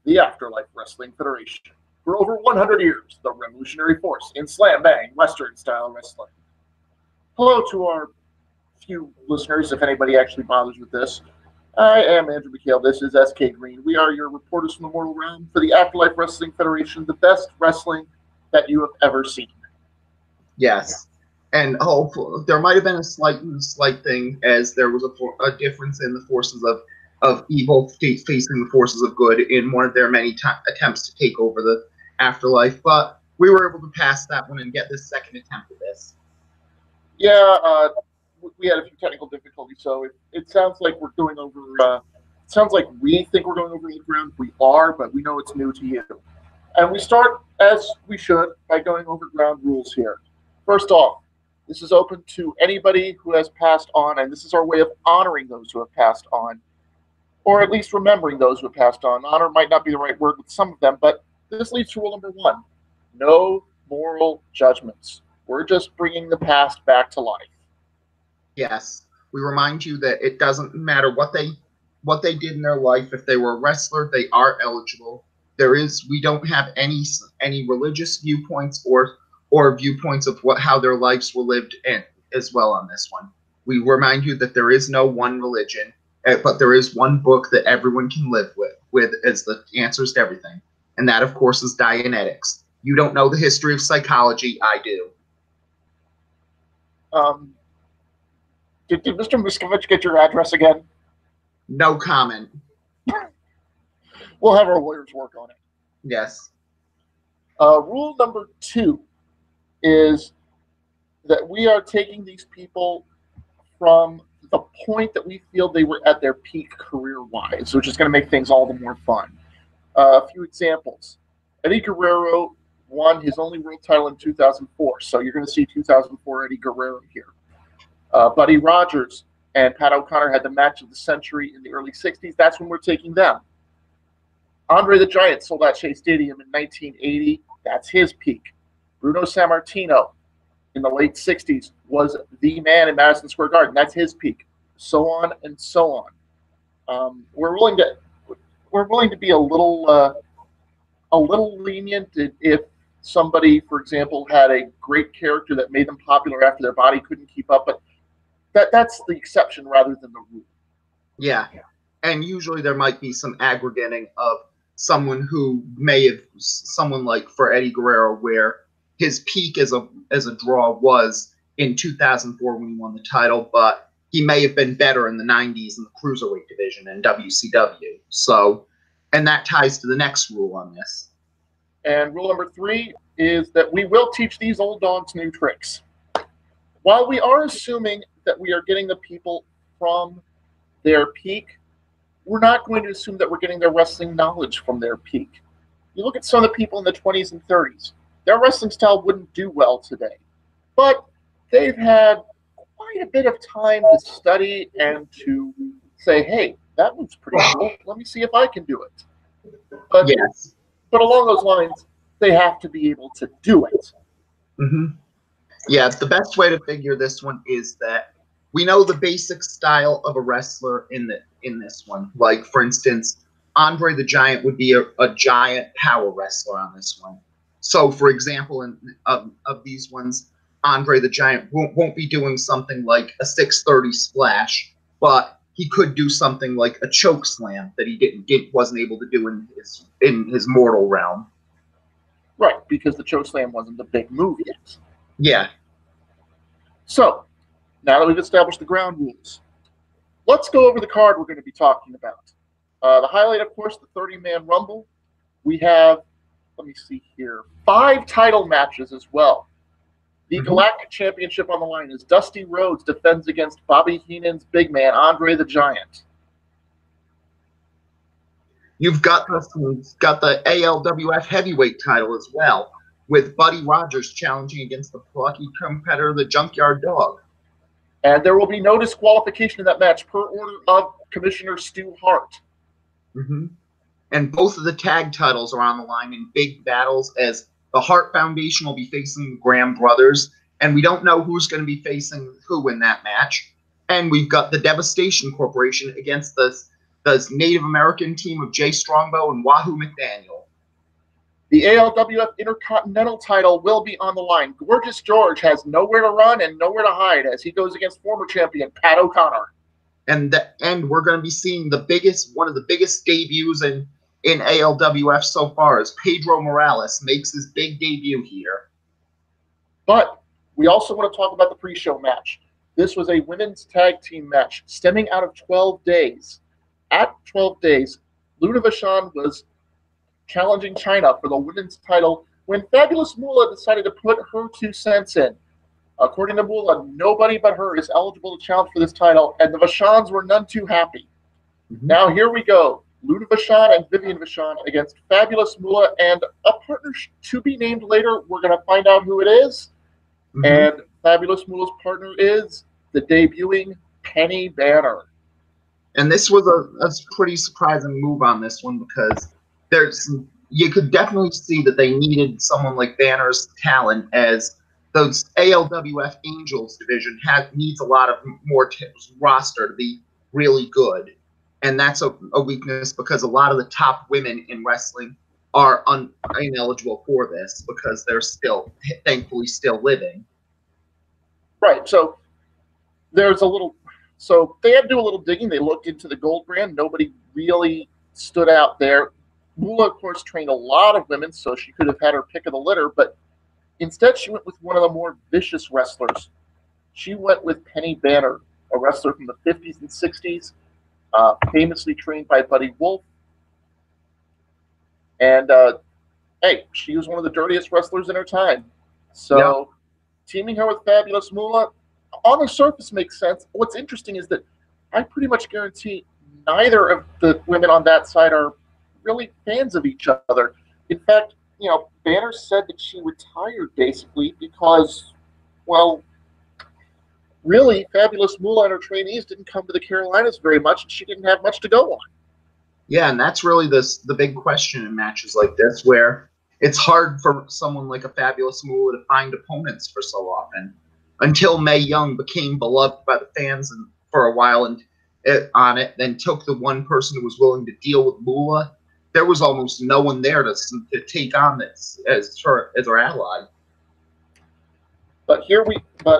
the Afterlife Wrestling Federation. For over 100 years, the revolutionary force in slam-bang Western-style wrestling. Hello to our few listeners, if anybody actually bothers with this. I am Andrew McHale. This is SK Green. We are your reporters from the mortal realm for the Afterlife Wrestling Federation, the best wrestling that you have ever seen. Yes. And there might have been a slight thing, as there was a difference in the forces of evil facing the forces of good in one of their many attempts to take over the Afterlife. But we were able to pass that one and get this second attempt at this. Yeah, we had a few technical difficulties, so it sounds like we're going over. It sounds like we think we're going over the ground. We are, but we know it's new to you. And we start, as we should, by going over ground rules here. First off, this is open to anybody who has passed on, and this is our way of honoring those who have passed on, or at least remembering those who have passed on. Honor might not be the right word with some of them, but this leads to rule number one. No moral judgments. We're just bringing the past back to life. Yes. We remind you that it doesn't matter what they did in their life. If they were a wrestler, they are eligible. We don't have any religious viewpoints or viewpoints of how their lives were lived in as well on this one. We remind you that there is no one religion, but there is one book that everyone can live with as the answers to everything. And that, of course, is Dianetics. You don't know the history of psychology. I do. Did Mr. Miskovich get your address again? No comment. We'll have our lawyers work on it. Yes. Rule number two is that we are taking these people from the point that we feel they were at their peak career-wise, which is going to make things all the more fun. A few examples. Eddie Guerrero won his only world title in 2004, so you're going to see 2004 Eddie Guerrero here. Buddy Rogers and Pat O'Connor had the match of the century in the early 60s. That's when we're taking them. Andre the Giant sold out Shea Stadium in 1980. That's his peak. Bruno Sammartino in the late 60s was the man in Madison Square Garden. That's his peak. So on and so on. We're willing to be a little lenient if somebody, for example, had a great character that made them popular after their body couldn't keep up, but that's the exception rather than the rule. Yeah, and usually there might be some aggregating of someone who may have, someone like for Eddie Guerrero, where his peak as a draw was in 2004 when he won the title, but he may have been better in the 90s in the Cruiserweight division in WCW. So, and that ties to the next rule on this. And rule number three is that we will teach these old dogs new tricks. While we are assuming that we are getting the people from their peak, we're not going to assume that we're getting their wrestling knowledge from their peak. You look at some of the people in the 20s and 30s, their wrestling style wouldn't do well today. But they've had quite a bit of time to study and to say, hey, that move's pretty cool. Let me see if I can do it. But, yes. But along those lines, they have to be able to do it. Mm-hmm. Yeah, the best way to figure this one is that we know the basic style of a wrestler in this one. Like, for instance, Andre the Giant would be a giant power wrestler on this one. So, for example, of these ones, Andre the Giant won't be doing something like a 630 splash, but he could do something like a choke slam that he wasn't able to do in his mortal realm. Right, because the choke slam wasn't the big move yet. Yeah. So, now that we've established the ground rules, let's go over the card we're going to be talking about. The highlight, of course, the 30-man Rumble. We have, let me see here, 5 title matches as well. The Galactic Championship on the line as Dusty Rhodes defends against Bobby Heenan's big man, Andre the Giant. You've got the ALWF heavyweight title as well, with Buddy Rogers challenging against the plucky competitor, the Junkyard Dog. And there will be no disqualification in that match per order of Commissioner Stu Hart. Mm-hmm. And both of the tag titles are on the line in big battles, as the Hart Foundation will be facing the Graham brothers, and we don't know who's going to be facing who in that match. And we've got the Devastation Corporation against the the Native American team of Jay Strongbow and Wahoo McDaniel. The ALWF Intercontinental title will be on the line. Gorgeous George has nowhere to run and nowhere to hide as he goes against former champion Pat O'Connor. And we're going to be seeing one of the biggest debuts in ALWF so far, as Pedro Morales makes his big debut here. But we also want to talk about the pre-show match. This was a women's tag team match stemming out of 12 days. At 12 days, Luna Vachon was challenging China for the women's title when Fabulous Moolah decided to put her 2 cents in. According to Moolah, nobody but her is eligible to challenge for this title, and the Vachons were none too happy. Mm-hmm. Now here we go. Luna Vachon and Vivian Vachon against Fabulous Moolah and a partner to be named later. We're going to find out who it is. Mm-hmm. And Fabulous Moolah's partner is the debuting Penny Banner. And this was a pretty surprising move on this one, because you could definitely see that they needed someone like Banner's talent, as those ALWF Angels division needs a lot of more roster to be really good. And that's a weakness, because a lot of the top women in wrestling are ineligible for this, because they're thankfully still living. Right. So they had to do a little digging. They looked into the Gold brand. Nobody really stood out there. Moolah, of course, trained a lot of women, so she could have had her pick of the litter, but instead she went with one of the more vicious wrestlers. She went with Penny Banner, a wrestler from the 50s and 60s, famously trained by Buddy Wolf. And, hey, she was one of the dirtiest wrestlers in her time. So teaming her with Fabulous Moolah, on the surface, makes sense. What's interesting is that I pretty much guarantee neither of the women on that side are really fans of each other. In fact, Banner said that she retired basically because, well, really, Fabulous Moolah and her trainees didn't come to the Carolinas very much, and she didn't have much to go on. Yeah, and that's really the big question in matches like this, where it's hard for someone like a Fabulous Moolah to find opponents for so often. Until Mae Young became beloved by the fans for a while then took the one person who was willing to deal with Moolah, there was almost no one there to take on this as her ally. But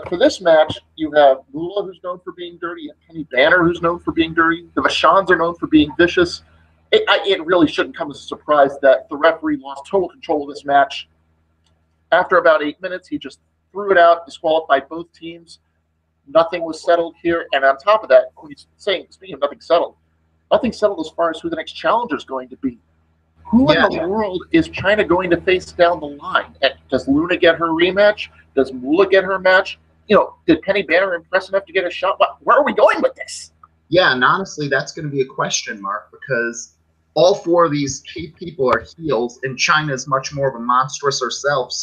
for this match, you have Moolah, who's known for being dirty, and Penny Banner, who's known for being dirty. The Vachons are known for being vicious. It really shouldn't come as a surprise that the referee lost total control of this match. After about 8 minutes, he just threw it out, disqualified both teams. Nothing was settled here. And on top of that, speaking of nothing settled as far as who the next challenger is going to be. Who in the world is China going to face down the line? Does Luna get her rematch? Does Moolah get her match? Did Penny Banner impress enough to get a shot? Where are we going with this? Yeah, and honestly, that's going to be a question mark, because all 4 of these people are heels, and China's much more of a monstrous herself.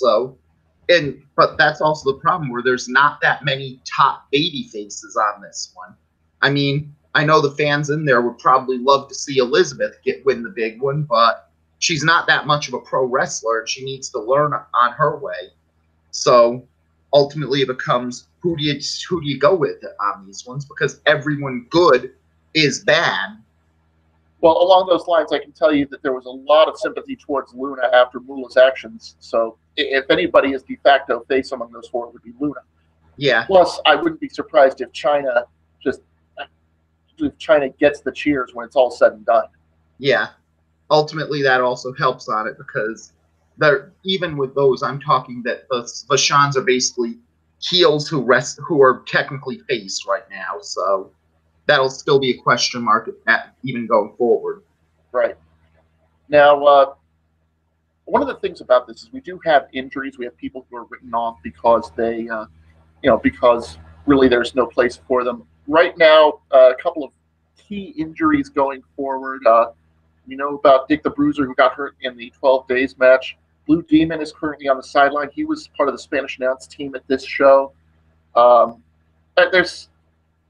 But that's also the problem, where there's not that many top baby faces on this one. I mean, I know the fans in there would probably love to see Elizabeth win the big one, but she's not that much of a pro wrestler, and she needs to learn on her way. So ultimately, it becomes who do you go with on these ones, because everyone good is bad. Well, along those lines, I can tell you that there was a lot of sympathy towards Luna after Moolah's actions. So if anybody is de facto face among those 4, it would be Luna. Yeah. Plus, I wouldn't be surprised if China gets the cheers when it's all said and done. Yeah. Ultimately, that also helps on it, because even with those, I'm talking that the Vachons are basically heels who are technically face right now. So that'll still be a question mark even going forward. Right. Now, one of the things about this is we do have injuries. We have people who are written off because because really there's no place for them. Right now, a couple of key injuries going forward. We know about Dick the Bruiser, who got hurt in the 12 Days match. Blue Demon is currently on the sideline. He was part of the Spanish announce team at this show.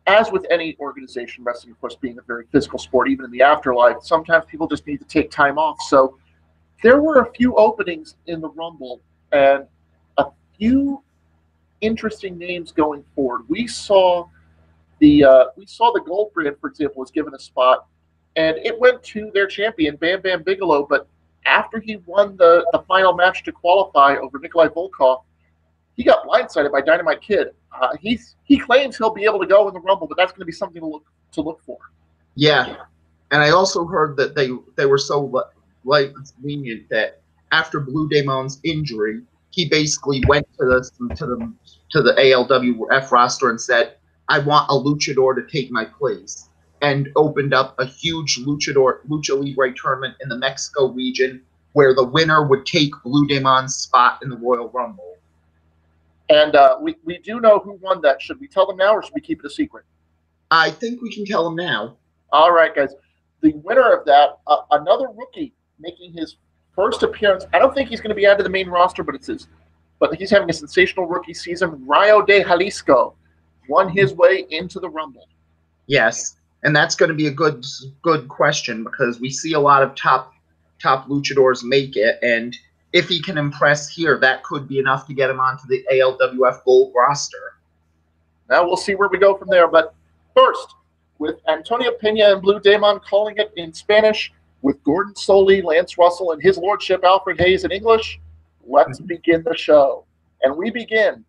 As with any organization, wrestling, of course, being a very physical sport, even in the afterlife, sometimes people just need to take time off. So there were a few openings in the Rumble and a few interesting names going forward. We saw the Gold brand, for example, was given a spot, and it went to their champion, Bam Bam Bigelow. But after he won the final match to qualify over Nikolai Volkov, he got blindsided by Dynamite Kid. He claims he'll be able to go in the Rumble, but that's going to be something to look for. Yeah, and I also heard that they were so lenient that after Blue Demon's injury, he basically went to the ALWF roster and said, "I want a luchador to take my place," and opened up a huge Lucha Libre tournament in the Mexico region where the winner would take Blue Demon's spot in the Royal Rumble. And we do know who won that. Should we tell them now, or should we keep it a secret? I think we can tell them now. All right, guys. The winner of that, another rookie making his first appearance. I don't think he's going to be added to the main roster, but he's having a sensational rookie season. Rayo de Jalisco won his way into the Rumble. Yes, and that's going to be a good question because we see a lot of top luchadors make it, and if he can impress here, that could be enough to get him onto the ALWF Gold roster. Now we'll see where we go from there. But first, with Antonio Pena and Blue Demon calling it in Spanish, with Gordon Soley, Lance Russell, and his lordship Alfred Hayes in English, let's begin the show. And we begin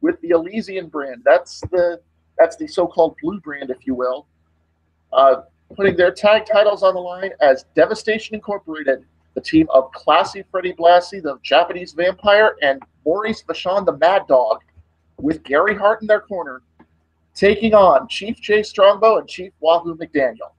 with the Elysian brand. That's the so-called blue brand, if you will, putting their tag titles on the line as Devastation Incorporated, the team of Classy Freddie Blassie, the Japanese Vampire, and Maurice Vachon, the Mad Dog, with Gary Hart in their corner, taking on Chief Jay Strongbow and Chief Wahoo McDaniel.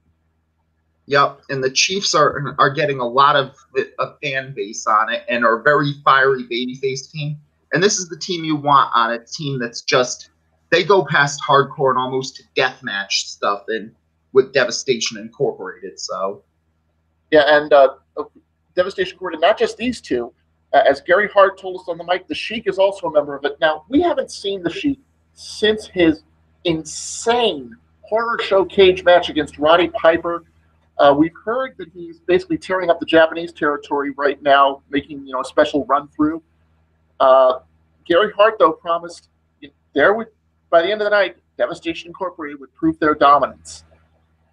Yep, and the Chiefs are getting a lot of a fan base on it and are a very fiery babyface team. And this is the team you want on a team that's just, they go past hardcore and almost to deathmatch stuff and with Devastation Incorporated. So, yeah, and Devastation Incorporated, not just these two. As Gary Hart told us on the mic, the Sheik is also a member of it. Now, we haven't seen the Sheik since his insane horror show cage match against Roddy Piper. We've heard that he's basically tearing up the Japanese territory right now, making a special run through. Gary Hart, though, promised by the end of the night, Devastation Incorporated would prove their dominance.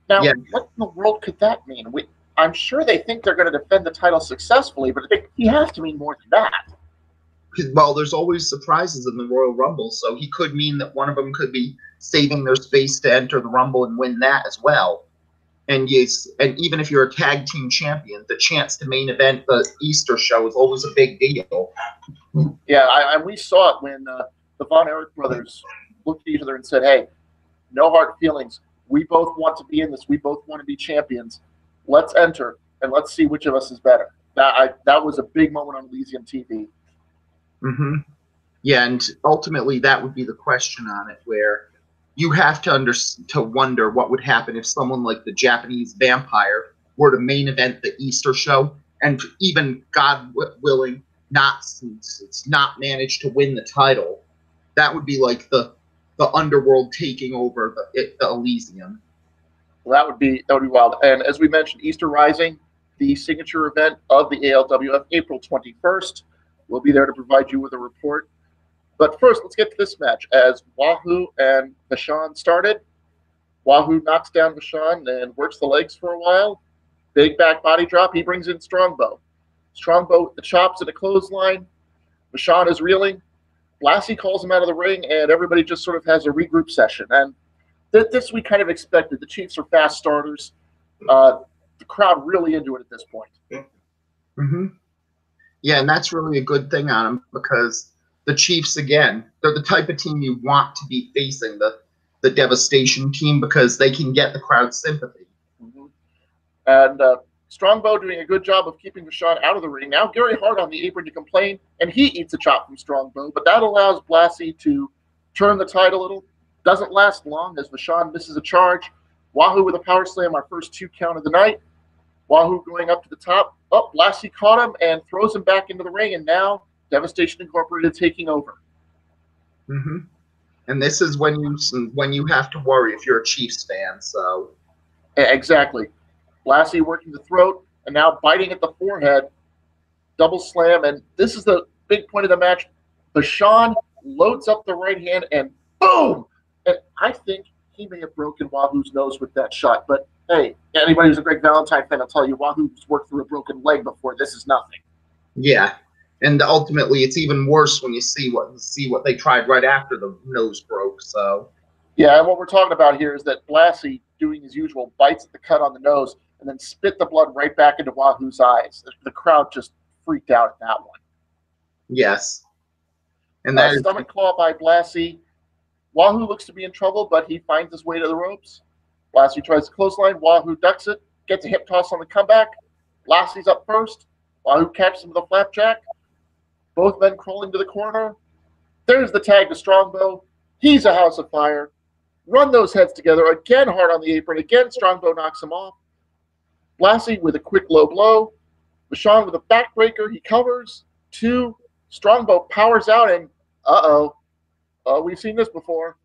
Now, What in the world could that mean? I'm sure they think they're going to defend the title successfully, but he has to mean more than that. Well, there's always surprises in the Royal Rumble, so he could mean that one of them could be saving their space to enter the Rumble and win that as well. And yes, and even if you're a tag team champion, the chance to main event the Easter show is always a big deal. Yeah, and we saw it when the Von Erich brothers looked at each other and said, "Hey, no hard feelings. We both want to be in this. We both want to be champions. Let's enter, and let's see which of us is better." That was a big moment on Elysium TV. Mm-hmm. Yeah, and ultimately that would be the question on it, where you have to wonder what would happen if someone like the Japanese Vampire were to main event the Easter show, and even, God willing, not managed to win the title. That would be like the underworld taking over the Elysium. Well, that would be wild. And as we mentioned, Easter Rising, the signature event of the ALWF, April 21st. We'll be there to provide you with a report. But first, let's get to this match. As Wahoo and Vachon started, Wahoo knocks down Vachon and works the legs for a while. Big back body drop. He brings in Strongbow. Strongbow with the chops and a clothesline. Vachon is reeling. Blassie calls him out of the ring, and everybody just sort of has a regroup session. And this we kind of expected. The Chiefs are fast starters. The crowd really into it at this point. Mm-hmm. Yeah, and that's really a good thing on them because the Chiefs, again, they're the type of team you want to be facing, the Devastation team, because they can get the crowd's sympathy. Mm-hmm. And Strongbow doing a good job of keeping Vachon out of the ring. Now Gary Hart on the apron to complain, and he eats a chop from Strongbow, but that allows Blassie to turn the tide a little. Doesn't last long as Vachon misses a charge. Wahoo with a power slam, our first 2 count of the night. Wahoo going up to the top. Oh, Blassie caught him and throws him back into the ring, and now Devastation Incorporated taking over. Mm-hmm. And this is when you have to worry if you're a Chiefs fan. So exactly. Blassie working the throat and now biting at the forehead. Double slam, and this is the big point of the match. Vachon loads up the right hand and boom! And I think he may have broken Wahoo's nose with that shot, but Hey, anybody who's a Greg Valentine fan will tell you Wahoo's worked through a broken leg before. This is nothing. Yeah, and ultimately, it's even worse when you see what they tried right after the nose broke. So yeah, and what we're talking about here is that Blassie, doing his usual, bites at the cut on the nose and then spit the blood right back into Wahoo's eyes. The crowd just freaked out at that one. yes, and that stomach claw by Blassie. Wahoo looks to be in trouble, but he finds his way to the ropes. Blassie tries to clothesline. Wahoo ducks it, gets a hip toss on the comeback. Blassie's up first. Wahoo catches him with a flapjack. Both men crawling to the corner. There's the tag to Strongbow. He's a house of fire. Run those heads together. Again, hard on the apron. Again, Strongbow knocks him off. Blassie with a quick low blow. Vachon with a backbreaker. He covers. 2. Strongbow powers out, and we've seen this before.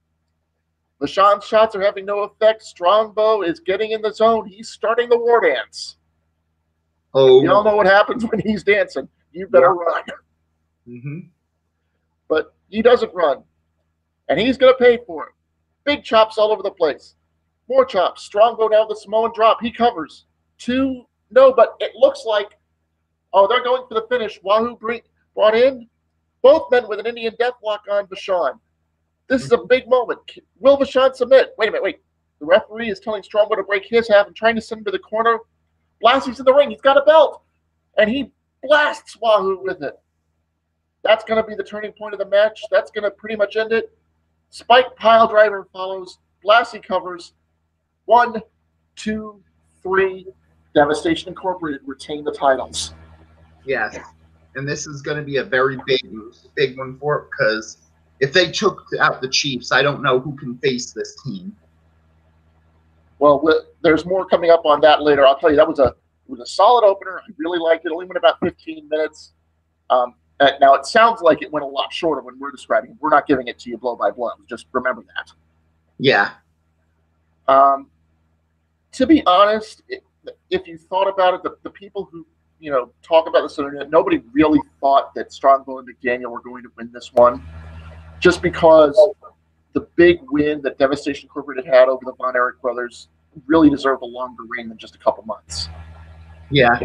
Vachon's shots are having no effect. Strongbow is getting in the zone. He's starting the war dance. Oh, you all know what happens when he's dancing. You better run. Mm-hmm. But he doesn't run, and he's going to pay for it. Big chops all over the place. More chops. Strongbow now with the Samoan drop. He covers. 2. No, but it looks like, they're going for the finish. Wahoo brought in. Both men with an Indian deathlock on Vachon. This is a big moment. Will Vachon submit? Wait a minute, wait. The referee is telling Strongbow to break his half and trying to send him to the corner. Blassie's in the ring. He's got a belt. And he blasts Wahoo with it. That's going to be the turning point of the match. That's going to pretty much end it. Spike pile driver follows. Blassie covers. 1, 2, 3. Devastation Incorporated retain the titles. Yes. And this is going to be a very big one for it, because if they took out the Chiefs, I don't know who can face this team. Well, there's more coming up on that later. I'll tell you, it was a solid opener. I really liked it. Only went about 15 minutes. Now, it sounds like it went a lot shorter when we're describing it. We're not giving it to you blow by blow. Just remember that. Yeah. To be honest, if you thought about it, the people who talk about this on the internet, nobody really thought that Strongbow and McDaniel were going to win this one, just because the big win that Devastation Incorporated had over the Von Erich brothers really deserved a longer reign than just a couple months. Yeah.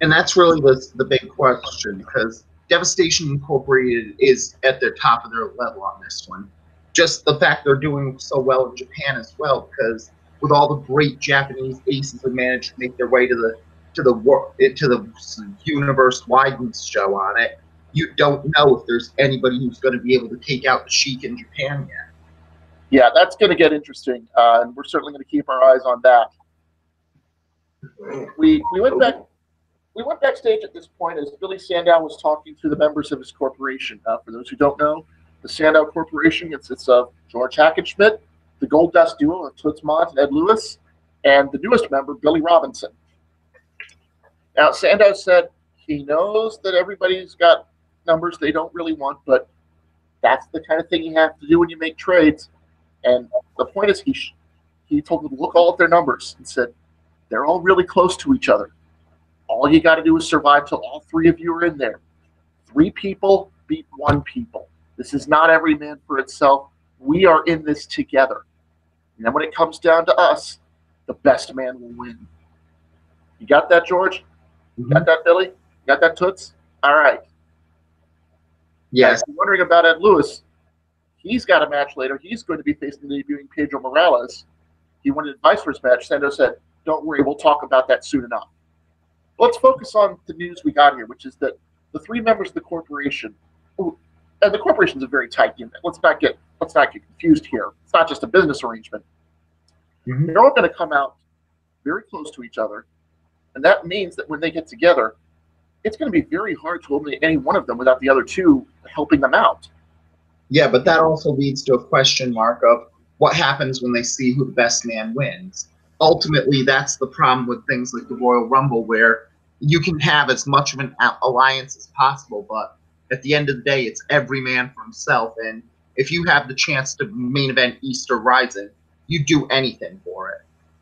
And that's really the big question, because Devastation Incorporated is at their top of their level on this one. Just the fact they're doing so well in Japan as well, because with all the great Japanese aces that managed to make their way to the Universe Widens show on it, you don't know if there's anybody who's going to be able to take out the Sheik in Japan yet. Yeah, that's going to get interesting, and we're certainly going to keep our eyes on that. We went backstage at this point as Billy Sandow was talking to the members of his corporation. For those who don't know, the Sandow Corporation consists of George Hackenschmidt, the Gold Dust duo of Toots Mondt and Ed Lewis, and the newest member, Billy Robinson. Now, Sandow said he knows that everybody's got numbers they don't really want, but that's the kind of thing you have to do when you make trades. And the point is, he told them to look all at their numbers and said, they're all really close to each other. All you got to do is survive till all 3 of you are in there. 3 people beat 1 people. This is not every man for itself. We are in this together. And then when it comes down to us, the best man will win. You got that, George? Mm-hmm. Got that, Billy? Got that, Toots? All right. Yes. If you're wondering about Ed Lewis, he's got a match later. He's going to be facing the debuting Pedro Morales. He wanted advice for his match. Sandow said, don't worry, we'll talk about that soon enough. Let's focus on the news we got here, which is that the 3 members of the corporation, and the corporation's a very tight unit. Let's not get confused here. It's not just a business arrangement. Mm-hmm. They're all going to come out very close to each other, and that means that when they get together, it's going to be very hard to eliminate any one of them without the other 2 helping them out. Yeah, but that also leads to a question mark of what happens when they see who the best man wins. Ultimately, that's the problem with things like the Royal Rumble, where you can have as much of an alliance as possible, but at the end of the day, it's every man for himself. And if you have the chance to main event Easter Rising, you do anything for it.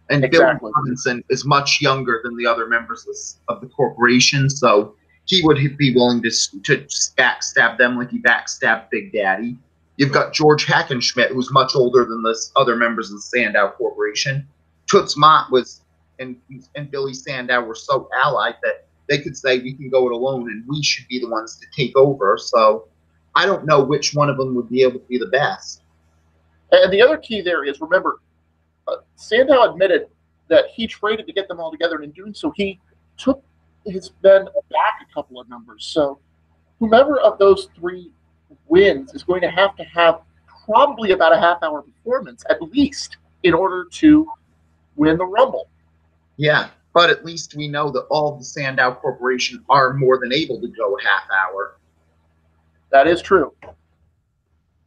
And Exactly. Bill Robinson is much younger than the other members of the corporation, so he would be willing to backstab them like he backstabbed Big Daddy. You've got George Hackenschmidt, who's much older than the other members of the Sandow Corporation. Toots Mott and Billy Sandow were so allied that they could say we can go it alone and we should be the ones to take over. So I don't know which one of them would be able to be the best. And the other key there is, remember, Sandow admitted that he traded to get them all together, and in doing so, he took his men back a couple of numbers. So whomever of those three wins is going to have probably about a half-hour performance at least in order to win the Rumble. Yeah, but at least we know that all of the Sandow Corporation are more than able to go a half hour. That is true.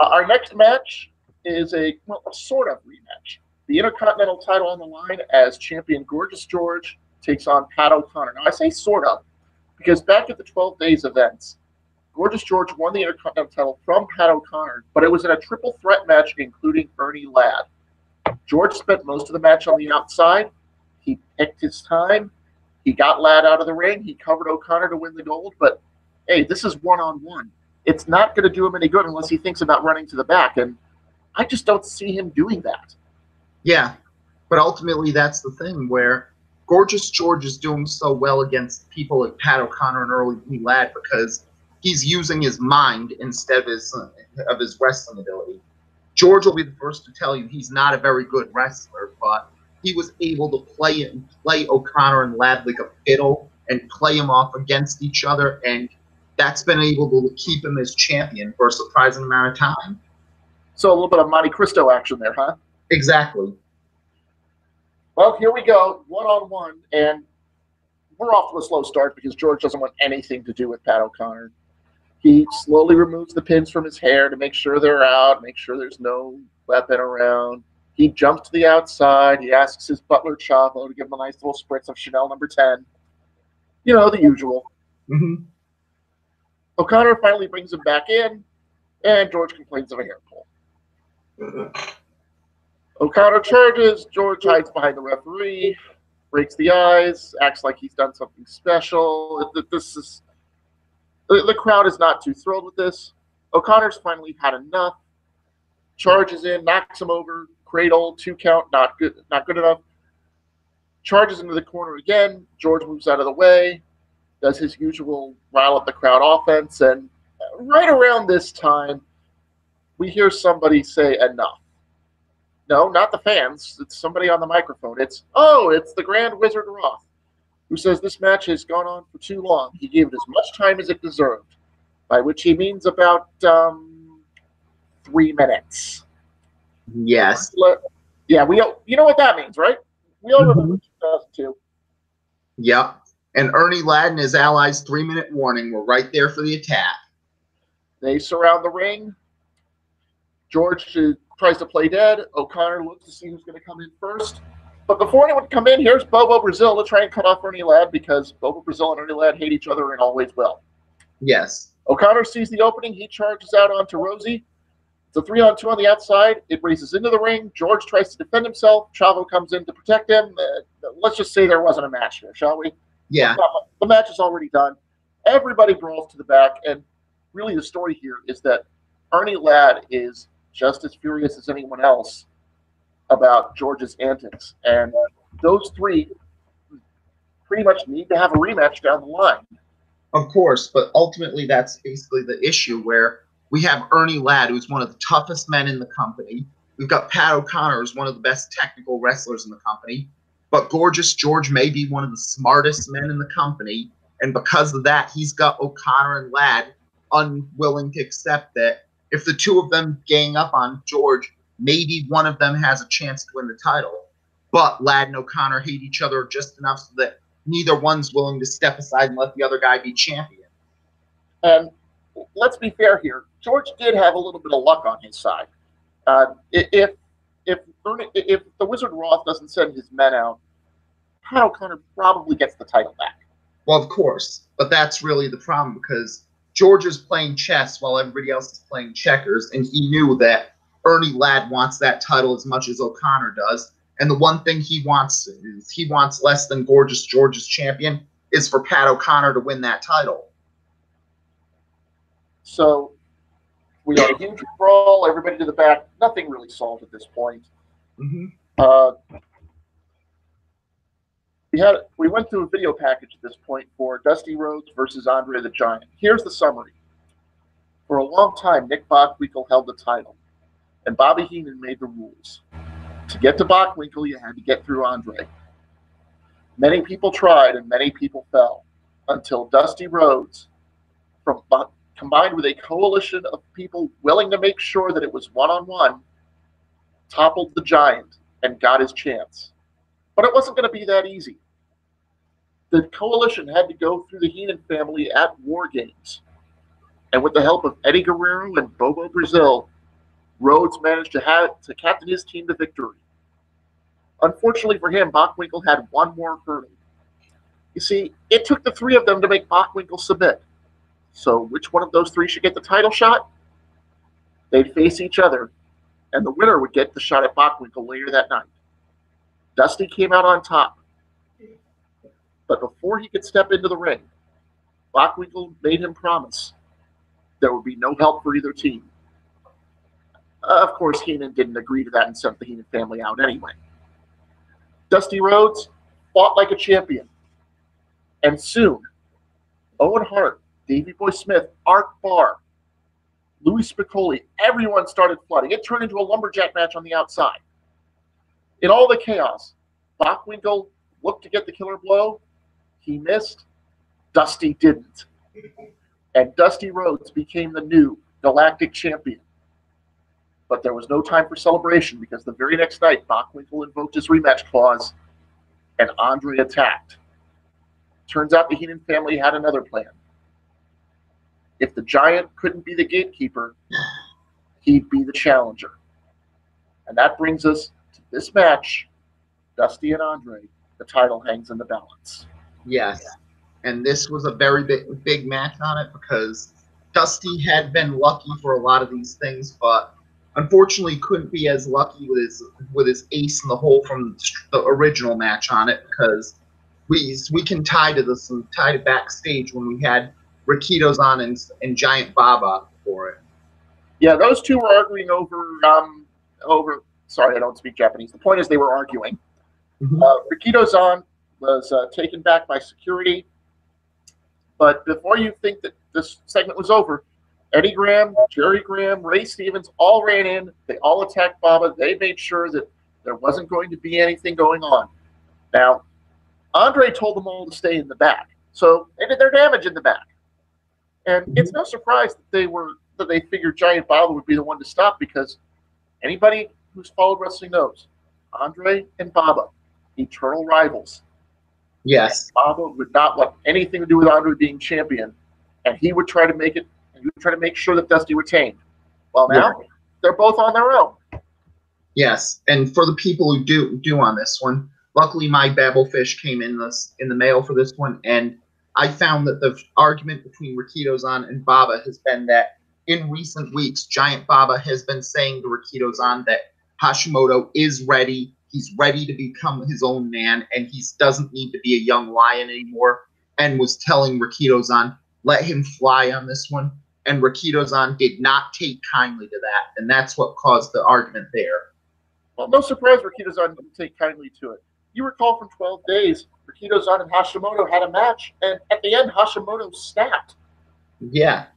Our next match is a sort of rematch. The Intercontinental title on the line as champion Gorgeous George takes on Pat O'Connor. Now, I say sort of because back at the 12 Days events, Gorgeous George won the Intercontinental title from Pat O'Connor, but it was in a triple threat match including Ernie Ladd. George spent most of the match on the outside. He picked his time. He got Ladd out of the ring. He covered O'Connor to win the gold. But, hey, this is one-on-one. It's not going to do him any good unless he thinks about running to the back. And I just don't see him doing that. Yeah, but ultimately that's the thing where Gorgeous George is doing so well against people like Pat O'Connor and Ernie Ladd because he's using his mind instead of his wrestling ability. George will be the first to tell you he's not a very good wrestler, but he was able to play O'Connor and Ladd like a fiddle and play them off against each other, and that's been able to keep him as champion for a surprising amount of time. So a little bit of Monte Cristo action there, huh? Exactly. Well, here we go, one-on-one, and we're off to a slow start because George doesn't want anything to do with Pat O'Connor. He slowly removes the pins from his hair to make sure they're out, make sure there's no weapon around. He jumps to the outside. He asks his butler, Chavo, to give him a nice little spritz of Chanel number 10. You know, the usual. Mm-hmm. O'Connor finally brings him back in, and George complains of a hair pull. O'Connor charges. George hides behind the referee, breaks the eyes, acts like he's done something special. The crowd is not too thrilled with this. O'Connor's finally had enough. Charges in, knocks him over, cradle, 2 count, not good enough. Charges into the corner again. George moves out of the way, does his usual rile up the crowd offense, and right around this time, we hear somebody say enough. No, not the fans. It's somebody on the microphone. It's the Grand Wizard Roth, who says this match has gone on for too long. He gave it as much time as it deserved, by which he means about 3 minutes. Yes. Yeah, you know what that means, right? We all remember 2002. Yep. And Ernie Ladd and his allies' 3-minute warning were right there for the attack. They surround the ring. George tries to play dead. O'Connor looks to see who's going to come in first. But before anyone can come in, here's Bobo Brazil to try and cut off Ernie Ladd because Bobo Brazil and Ernie Ladd hate each other and always will. Yes. O'Connor sees the opening. He charges out onto Rosie. It's a 3-on-2 on the outside. It races into the ring. George tries to defend himself. Chavo comes in to protect him. Let's just say there wasn't a match here, shall we? Yeah. The match is already done. Everybody brawls to the back. And really the story here is that Ernie Ladd is just as furious as anyone else about George's antics. And those three pretty much need to have a rematch down the line. Of course, but ultimately that's basically the issue where we have Ernie Ladd, who's one of the toughest men in the company. We've got Pat O'Connor, who's one of the best technical wrestlers in the company. But Gorgeous George may be one of the smartest men in the company. And because of that, he's got O'Connor and Ladd unwilling to accept that if the two of them gang up on George, maybe one of them has a chance to win the title. But Ladd and O'Connor hate each other just enough so that neither one's willing to step aside and let the other guy be champion. And let's be fair here. George did have a little bit of luck on his side. If the Wizard Roth doesn't send his men out, Pat O'Connor probably gets the title back. Well, of course. But that's really the problem because George is playing chess while everybody else is playing checkers, and he knew that Ernie Ladd wants that title as much as O'Connor does. And the one thing he wants less than Gorgeous George's champion is for Pat O'Connor to win that title. So we got a huge brawl, everybody to the back. Nothing really solved at this point. Mm-hmm. we went through a video package at this point for Dusty Rhodes versus Andre the Giant. Here's the summary. For a long time, Nick Bockwinkel held the title, and Bobby Heenan made the rules. To get to Bockwinkel, you had to get through Andre. Many people tried, and many people fell, until Dusty Rhodes, combined with a coalition of people willing to make sure that it was one-on-one, toppled the Giant and got his chance. But it wasn't going to be that easy. The coalition had to go through the Heenan family at War Games. And with the help of Eddie Guerrero and Bobo Brazil, Rhodes managed to captain his team to victory. Unfortunately for him, Bockwinkel had one more hurdle. You see, it took the three of them to make Bockwinkel submit. So which one of those three should get the title shot? They'd face each other, and the winner would get the shot at Bockwinkel later that night. Dusty came out on top. But before he could step into the ring, Bockwinkel made him promise there would be no help for either team. Of course, Heenan didn't agree to that and sent the Heenan family out anyway. Dusty Rhodes fought like a champion. And soon, Owen Hart, Davey Boy Smith, Art Barr, Louis Spicolli, everyone started flooding. It turned into a lumberjack match on the outside. In all the chaos, Bockwinkel looked to get the killer blow. He missed. Dusty didn't. And Dusty Rhodes became the new Galactic champion. But there was no time for celebration because the very next night, Bockwinkel invoked his rematch clause, and Andre attacked. Turns out the Heenan family had another plan. If the Giant couldn't be the gatekeeper, he'd be the challenger. And that brings us to this match, Dusty and Andre. The title hangs in the balance. Yes. And this was a very big match on it because Dusty had been lucky for a lot of these things, but unfortunately couldn't be as lucky with his ace in the hole from the original match on it because we can tie to this and tie it backstage when we had Rikitos on and Giant Baba for it. Yeah, those two were arguing over. Sorry, I don't speak Japanese. The point is they were arguing. Mm-hmm. Rikitos on was taken back by security. But before you think that this segment was over, Eddie Graham, Jerry Graham, Ray Stevens all ran in. They all attacked Baba. They made sure that there wasn't going to be anything going on. Now, Andre told them all to stay in the back. So they did their damage in the back. And it's no surprise that they figured Giant Baba would be the one to stop because anybody who's followed wrestling knows Andre and Baba, eternal rivals. Yes. Baba would not want anything to do with Andre being champion, and he would try to make it, and he would try to make sure that Dusty retained. Well, now they're both on their own. Yes, and for the people who do on this one, luckily my Babelfish came in the mail for this one, and I found that the argument between Rikitos and Baba has been that in recent weeks, Giant Baba has been saying to Rikitos that Hashimoto is ready. He's ready to become his own man, and he doesn't need to be a young lion anymore, and was telling Rikitos let him fly on this one. And Rikitos did not take kindly to that, and that's what caused the argument there. Well, no surprise Rikitos didn't take kindly to it. You recall from 12 Days, Rikitos and Hashimoto had a match, and at the end, Hashimoto snapped. Yeah.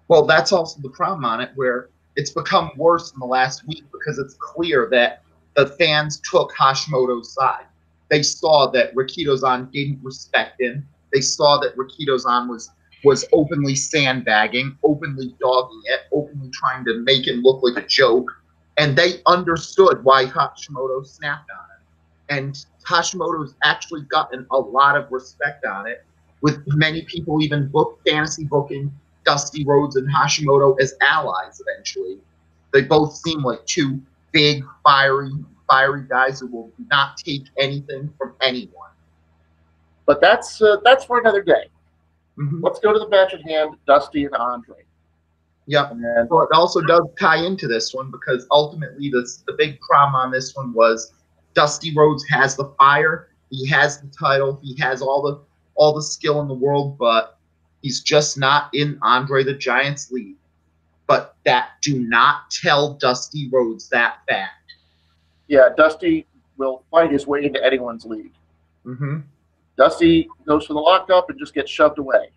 Well, that's also the problem on it, where it's become worse in the last week because it's clear that the fans took Hashimoto's side. They saw that Rikitos didn't respect him. They saw that Rikitos was openly sandbagging, openly dogging it, openly trying to make him look like a joke. And they understood why Hashimoto snapped on it. And Hashimoto's actually gotten a lot of respect on it, with many people even fantasy booking Dusty Rhodes and Hashimoto as allies eventually. They both seem like two big, fiery guys who will not take anything from anyone. But that's for another day. Mm-hmm. Let's go to the match at hand, Dusty and Andre. Yep. And well, it also does tie into this one because ultimately the big problem on this one was Dusty Rhodes has the fire, he has the title, he has all the skill in the world, but he's just not in Andre the Giant's league. But do not tell Dusty Rhodes that fact. Yeah, Dusty will fight his way into anyone's league. Mm-hmm. Dusty goes for the lockup and just gets shoved away.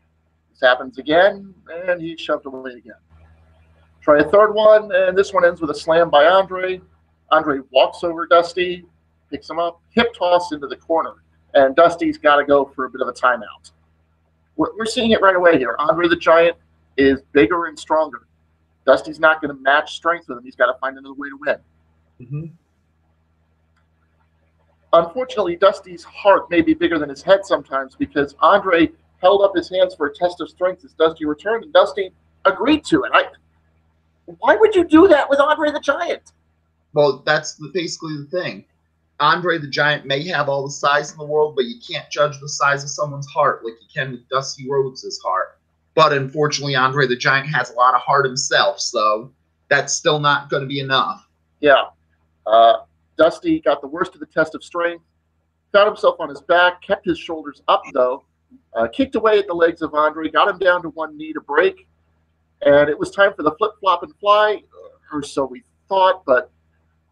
This happens again, and he's shoved away again. Try a third one, and this one ends with a slam by Andre. Andre walks over Dusty, picks him up, hip toss into the corner, and Dusty's got to go for a bit of a timeout. We're seeing it right away here. Andre the Giant is bigger and stronger. Dusty's not going to match strength with him. He's got to find another way to win. Mm-hmm. Unfortunately, Dusty's heart may be bigger than his head sometimes because Andre held up his hands for a test of strength as Dusty returned, and Dusty agreed to it. Why would you do that with Andre the Giant? Well, that's basically the thing. Andre the Giant may have all the size in the world, but you can't judge the size of someone's heart like you can with Dusty Rhodes' heart. But unfortunately, Andre the Giant has a lot of heart himself, so that's still not going to be enough. Yeah. Dusty got the worst of the test of strength, found himself on his back, kept his shoulders up, though, kicked away at the legs of Andre, got him down to one knee to break, and it was time for the flip-flop and fly, or so we thought, but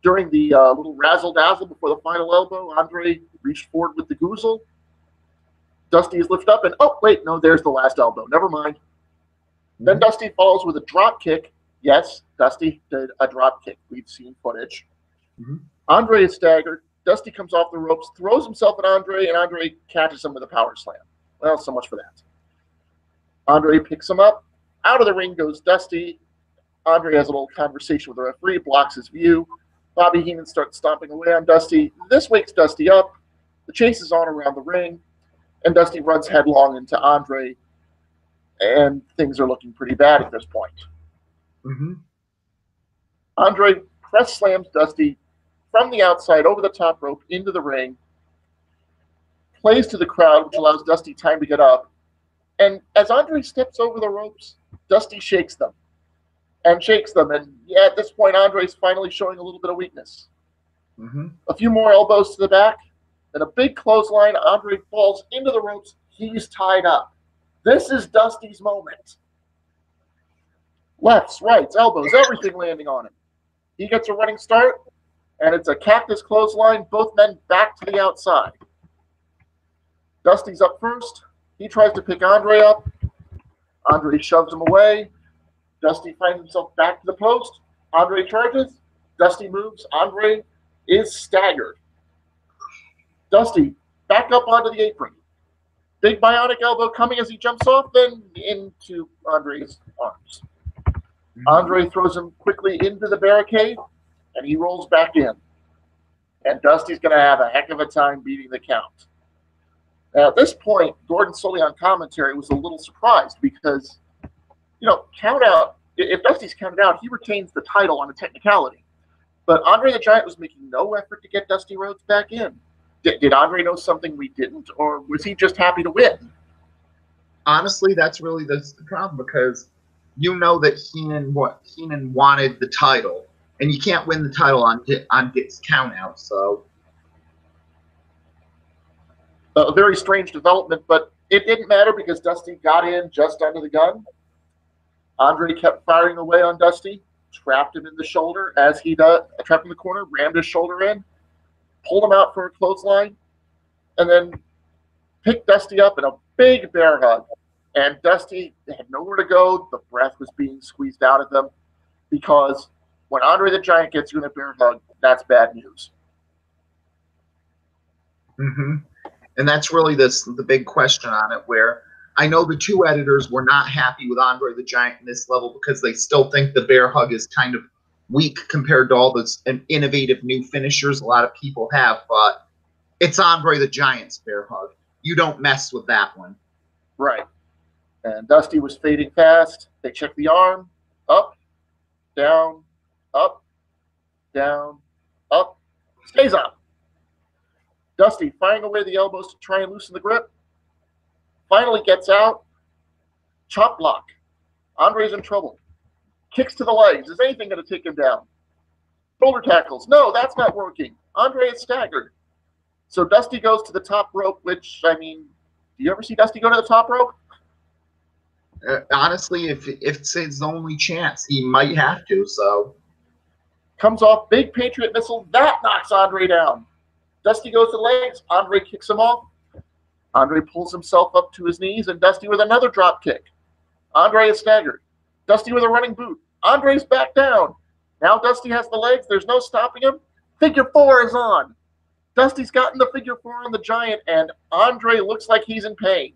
during the little razzle-dazzle before the final elbow, Andre reached forward with the goozle. Dusty is lifted up, and oh, wait, no, there's the last elbow. Never mind. Then Dusty follows with a drop kick. Yes, Dusty did a drop kick. We've seen footage. Andre is staggered. Dusty comes off the ropes, throws himself at Andre, and Andre catches him with a power slam. Well, so much for that. Andre picks him up. Out of the ring goes Dusty. Andre has a little conversation with the referee, blocks his view. Bobby Heenan starts stomping away on Dusty. This wakes Dusty up. The chase is on around the ring, and Dusty runs headlong into Andre, and things are looking pretty bad at this point. Andre press slams Dusty from the outside over the top rope into the ring, plays to the crowd, which allows Dusty time to get up. And as Andre steps over the ropes, Dusty shakes them. And yeah, at this point, Andre's finally showing a little bit of weakness. A few more elbows to the back, and a big clothesline. Andre falls into the ropes. He's tied up. This is Dusty's moment. Lefts, rights, elbows, everything landing on him. He gets a running start, and it's a cactus clothesline, both men back to the outside. Dusty's up first. He tries to pick Andre up. Andre shoves him away. Dusty finds himself back to the post. Andre charges. Dusty moves. Andre is staggered. Dusty back up onto the apron. Big bionic elbow coming as he jumps off, then into Andre's arms. Andre throws him quickly into the barricade, and he rolls back in. And Dusty's going to have a heck of a time beating the count. Now, at this point, Gordon Soley on commentary was a little surprised because, count out, if Dusty's counted out, he retains the title on a technicality. But Andre the Giant was making no effort to get Dusty Rhodes back in. Did Andre know something we didn't, or was he just happy to win? Honestly, that's really the problem, because you know that Heenan wanted the title, and you can't win the title on Dick's count out. So a very strange development, but it didn't matter because Dusty got in just under the gun. Andre kept firing away on Dusty, trapped him in the shoulder as he does, trapped in the corner, rammed his shoulder in, pulled him out for a clothesline, and then picked Dusty up in a big bear hug. And Dusty had nowhere to go. The breath was being squeezed out of him because when Andre the Giant gets you in a bear hug, that's bad news. And that's really the big question on it, where I know the two editors were not happy with Andre the Giant in this level because they still think the bear hug is kind of weak compared to all those innovative new finishers a lot of people have, but it's Andre the Giant's bear hug. You don't mess with that one. Right. And Dusty was fading fast. They checked the arm. Up, down, up, down, up. Stays up. Dusty firing away the elbows to try and loosen the grip. Finally gets out. Chop block. Andre's in trouble. Kicks to the legs. Is anything going to take him down? Shoulder tackles. No, that's not working. Andre is staggered. So Dusty goes to the top rope, which, do you ever see Dusty go to the top rope? Honestly, if it's his only chance, he might have to, so. Comes off, big Patriot missile. That knocks Andre down. Dusty goes to the legs. Andre kicks him off. Andre pulls himself up to his knees, and Dusty with another drop kick. Andre is staggered. Dusty with a running boot. Andre's back down. Now Dusty has the legs. There's no stopping him. Figure 4 is on. Dusty's gotten the figure 4 on the Giant, and Andre looks like he's in pain.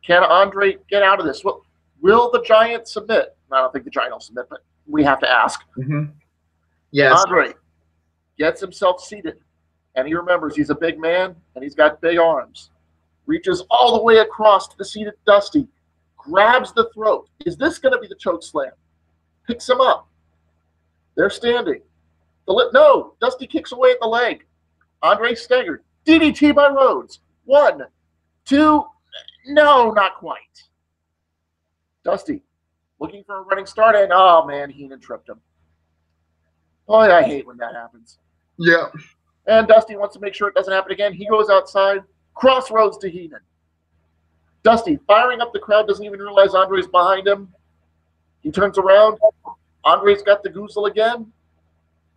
Can Andre get out of this? Will the Giant submit? I don't think the Giant will submit, but we have to ask. Yes. Andre gets himself seated, and he remembers he's a big man, and he's got big arms. Reaches all the way across to the seated Dusty, grabs the throat. Is this going to be the choke slam? Picks him up. They're standing. No, Dusty kicks away at the leg. Andre staggered. DDT by Rhodes. 1, 2, no, not quite. Dusty looking for a running start, and oh man, Heenan tripped him. Oh, I hate when that happens. Yeah. And Dusty wants to make sure it doesn't happen again. He goes outside, crossroads to Heenan. Dusty firing up the crowd, doesn't even realize Andre's behind him. He turns around. Andre's got the goozle again.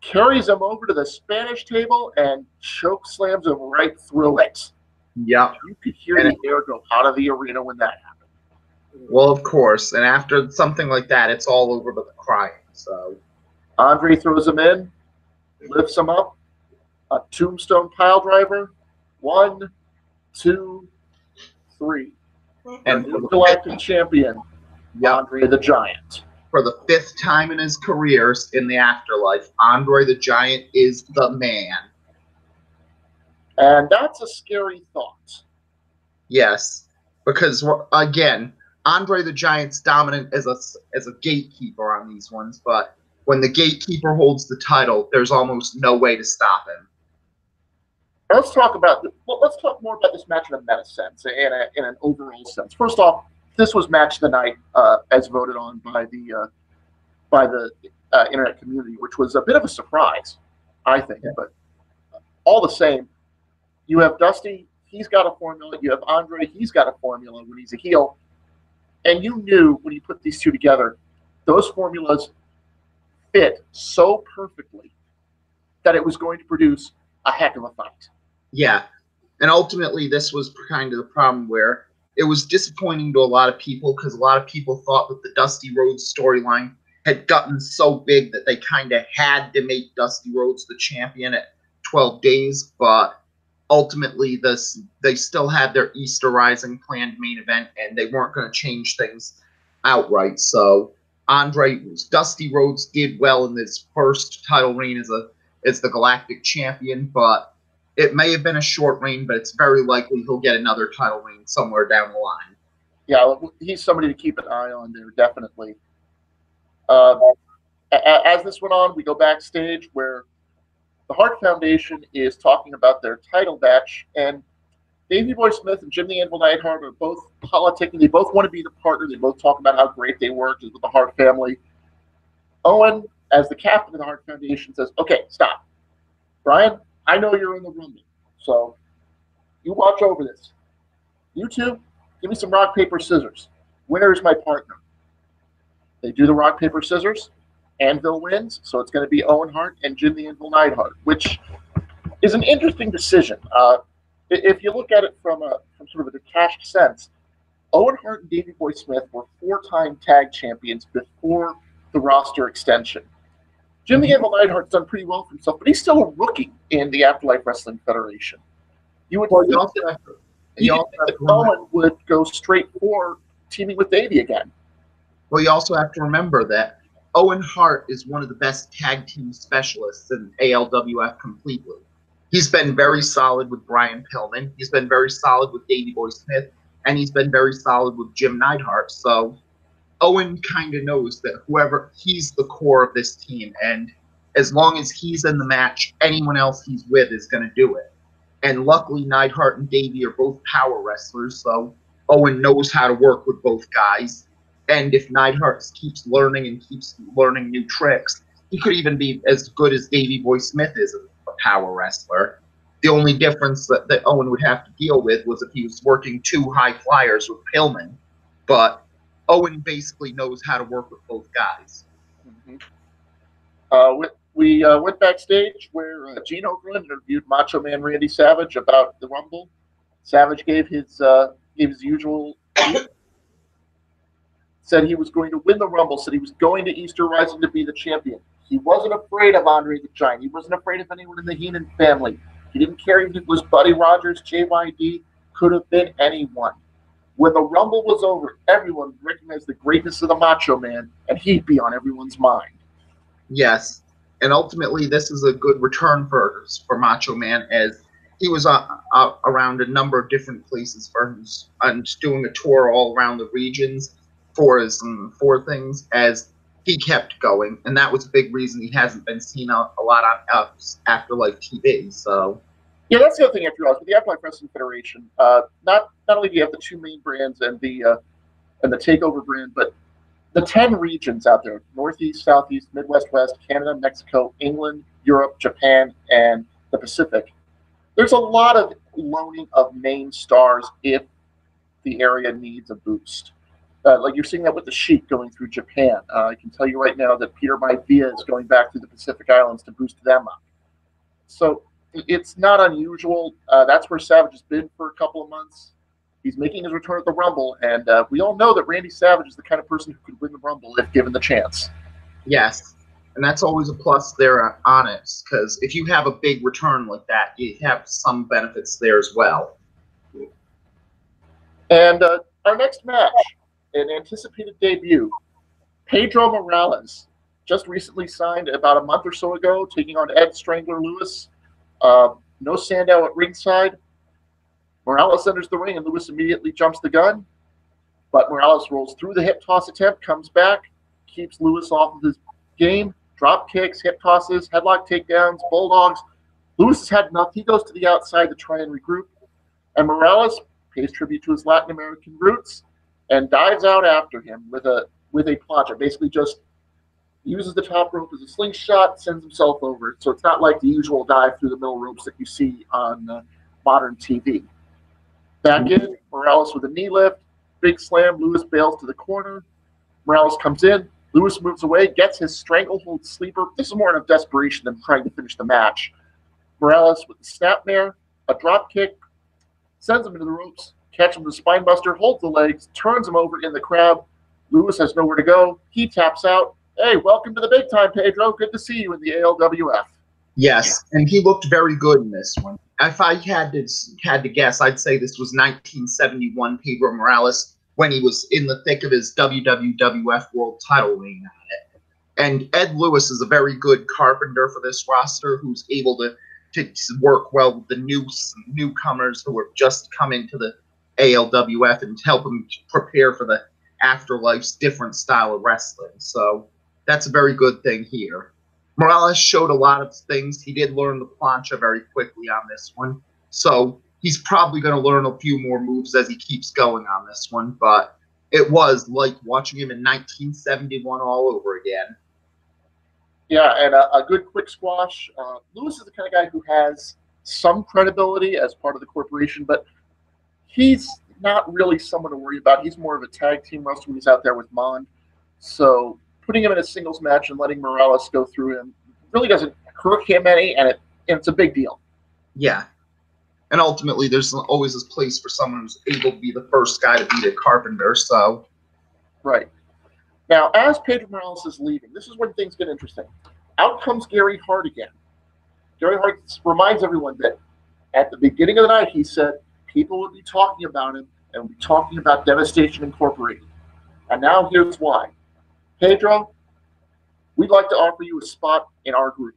Carries him over to the Spanish table and choke slams him right through it. Yeah. You could hear the air go out of the arena when that happened. Well, of course. And after something like that, it's all over but the crying. So Andre throws him in, lifts him up. A tombstone pile driver. 1, 2, 3. And the Galactic champion, Andre the Giant. For the 5th time in his career in the Afterlife, Andre the Giant is the man. And that's a scary thought. Yes, because again, Andre the Giant's dominant as a gatekeeper on these ones, but when the gatekeeper holds the title, there's almost no way to stop him. Let's talk more about this match in a meta sense, in an overall sense. First off, this was match of the night as voted on by the internet community, which was a bit of a surprise, I think. Yeah. But all the same, you have Dusty, he's got a formula. You have Andre, he's got a formula when he's a heel. And you knew when you put these two together, those formulas fit so perfectly that it was going to produce a heck of a fight. Yeah. And ultimately, this was kind of the problem where it was disappointing to a lot of people because a lot of people thought that the Dusty Rhodes storyline had gotten so big that they kind of had to make Dusty Rhodes the champion at 12 days. But ultimately, they still had their Easter Rising planned main event, and they weren't going to change things outright. So Dusty Rhodes did well in his first title reign as the Galactic champion, but it may have been a short reign, but it's very likely he'll get another title reign somewhere down the line. Yeah, he's somebody to keep an eye on there, definitely. As this went on, we go backstage where the Hart Foundation is talking about their title match, and Davey Boy Smith and Jim the Anvil Neidhart are both politicking. They both want to be the partner. They both talk about how great they worked with the Hart family. Owen, as the captain of the Hart Foundation, says, okay, stop. Brian, I know you're in the room, so you watch over this. You two, give me some rock, paper, scissors. Winner is my partner. They do the rock, paper, scissors. Anvil wins, so it's going to be Owen Hart and Jim the Anvil Neidhart, which is an interesting decision. If you look at it from sort of a detached sense, Owen Hart and Davey Boy Smith were 4-time tag champions before the roster extension. Jim the Anvil Neidhart's done pretty well for himself, but he's still a rookie in the Afterlife Wrestling Federation. You would think that Owen would go straight for teaming with Davey again. Well, you also have to remember that Owen Hart is one of the best tag team specialists in ALWF completely. He's been very solid with Brian Pillman. He's been very solid with Davey Boy Smith, and he's been very solid with Jim Neidhart. So Owen kind of knows that he's the core of this team, and as long as he's in the match, anyone else he's with is going to do it. And luckily, Neidhart and Davey are both power wrestlers, so Owen knows how to work with both guys. And if Neidhart keeps learning new tricks, he could even be as good as Davey Boy Smith is a power wrestler. The only difference that Owen would have to deal with was if he was working 2 high flyers with Pillman. But Owen basically knows how to work with both guys. Mm-hmm. we went backstage where Gene Okerlund interviewed Macho Man Randy Savage about the Rumble. Savage gave his usual speech, said he was going to win the Rumble, said he was going to Easter Rising to be the champion. He wasn't afraid of Andre the Giant. He wasn't afraid of anyone in the Heenan family. He didn't care if it was Buddy Rogers, JYD, could have been anyone. When the Rumble was over, everyone recognized the greatness of the Macho Man, and he'd be on everyone's mind. Yes, and ultimately this is a good return for Macho Man, as he was around a number of different places and doing a tour all around the regions for things as he kept going, and that was a big reason he hasn't been seen a lot on Afterlife TV. So yeah, that's the other thing I realized with the Afterlife Wrestling Federation. Not only do you have the two main brands and the Takeover brand, but the 10 regions out there: Northeast, Southeast, Midwest, West, Canada, Mexico, England, Europe, Japan, and the Pacific. There's a lot of loaning of main stars if the area needs a boost. Like you're seeing that with the Sheik going through Japan. I can tell you right now that Peter Maivia is going back through the Pacific Islands to boost them up. So it's not unusual. That's where Savage has been for a couple of months. He's making his return at the Rumble, and we all know that Randy Savage is the kind of person who could win the Rumble if given the chance. Yes, and that's always a plus there on it, because if you have a big return like that, you have some benefits there as well. And our next match, an anticipated debut, Pedro Morales, just recently signed about a month or so ago, taking on Ed Strangler Lewis. No Sandow at ringside. Morales enters the ring, and Lewis immediately jumps the gun. But Morales rolls through the hip toss attempt, comes back, keeps Lewis off of his game, drop kicks, hip tosses, headlock takedowns, bulldogs. Lewis has had enough. He goes to the outside to try and regroup. And Morales pays tribute to his Latin American roots and dives out after him with a plancha. Basically just uses the top rope as a slingshot, sends himself over. So it's not like the usual dive through the middle ropes that you see on modern TV. Back in, Morales with a knee lift, big slam, Lewis bails to the corner. Morales comes in, Lewis moves away, gets his stranglehold sleeper. This is more out of desperation than trying to finish the match. Morales with the snapmare, a drop kick, sends him into the ropes, catch him with the spinebuster, holds the legs, turns him over in the crowd. Lewis has nowhere to go. He taps out. Hey, welcome to the big time, Pedro. Good to see you in the ALWF. Yes, and he looked very good in this one. If I had to guess, I'd say this was 1971 Pedro Morales when he was in the thick of his WWF World Title reign on it. And Ed Lewis is a very good carpenter for this roster, who's able to work well with the newcomers who have just come into the ALWF and help them prepare for the Afterlife's different style of wrestling. So that's a very good thing here. Morales showed a lot of things. He did learn the plancha very quickly on this one. So he's probably going to learn a few more moves as he keeps going on this one. But it was like watching him in 1971 all over again. Yeah, and a good quick squash. Lewis is the kind of guy who has some credibility as part of the corporation, but he's not really someone to worry about. He's more of a tag team wrestler when he's out there with Mond. So putting him in a singles match and letting Morales go through him really doesn't hurt him any, and it's a big deal. Yeah. And ultimately, there's always this place for someone who's able to be the first guy to beat a carpenter, so. Right. Now, as Pedro Morales is leaving, this is when things get interesting. Out comes Gary Hart again. Gary Hart reminds everyone that at the beginning of the night, he said people would be talking about him and would be talking about Devastation Incorporated. And now here's why. Pedro, we'd like to offer you a spot in our group.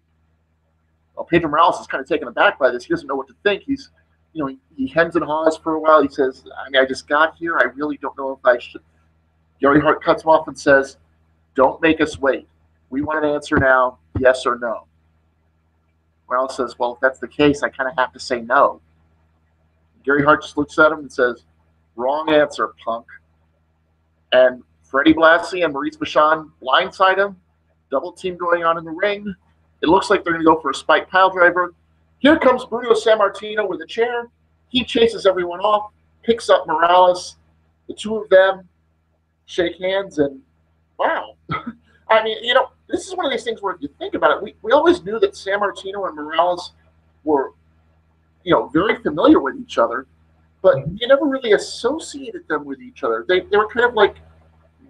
Well, Pedro Morales is kind of taken aback by this. He doesn't know what to think. He hems and haws for a while. He says, I just got here. I really don't know if I should. Gary Hart cuts him off and says, don't make us wait. We want an answer now, yes or no. Morales says, well, if that's the case, I kind of have to say no. Gary Hart just looks at him and says, wrong answer, punk. And Freddie Blassie and Maurice Vachon blindside him. Double team going on in the ring. It looks like they're going to go for a spike pile driver. Here comes Bruno Sammartino with a chair. He chases everyone off, picks up Morales. The two of them shake hands, and wow. I mean, this is one of these things where if you think about it, we always knew that Sammartino and Morales were, very familiar with each other, but Mhm. you never really associated them with each other. They were kind of like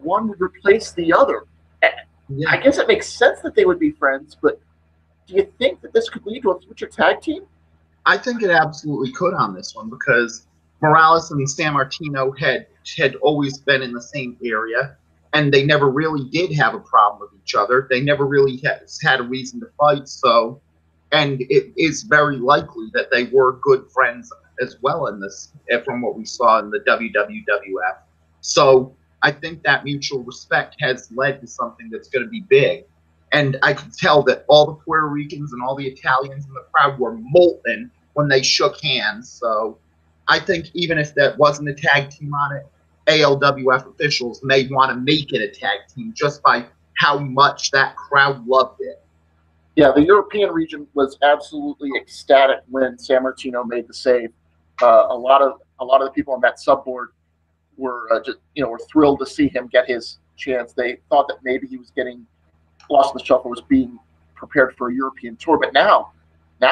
one would replace the other. I Yeah. guess it makes sense that they would be friends, but do you think that this could lead to a future tag team? I think it absolutely could on this one because Morales and Sammartino had always been in the same area, and they never really did have a problem with each other. They never really had a reason to fight. So, and it is very likely that they were good friends as well in this, from what we saw in the WWF. So, I think that mutual respect has led to something that's going to be big. And I could tell that all the Puerto Ricans and all the Italians in the crowd were molten when they shook hands. So I think even if that wasn't a tag team on it, ALWF officials may want to make it a tag team just by how much that crowd loved it. Yeah, the European region was absolutely ecstatic when Sammartino made the save. A lot of the people on that subboard were were thrilled to see him get his chance. They thought that maybe he was getting lost in the shuffle, was being prepared for a European tour, but now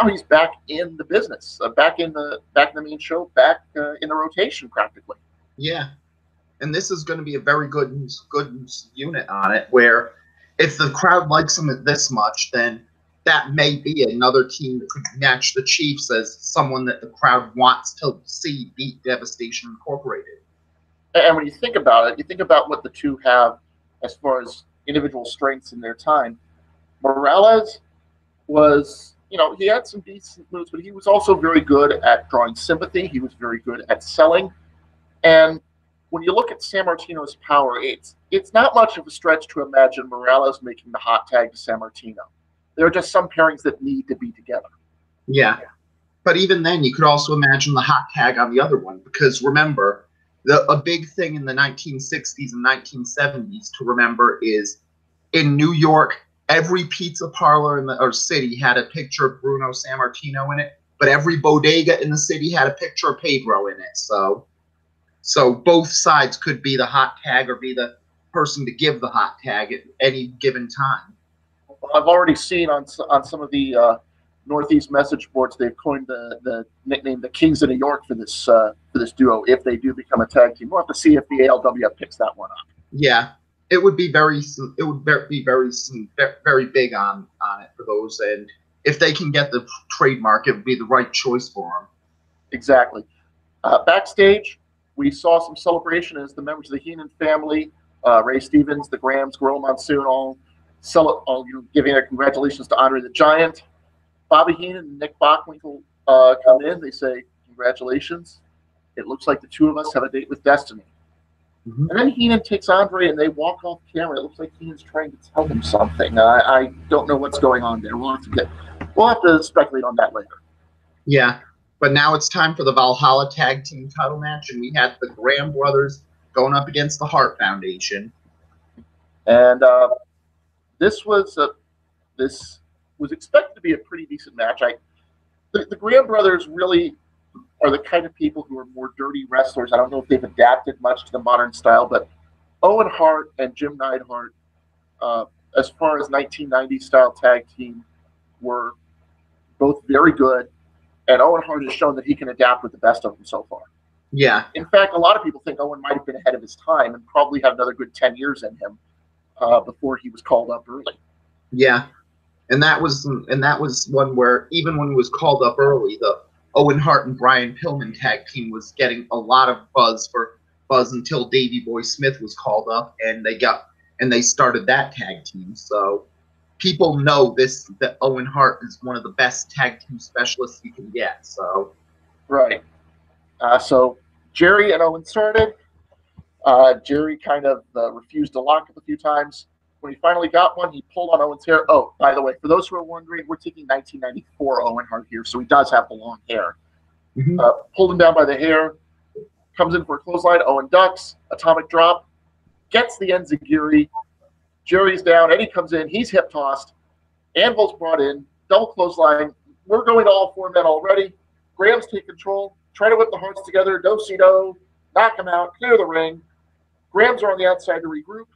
he's back in the business, back in the main show, back in the rotation practically. Yeah, and this is going to be a very good unit on it. Where if the crowd likes him this much, then that may be another team that could match the Chiefs as someone that the crowd wants to see beat Devastation Incorporated. And when you think about it, you think about what the two have as far as individual strengths in their time. Morales was, he had some decent moves, but he was also very good at drawing sympathy. He was very good at selling. And when you look at Sammartino's power, it's not much of a stretch to imagine Morales making the hot tag to Sammartino. There are just some pairings that need to be together. Yeah. But even then, you could also imagine the hot tag on the other one, because remember, a big thing in the 1960s and 1970s to remember is in New York, every pizza parlor in the city had a picture of Bruno Sammartino in it, but every bodega in the city had a picture of Pedro in it. So both sides could be the hot tag or be the person to give the hot tag at any given time. I've already seen on some of the Northeast message boards they've coined the nickname the Kings of New York for this duo if they do become a tag team. We'll have to see if the ALWF picks that one up. Yeah, it would be very big on it for those, and if they can get the trademark, it would be the right choice for them. Exactly. Backstage, we saw some celebration as the members of the Heenan family, Ray Stevens, the Grahams, Gorilla Monsoon, all giving their congratulations to Andre the Giant. Bobby Heenan and Nick Bockwinkel come in. They say, congratulations. It looks like the two of us have a date with destiny. Mm-hmm. And then Heenan takes Andre and they walk off camera. It looks like Heenan's trying to tell him something. I don't know what's going on there. We'll have to speculate on that later. Yeah, but now it's time for the Valhalla Tag Team title match, and we had the Graham brothers going up against the Hart Foundation. And this was expected to be a pretty decent match. The Graham brothers really are the kind of people who are more dirty wrestlers. I don't know if they've adapted much to the modern style, but Owen Hart and Jim Neidhart, as far as 1990s style tag team, were both very good. And Owen Hart has shown that he can adapt with the best of them so far. Yeah. In fact, a lot of people think Owen might have been ahead of his time and probably had another good 10 years in him before he was called up early. Yeah. And that was one where even when he was called up early, the Owen Hart and Brian Pillman tag team was getting a lot of buzz until Davey Boy Smith was called up and they started that tag team. So people know that Owen Hart is one of the best tag team specialists you can get. So right. So Jerry and Owen started. Jerry kind of refused to lock up a few times. When he finally got one, he pulled on Owen's hair. Oh, by the way, for those who are wondering, we're taking 1994 Owen Hart here, so he does have the long hair. Mm-hmm. Pulled him down by the hair, comes in for a clothesline. Owen ducks, atomic drop, gets the enziguri. Jerry's down, Eddie comes in, he's hip tossed. Anvil's brought in, double clothesline. We're going to all four men already. Graham's take control, try to whip the Hearts together, do-si-do, knock him out, clear the ring. Grahams are on the outside to regroup.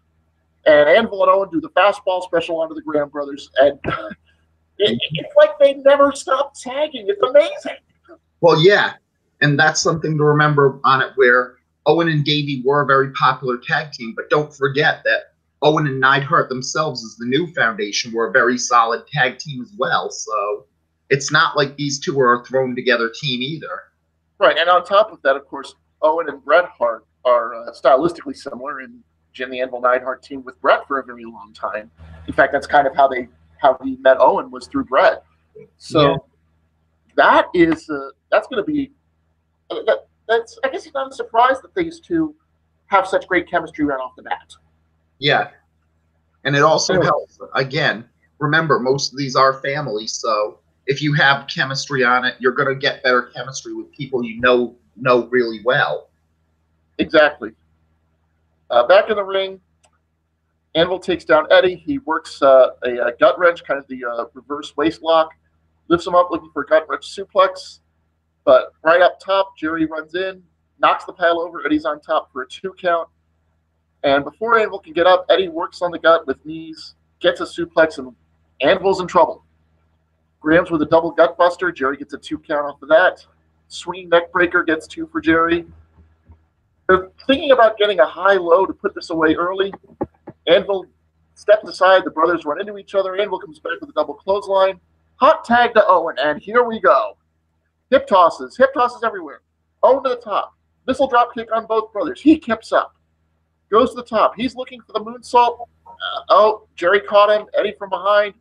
And Anvil and Owen do the fastball special onto the Graham brothers, and it's like they never stop tagging. It's amazing. Well, yeah, and that's something to remember on it, where Owen and Davey were a very popular tag team, but don't forget that Owen and Neidhart themselves, as the new foundation, were a very solid tag team as well. So it's not like these two are a thrown together team either. Right, and on top of that, of course, Owen and Bret Hart are stylistically similar, and Jim the Anvil Neidhart teamed with Bret for a very long time. In fact, that's kind of how he met Owen, was through Bret. So that's going to be that's I guess it's not a surprise that these two have such great chemistry right off the bat. Yeah, and it also helps. Again, remember, most of these are family, so if you have chemistry on it, you're going to get better chemistry with people you know really well. Exactly. Back in the ring, Anvil takes down Eddie. He works a gut wrench, kind of the reverse waist lock, lifts him up looking for a gut wrench suplex. But right up top, Jerry runs in, knocks the pile over. Eddie's on top for a 2 count. And before Anvil can get up, Eddie works on the gut with knees, gets a suplex, and Anvil's in trouble. Graham's with a double gut buster. Jerry gets a 2 count off of that. Swinging neck breaker gets 2 for Jerry. They're thinking about getting a high-low to put this away early. Anvil steps aside. The brothers run into each other. Anvil comes back with a double clothesline. Hot tag to Owen, and here we go. Hip tosses everywhere. Owen to the top. Missile drop kick on both brothers. He kips up. Goes to the top. He's looking for the moonsault. Jerry caught him. Eddie from behind.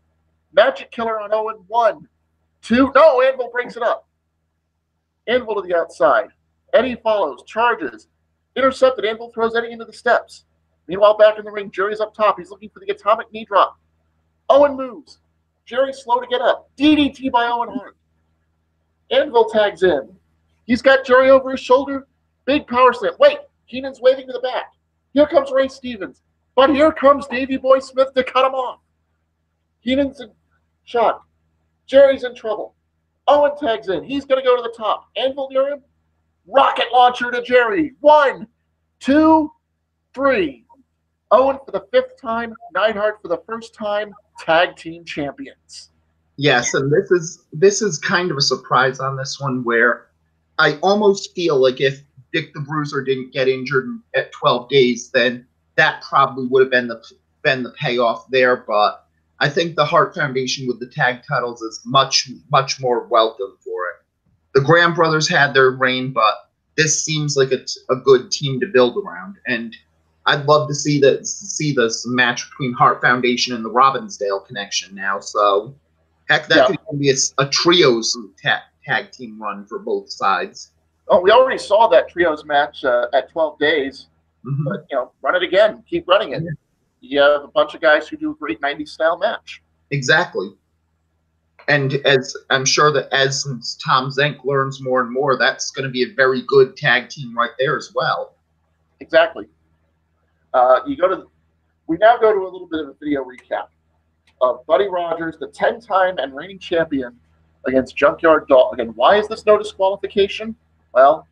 Magic killer on Owen. 1, 2. No, Anvil breaks it up. Anvil to the outside. Eddie follows. Charges. Intercepted. Anvil throws Eddie into the steps. Meanwhile, back in the ring, Jerry's up top. He's looking for the atomic knee drop. Owen moves. Jerry's slow to get up. DDT by Owen Hart. Anvil tags in. He's got Jerry over his shoulder. Big power slam. Wait, Keenan's waving to the back. Here comes Ray Stevens. But here comes Davey Boy Smith to cut him off. Keenan's in shock. Jerry's in trouble. Owen tags in. He's going to go to the top. Anvil near him. Rocket launcher to Jerry. 1, 2, 3. Owen for the 5th time. Neidhart for the 1st time. Tag team champions. Yes, and this is kind of a surprise on this one, where I almost feel like if Dick the Bruiser didn't get injured at 12 days, then that probably would have been the payoff there. But I think the Hart Foundation with the tag titles is much more welcome for it. The Graham brothers had their reign, but this seems like a good team to build around, and I'd love to see this match between Hart Foundation and the Robbinsdale connection now. So heck, that could be a trios tag team run for both sides. Oh, we already saw that trios match at 12 days. Mm-hmm. But, run it again. Keep running it. You have a bunch of guys who do a great 90s style match. Exactly. And as I'm sure that as Tom Zenk learns more and more, that's going to be a very good tag team right there as well. Exactly. We now go to a little bit of a video recap of Buddy Rogers, the 10-time and reigning champion, against Junkyard Dog. And why is this no disqualification? Well,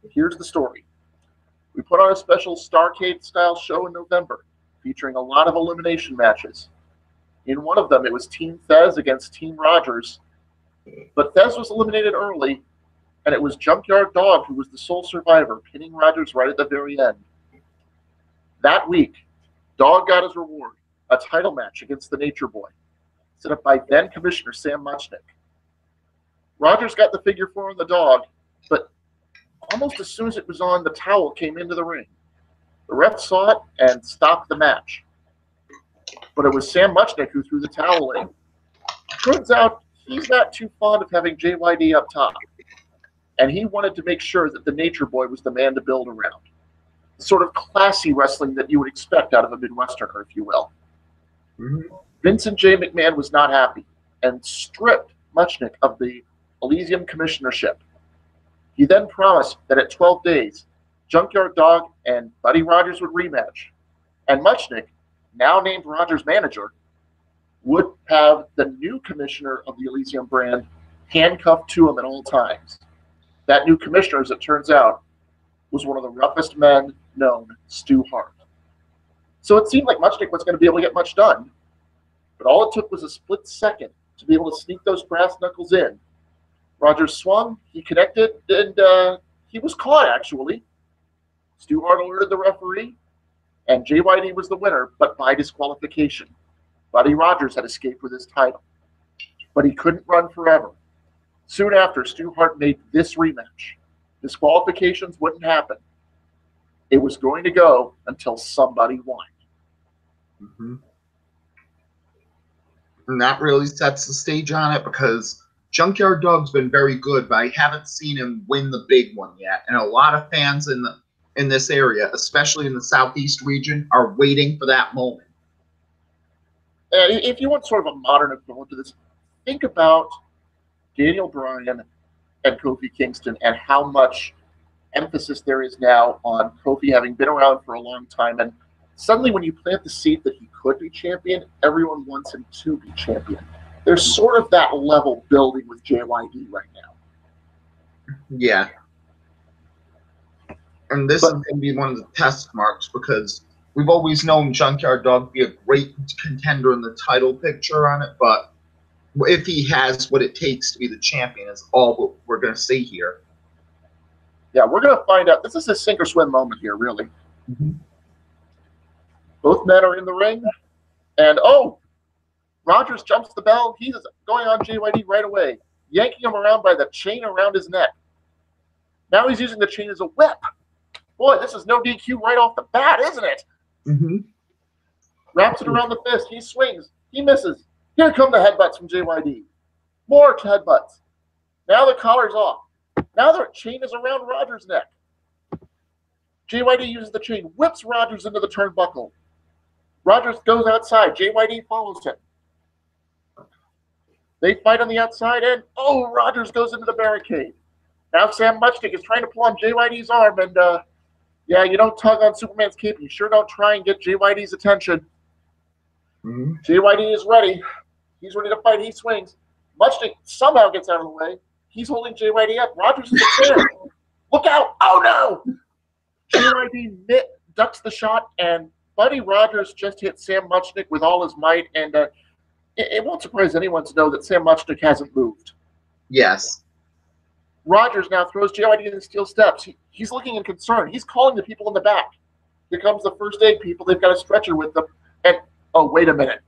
here's the story. We put on a special Starrcade-style show in November featuring a lot of elimination matches. In one of them, it was Team Thez against Team Rogers. But Thez was eliminated early, and it was Junkyard Dog who was the sole survivor, pinning Rogers right at the very end. That week, Dog got his reward, a title match against the Nature Boy, set up by then-Commissioner Sam Muchnick. Rogers got the figure 4 on the Dog, but almost as soon as it was on, the towel came into the ring. The ref saw it and stopped the match. But it was Sam Muchnick who threw the towel in. Turns out he's not too fond of having JYD up top, and he wanted to make sure that the Nature Boy was the man to build around. The sort of classy wrestling that you would expect out of a Midwesterner, if you will. Mm-hmm. Vincent J. McMahon was not happy and stripped Muchnick of the Elysium Commissionership. He then promised that at 12 days, Junkyard Dog and Buddy Rogers would rematch, and Muchnick, now named Rogers' manager, would have the new commissioner of the Elysium brand handcuffed to him at all times. That new commissioner, as it turns out, was one of the roughest men known, Stu Hart. So it seemed like Muchnick was going to be able to get much done. But all it took was a split second to be able to sneak those brass knuckles in. Rogers swung, he connected, and he was caught, actually. Stu Hart alerted the referee, and JYD was the winner, but by disqualification. Buddy Rogers had escaped with his title. But he couldn't run forever. Soon after, Stu Hart made this rematch. Disqualifications wouldn't happen. It was going to go until somebody won. Mm-hmm. And that really sets the stage on it, because Junkyard Dog's been very good, but I haven't seen him win the big one yet. And a lot of fans in this area, especially in the Southeast region, are waiting for that moment. If you want sort of a modern equivalent to this, think about Daniel Bryan and Kofi Kingston and how much emphasis there is now on Kofi having been around for a long time. And suddenly when you plant the seed that he could be champion, everyone wants him to be champion. There's sort of that level building with JYD right now. Yeah. And this is going to be one of the test marks, because we've always known Junkyard Dog to be a great contender in the title picture on it, but if he has what it takes to be the champion is all we're going to see here. Yeah, we're going to find out. This is a sink or swim moment here, really. Mm-hmm. Both men are in the ring, and Rogers jumps the bell. He's going on JYD right away, yanking him around by the chain around his neck. Now he's using the chain as a whip. Boy, this is no DQ right off the bat, isn't it? Mm-hmm. Wraps it around the fist. He swings. He misses. Here come the headbutts from JYD. More headbutts. Now the collar's off. Now the chain is around Rogers' neck. JYD uses the chain, whips Rogers into the turnbuckle. Rogers goes outside. JYD follows him. They fight on the outside, and Rogers goes into the barricade. Now Sam Muchnick is trying to pull on JYD's arm, and you don't tug on Superman's cape. You sure don't try and get JYD's attention. Mm-hmm. JYD is ready. He's ready to fight. He swings. Muchnick somehow gets out of the way. He's holding JYD up. Rogers is there. Look out. Oh, no. JYD ducks the shot, and Buddy Rogers just hit Sam Muchnick with all his might, and it won't surprise anyone to know that Sam Muchnick hasn't moved. Yes. Rogers now throws JYD in the steel steps. He's looking in concern. He's calling the people in the back. Here comes the first aid people. They've got a stretcher with them. And, wait a minute.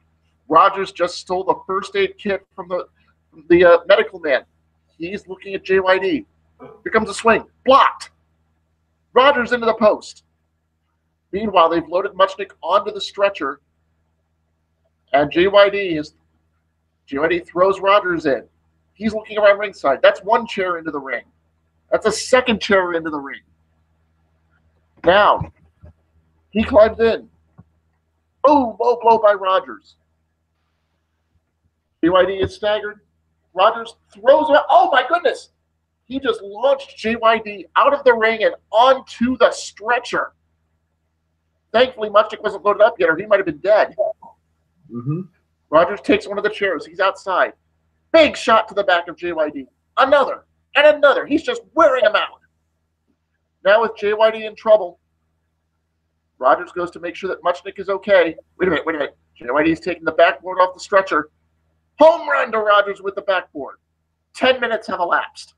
Rogers just stole the first aid kit from the medical man. He's looking at JYD. Here comes a swing. Blocked. Rogers into the post. Meanwhile, they've loaded Muchnick onto the stretcher. And JYD throws Rogers in. He's looking around ringside. That's one chair into the ring. That's a second chair into the ring. Now, he climbs in. Low blow by Rogers. JYD is staggered. Rogers throws him out. Oh, my goodness. He just launched JYD out of the ring and onto the stretcher. Thankfully, Muchnick wasn't loaded up yet, or he might have been dead. Mm-hmm. Rogers takes one of the chairs. He's outside. Big shot to the back of JYD. Another. And another. He's just wearing him out. Now with JYD in trouble, Rogers goes to make sure that Muchnick is okay. Wait a minute. JYD's taking the backboard off the stretcher. Home run to Rogers with the backboard. 10 minutes have elapsed.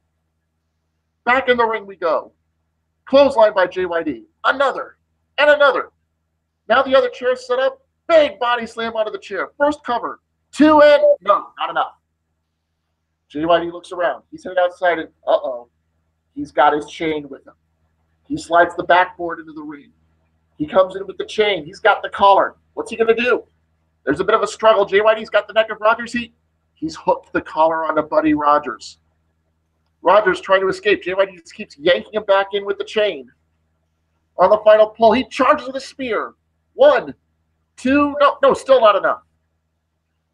Back in the ring we go. Clothesline by JYD. Another. And another. Now the other chair's set up. Big body slam onto the chair. First cover. 2 in. No, not enough. JYD looks around. He's headed outside and, he's got his chain with him. He slides the backboard into the ring. He comes in with the chain. He's got the collar. What's he going to do? There's a bit of a struggle. JYD's got the neck of Rogers. He's hooked the collar onto Buddy Rogers. Rogers trying to escape. JYD just keeps yanking him back in with the chain. On the final pull, he charges with a spear. 1, 2, no, still not enough.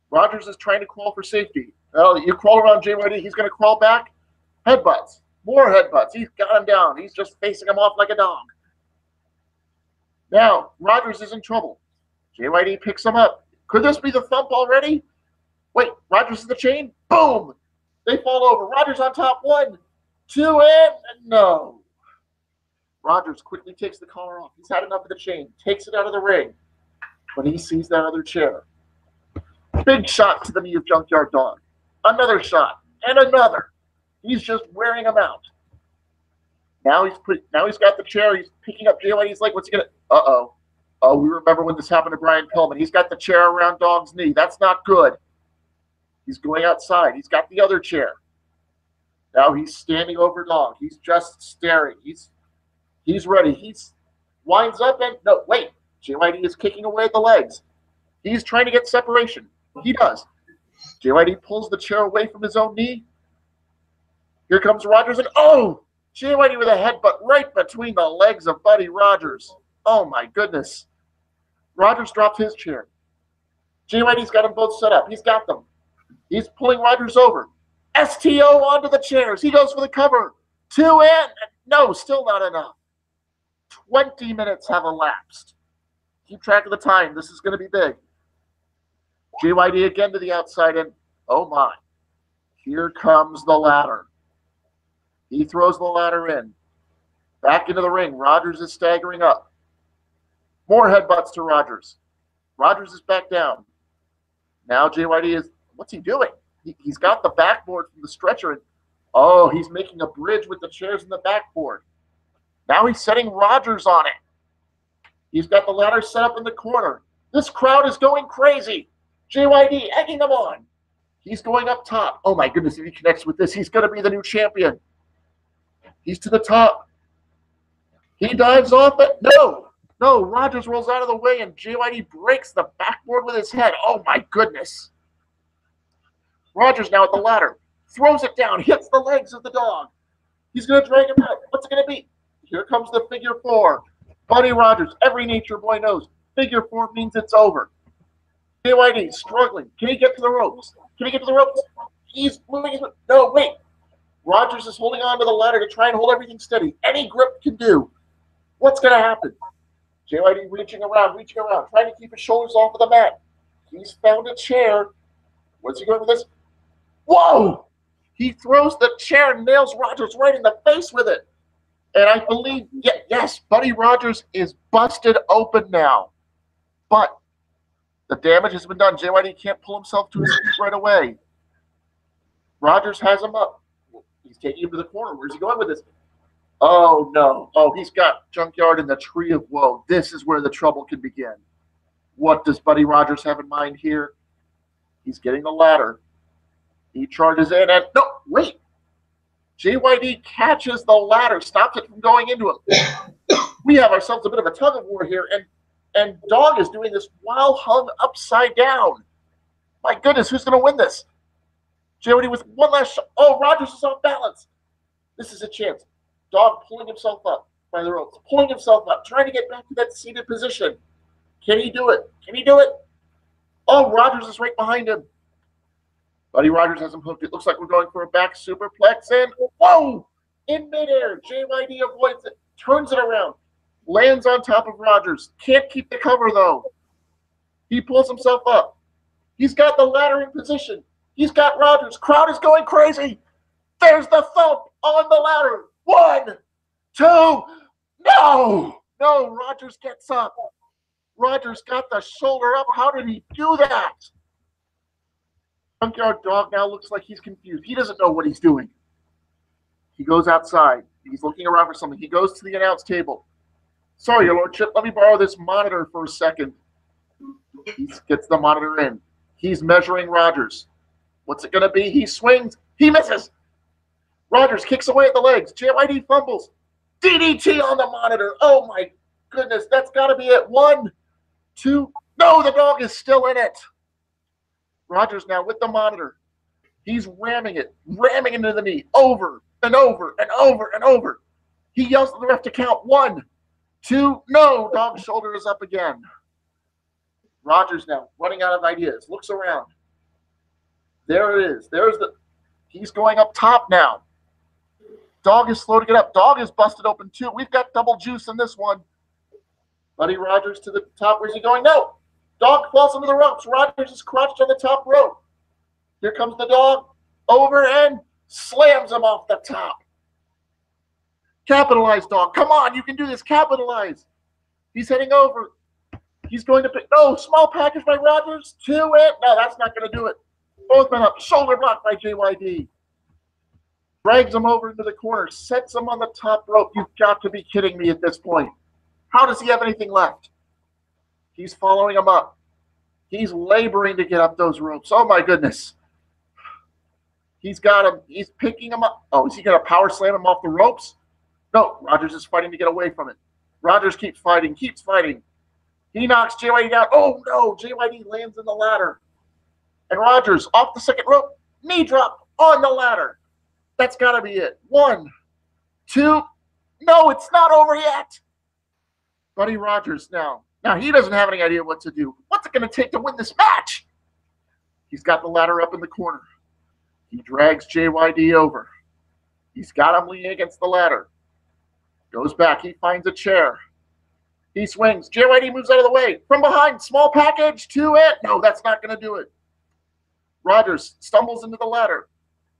Rogers is trying to crawl for safety. Well, you crawl around JYD, he's going to crawl back. Headbutts. More headbutts. He's got him down. He's just facing him off like a dog. Now, Rogers is in trouble. JYD picks him up. Could this be the thump already? Wait, Rogers in the chain? Boom! They fall over. Rogers on top. 1, 2, and no. Rogers quickly takes the collar off. He's had enough of the chain. Takes it out of the ring. when he sees that other chair. Big shot to the knee of Junkyard Dog. Another shot. And another. He's just wearing him out. Now he's got the chair. He's picking up JYD. He's like, what's he going to... Uh-oh. Oh, we remember when this happened to Brian Pillman. He's got the chair around Dog's knee. That's not good. He's going outside. He's got the other chair. Now he's standing over Dog. He's just staring. He's ready. He's winds up and... No, wait. JYD is kicking away at the legs. He's trying to get separation. He does. JYD pulls the chair away from his own knee. Here comes Rogers, and oh! JYD with a headbutt right between the legs of Buddy Rogers. Oh, my goodness. Rogers dropped his chair. JYD's got them both set up. He's got them. He's pulling Rogers over. STO onto the chairs. He goes for the cover. 2 in. No, still not enough. 20 minutes have elapsed. Keep track of the time. This is going to be big. JYD again to the outside, and oh my. Here comes the ladder. He throws the ladder in. Back into the ring. Rogers is staggering up. More headbutts to Rogers. Rogers is back down. Now JYD is, what's he doing? He's got the backboard from the stretcher. And, oh, he's making a bridge with the chairs and the backboard. Now he's setting Rogers on it. He's got the ladder set up in the corner. This crowd is going crazy. JYD egging him on. He's going up top. Oh my goodness, if he connects with this, he's going to be the new champion. He's to the top. He dives off it. No, Rogers rolls out of the way and JYD breaks the backboard with his head. Oh my goodness. Rogers now at the ladder. Throws it down, hits the legs of the Dog. He's going to drag him out. What's it going to be? Here comes the figure 4. Buddy Rogers, every nature boy knows, figure 4 means it's over. JYD struggling. Can he get to the ropes? He's moving his... No, wait. Rogers is holding on to the ladder to try and hold everything steady. Any grip can do. What's going to happen? JYD reaching around, trying to keep his shoulders off of the mat. He's found a chair. What's he going with this? Whoa! He throws the chair and nails Rogers right in the face with it. And I believe, yes, Buddy Rogers is busted open now. But the damage has been done. JYD can't pull himself to his feet right away. Rogers has him up. He's taking him to the corner. Where's he going with this? Oh, no. Oh, he's got Junkyard in the tree of woe. This is where the trouble can begin. What does Buddy Rogers have in mind here? He's getting the ladder. He charges in and... No, wait. JYD catches the ladder, stops it from going into him. We have ourselves a bit of a tug of war here, and Dog is doing this while hung upside down. My goodness, who's going to win this? JYD with one last shot. Oh, Rogers is off balance. This is a chance. Dog pulling himself up by the ropes, trying to get back to that seated position. Can he do it? Oh, Rogers is right behind him. Buddy Rogers has him hooked. It looks like we're going for a back superplex. And, whoa! In midair, JYD avoids it, turns it around, lands on top of Rogers. Can't keep the cover, though. He pulls himself up. He's got the ladder in position. He's got Rogers. Crowd is going crazy. There's the thump on the ladder. 1, 2, no! No, Rogers gets up. Rogers got the shoulder up. How did he do that? Junkyard Dog now looks like he's confused. He doesn't know what he's doing. He goes outside. He's looking around for something. He goes to the announce table. Sorry, Your Lordship, let me borrow this monitor for a second. He gets the monitor in. He's measuring Rogers. What's it going to be? He swings. He misses. Rogers kicks away at the legs. JYD fumbles. DDT on the monitor. Oh, my goodness. That's got to be it. 1, 2. No, the Dog is still in it. Rogers now with the monitor. He's ramming into the knee. Over and over and over and over. He yells at the ref to count. 1, 2. No, Dog's shoulder is up again. Rogers now running out of ideas. Looks around. There it is. He's going up top now. Dog is slow to get up. Dog is busted open too. We've got double juice in this one. Buddy Rogers to the top. Where's he going? No. Dog falls into the ropes. Rogers is crouched on the top rope. Here comes the Dog. Over and slams him off the top. Capitalize, Dog. Come on, you can do this. Capitalize. He's heading over. He's going to pick. No, small package by Rogers to it. No, that's not going to do it. Both men up. Shoulder block by JYD. Drags him over into the corner. Sets him on the top rope. You've got to be kidding me at this point. How does he have anything left? He's following him up. He's laboring to get up those ropes. Oh, my goodness. He's got him. He's picking him up. Oh, is he going to power slam him off the ropes? No, Rogers is fighting to get away from it. Rogers keeps fighting, keeps fighting. He knocks JYD down. Oh, no. JYD lands in the ladder. And Rogers off the second rope. Knee drop on the ladder. That's got to be it. 1, 2. No, it's not over yet. Buddy Rogers now. Now, he doesn't have any idea what to do. What's it going to take to win this match? He's got the ladder up in the corner. He drags JYD over. He's got him leaning against the ladder. Goes back. He finds a chair. He swings. JYD moves out of the way. From behind, small package to it. No, that's not going to do it. Rogers stumbles into the ladder.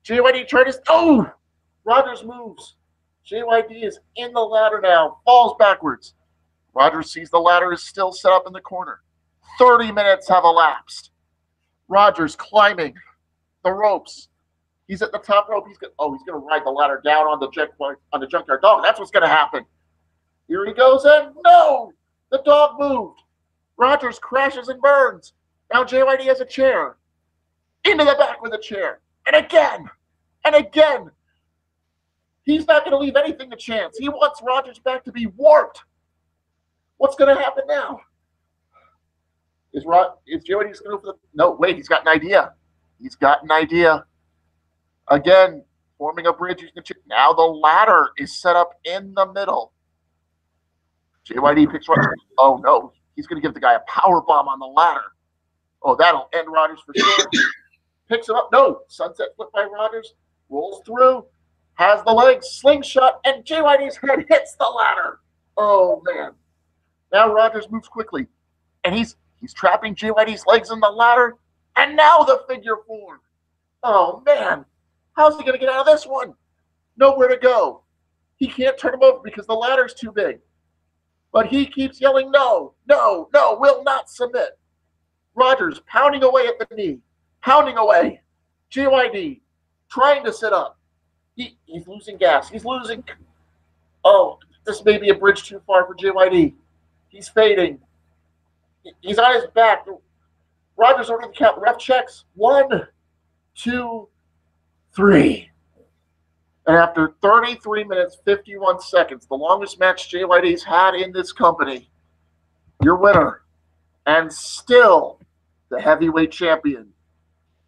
JYD tried to... Oh! Rogers moves. JYD is in the ladder now. Falls backwards. Rogers sees the ladder is still set up in the corner. 30 minutes have elapsed. Rogers climbing the ropes. He's at the top rope. He's going to ride the ladder down on the Junkyard Dog. That's what's going to happen. Here he goes in. No! The dog moved. Rogers crashes and burns. Now JYD has a chair. Into the back with a chair. And again. And again. He's not going to leave anything to chance. He wants Rogers' back to be warped. What's going to happen now? Is JYD going to go for the... No, wait. He's got an idea. He's got an idea. Again, forming a bridge. Now the ladder is set up in the middle. JYD picks Rogers. Oh, no. He's going to give the guy a power bomb on the ladder. Oh, that'll end Rogers for sure. Picks him up. No. Sunset flip by Rogers. Rolls through. Has the legs. Slingshot. And JYD's head hits the ladder. Oh, man. Now Rogers moves quickly. And he's trapping JYD's legs in the ladder. And now the figure 4. Oh, man. How's he going to get out of this one? Nowhere to go. He can't turn him over because the ladder's too big. But he keeps yelling, no, no, no, will not submit. Rogers pounding away at the knee. Pounding away. JYD trying to sit up. He's losing gas. He's losing. Oh, this may be a bridge too far for JYD. He's fading. He's on his back. Rogers over the count. Ref checks. 1, 2, 3. And after 33 minutes, 51 seconds, the longest match JYD's had in this company, your winner, and still the heavyweight champion,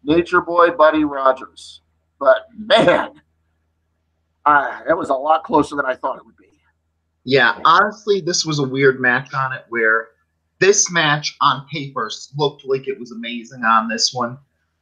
Nature Boy Buddy Rogers. But, man, that was a lot closer than I thought it would be. Yeah, honestly, this was a weird match on it where this match on paper looked like it was amazing on this one.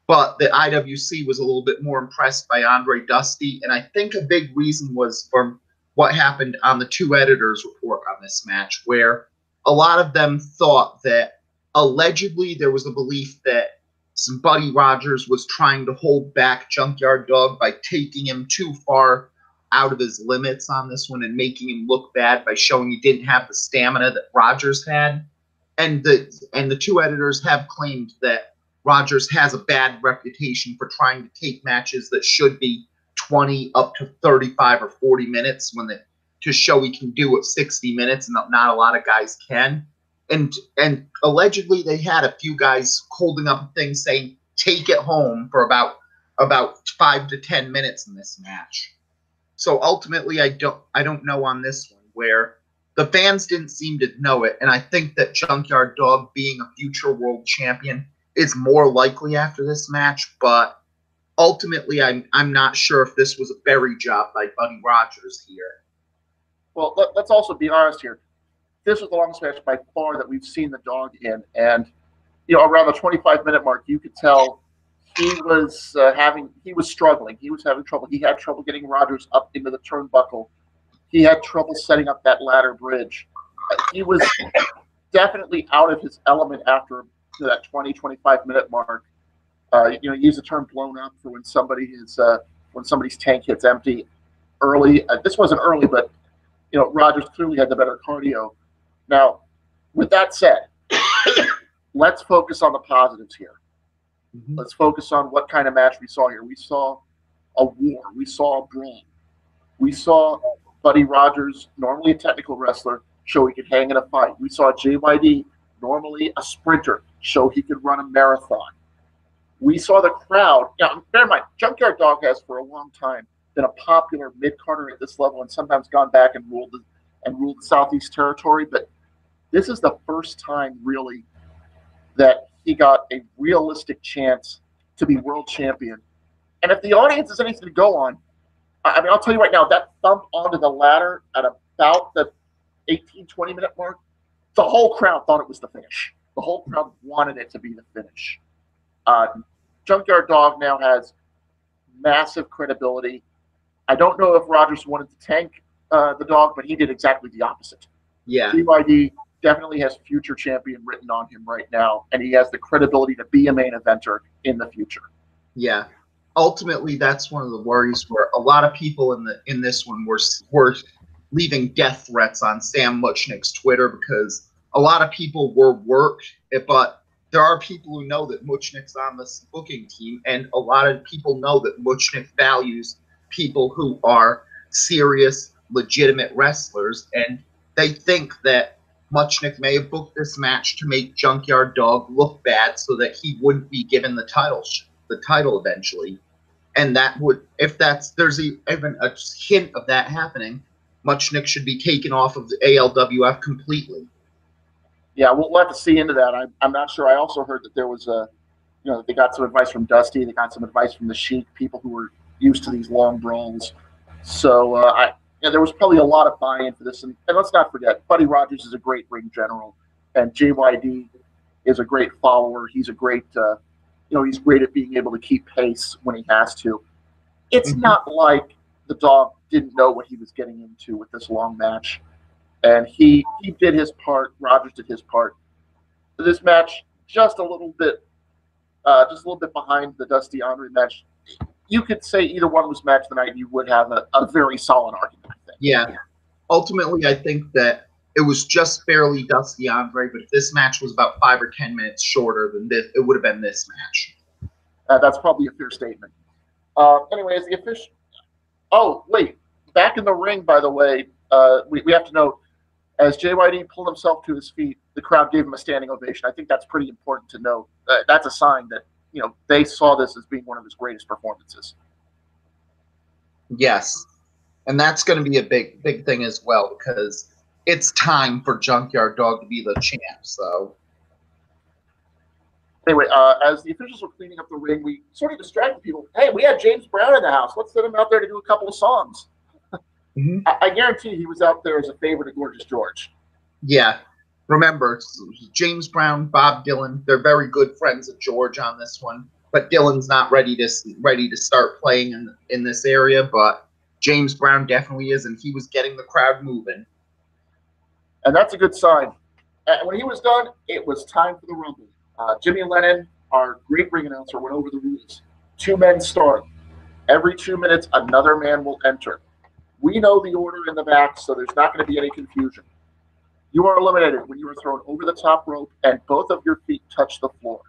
But the IWC was a little bit more impressed by Andre Dusty, and I think a big reason was from what happened on the 2 editors' report on this match, where a lot of them thought that allegedly there was a belief that some Buddy Rogers was trying to hold back Junkyard Dog by taking him too far out of his limits on this one and making him look bad by showing he didn't have the stamina that Rogers had. And the 2 editors have claimed that Rogers has a bad reputation for trying to take matches that should be 20 up to 35 or 40 minutes to show he can do it 60 minutes, and not a lot of guys can. And allegedly they had a few guys holding up things saying take it home for about 5 to 10 minutes in this match. So ultimately I don't know on this one, where the fans didn't seem to know it, and I think that Junkyard Dog being a future world champion is more likely after this match, but ultimately I'm not sure if this was a berry job by Buddy Rogers here. Well, let's also be honest here. This was the longest match by far that we've seen the Dog in, and around the 25-minute mark, you could tell he was struggling. He was having trouble. He had trouble getting Rogers up into the turnbuckle. He had trouble setting up that ladder bridge. He was definitely out of his element after that 20-25-minute mark. Use the term blown up for when somebody's tank hits empty early. This wasn't early, but Rogers clearly had the better cardio. Now, with that said, let's focus on the positives here. Mm-hmm. Let's focus on what kind of match we saw here. We saw a war. We saw a brawl. We saw Buddy Rogers, normally a technical wrestler, show he could hang in a fight. We saw JYD, normally a sprinter, show he could run a marathon. We saw the crowd. Now, bear in mind, Junkyard Dog has for a long time been a popular mid-carder at this level and sometimes gone back and ruled the Southeast Territory. But this is the first time, really, that he got a realistic chance to be world champion. And if the audience has anything to go on, I mean, I'll tell you right now, that thump onto the ladder at about the 18, 20-minute mark, the whole crowd thought it was the finish. The whole crowd wanted it to be the finish. Junkyard Dog now has massive credibility. I don't know if Rogers wanted to tank the dog, but he did exactly the opposite. Yeah. JYD definitely has future champion written on him right now, and he has the credibility to be a main eventer in the future. Yeah. Ultimately, that's one of the worries where a lot of people in this one were leaving death threats on Sam Muchnick's Twitter because a lot of people were worked, but there are people who know that Muchnick's on this booking team, and a lot of people know that Muchnick values people who are serious, legitimate wrestlers, and they think that Muchnick may have booked this match to make Junkyard Dog look bad so that he wouldn't be given the title eventually. And that would, if there's even a hint of that happening, Muchnick should be taken off of the ALWF completely. Yeah, we'll have to see into that. I'm not sure. I also heard that there was they got some advice from Dusty. They got some advice from the Sheik, people who were used to these long brawls. So there was probably a lot of buy-in for this. And let's not forget, Buddy Rogers is a great ring general, and JYD is a great follower. He's a great, he's great at being able to keep pace when he has to. It's not like the dog didn't know what he was getting into with this long match. And he did his part. Rogers did his part. This match, just a little bit behind the Dusty Andre match. You could say either one was match of the night, and you would have a very solid argument, I think. Yeah. Ultimately, I think that it was just barely Dusty Andre, but if this match was about 5 or 10 minutes shorter than this, it would have been this match. That's probably a fair statement. Anyways, the official. Oh, wait. Back in the ring, by the way, we have to note, as JYD pulled himself to his feet, the crowd gave him a standing ovation. I think that's pretty important to note. That's a sign that they saw this as being one of his greatest performances. Yes, and that's going to be a big thing as well because it's time for Junkyard Dog to be the champ. So anyway, as the officials were cleaning up the ring, we sort of distracted people. Hey, we had James Brown in the house. Let's send him out there to do a couple of songs. I guarantee he was out there as a favor to Gorgeous George. Yeah. Remember, James Brown, Bob Dylan, they're very good friends of George on this one. But Dylan's not ready to start playing in this area, but James Brown definitely is, and he was getting the crowd moving. And that's a good sign. When he was done, it was time for the Rumble. Jimmy Lennon, our great ring announcer, went over the rules. 2 men start. Every 2 minutes, another man will enter. We know the order in the back, so there's not going to be any confusion. You are eliminated when you are thrown over the top rope and both of your feet touch the floor.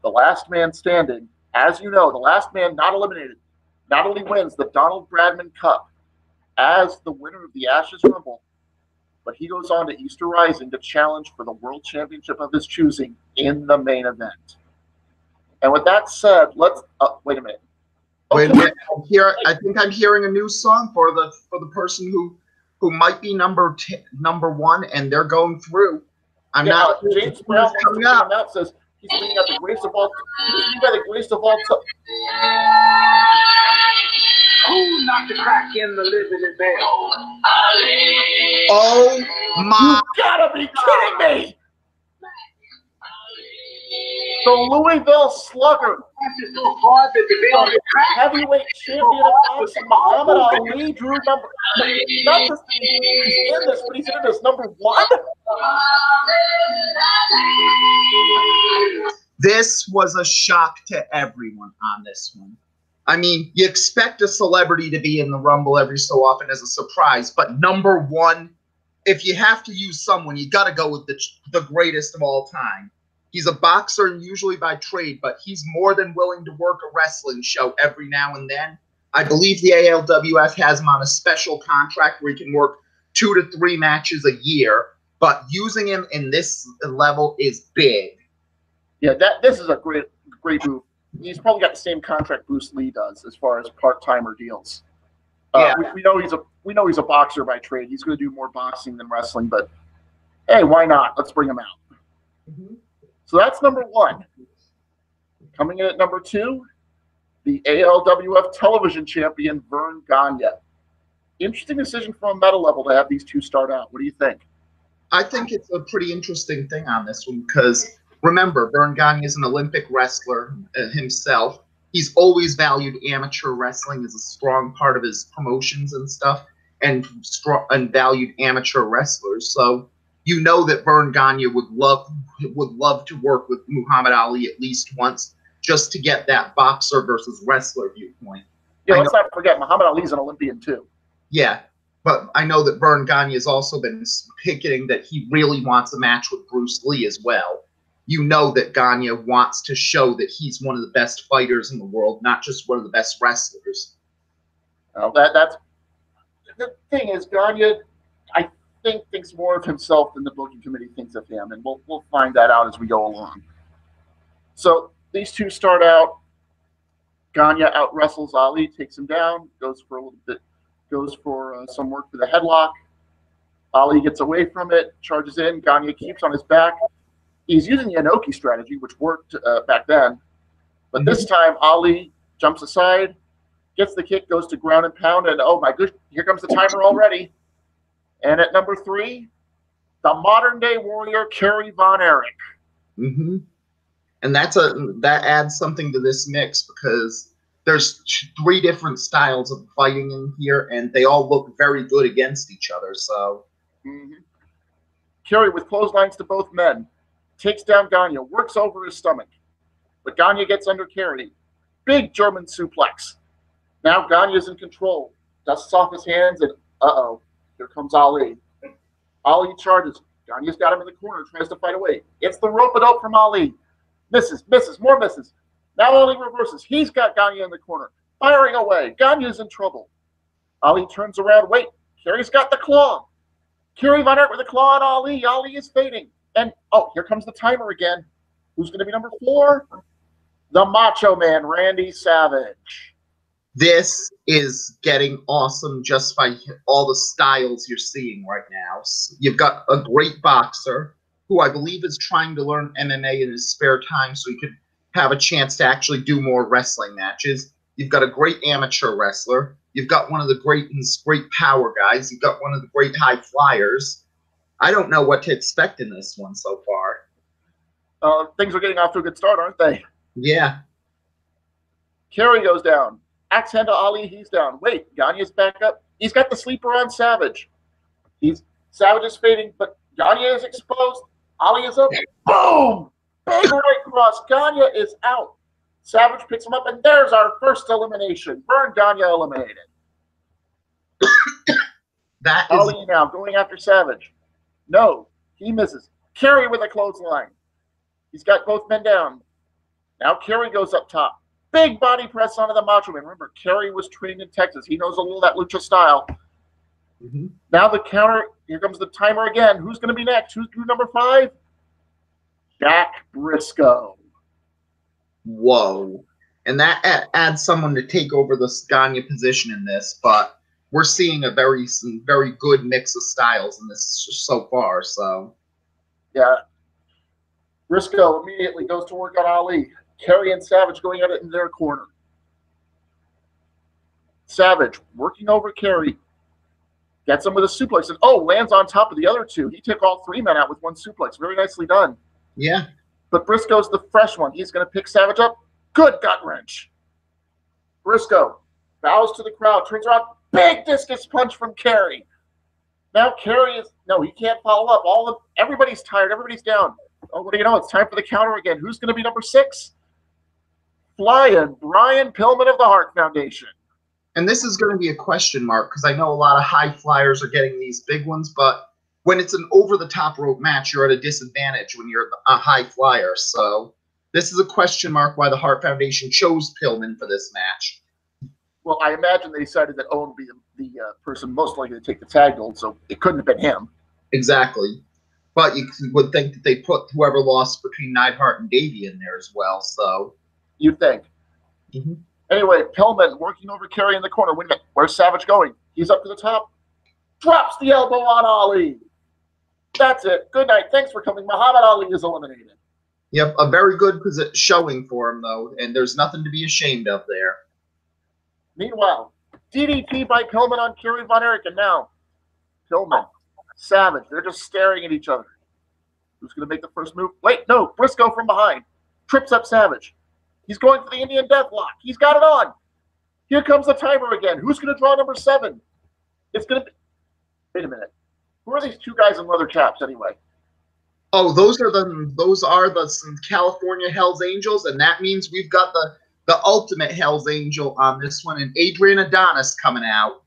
The last man standing, as you know, the last man not eliminated, not only wins the Donald Bradman Cup as the winner of the Ashes Rumble, but he goes on to Easter Rising to challenge for the World Championship of his choosing in the main event. And with that said, let's wait a minute. Wait a minute. I think I'm hearing a new song for the person who might be number 1, and they're going through. James Brown coming out says he's bringing out the greatest of all. He's by the greatest of all. Who knocked the crack in the Liberty Bell? Oh my! You gotta be kidding me! The Louisville Slugger, heavyweight champion of boxing, Muhammad Ali, drew number. Not just he's in this, but he's in this number 1. This was a shock to everyone on this one. I mean, you expect a celebrity to be in the Rumble every so often as a surprise, but number 1, if you have to use someone, you got to go with the greatest of all time. He's a boxer and usually by trade, but he's more than willing to work a wrestling show every now and then. I believe the ALWF has him on a special contract where he can work 2 to 3 matches a year, but using him in this level is big. Yeah, this is a great move. He's probably got the same contract Bruce Lee does as far as part-timer deals. Yeah. We know he's a boxer by trade. He's going to do more boxing than wrestling, but hey, why not? Let's bring him out. Mm-hmm. So that's number 1. Coming in at number 2, the ALWF television champion Vern Gagne. Interesting decision from a meta level to have these two start out. What do you think? I think it's a pretty interesting thing on this one because remember, Vern Gagne is an Olympic wrestler himself. He's always valued amateur wrestling as a strong part of his promotions and stuff, and valued amateur wrestlers. So you know that Vern Gagne would love to work with Muhammad Ali at least once, just to get that boxer versus wrestler viewpoint. Yeah, let's not forget Muhammad Ali's an Olympian too. Yeah, but I know that Vern Gagne has also been picketing that he really wants a match with Bruce Lee as well. You know that Gagne wants to show that he's one of the best fighters in the world, not just one of the best wrestlers. Well, that's the thing is, Gagne, I think, thinks more of himself than the booking committee thinks of him, and we'll find that out as we go along. So these two start out. Gagne out wrestles Ali, takes him down, goes for a little bit, some work for the headlock. Ali gets away from it, charges in. Gagne keeps on his back. He's using the Inoki strategy, which worked back then. But this time, Ali jumps aside, gets the kick, goes to ground and pound, and oh my goodness, here comes the timer already. And at number 3, the modern-day warrior, Kerry Von Erich. Mm-hmm. And that adds something to this mix because there's 3 different styles of fighting in here, and they all look very good against each other. So, Kerry with clotheslines to both men. Takes down Gagne, works over his stomach. But Gagne gets under Kerry. Big German suplex. Now Gagne is in control. Dusts off his hands, and uh-oh, here comes Ali. Ali charges. Gagne's got him in the corner, tries to fight away. It's the rope-a-dope from Ali. Misses, more misses. Now Ali reverses. He's got Gagne in the corner. Firing away. Gagne's in trouble. Ali turns around. Wait, Kerry's got the claw. Kerry Von Erich with the claw on Ali. Ali is fading. And, oh, here comes the timer again. Who's going to be number 4? The Macho Man, Randy Savage. This is getting awesome just by all the styles you're seeing right now. So you've got a great boxer who I believe is trying to learn MMA in his spare time so he could have a chance to actually do more wrestling matches. You've got a great amateur wrestler. You've got one of the great power guys. You've got one of the great high flyers. I don't know what to expect in this one so far. Things are getting off to a good start, aren't they? Yeah. Kerry goes down. Axe hand to Ali, he's down. Wait, Gagne's back up. He's got the sleeper on Savage. Savage is fading, but Gagne is exposed. Ali is up. Boom! Big right cross. Gagne is out. Savage picks him up, and there's our first elimination. Vern Gagne eliminated. That is Ali now going after Savage. No, he misses. Kerry with a clothesline. He's got both men down. Now Kerry goes up top. Big body press onto the Macho Man. Remember, Kerry was trained in Texas. He knows a little of that lucha style. Now the counter. Here comes the timer again. Who's going to be next? Who's number 5? Jack Briscoe. Whoa. And that adds someone to take over the Gagne position in this, but we're seeing a very good mix of styles in this so far. So, yeah. Briscoe immediately goes to work on Ali. Kerry and Savage going at it in their corner. Savage working over Kerry. Gets him with a suplex. And, lands on top of the other 2. He took all 3 men out with one suplex. Very nicely done. Yeah. But Briscoe's the fresh one. He's going to pick Savage up. Good gut wrench. Briscoe bows to the crowd. Turns around. Big discus punch from Kerry. Now Kerry is... No, he can't follow up. Everybody's tired. Everybody's down. Oh, what do you know? It's time for the counter again. Who's going to be number 6? Flying Brian Pillman of the Hart Foundation. And this is going to be a question mark because I know a lot of high flyers are getting these big ones, but when it's an over-the-top rope match, you're at a disadvantage when you're a high flyer. So this is a question mark why the Hart Foundation chose Pillman for this match. Well, I imagine they decided that Owen would be the person most likely to take the tag gold, so it couldn't have been him. Exactly. But you would think that they put whoever lost between Neidhart and Davey in there as well. So you'd think. Mm-hmm. Anyway, Pillman working over Kerry in the corner. Wait a minute. Where's Savage going? He's up to the top. Drops the elbow on Ali. That's it. Good night. Thanks for coming. Muhammad Ali is eliminated. Yep, a very good showing for him, though, and there's nothing to be ashamed of there. Meanwhile, DDT by Pillman on Kerry Von Erich, and now Pillman, Savage, they're just staring at each other. Who's going to make the first move? Wait, no, Briscoe from behind. Trips up Savage. He's going for the Indian Deathlock. He's got it on. Here comes the timer again. Who's going to draw number 7? It's going to be... Wait a minute. Who are these two guys in leather caps, anyway? Oh, those are the California Hells Angels, and that means we've got the ultimate Hells Angel on this one, and Adrian Adonis coming out.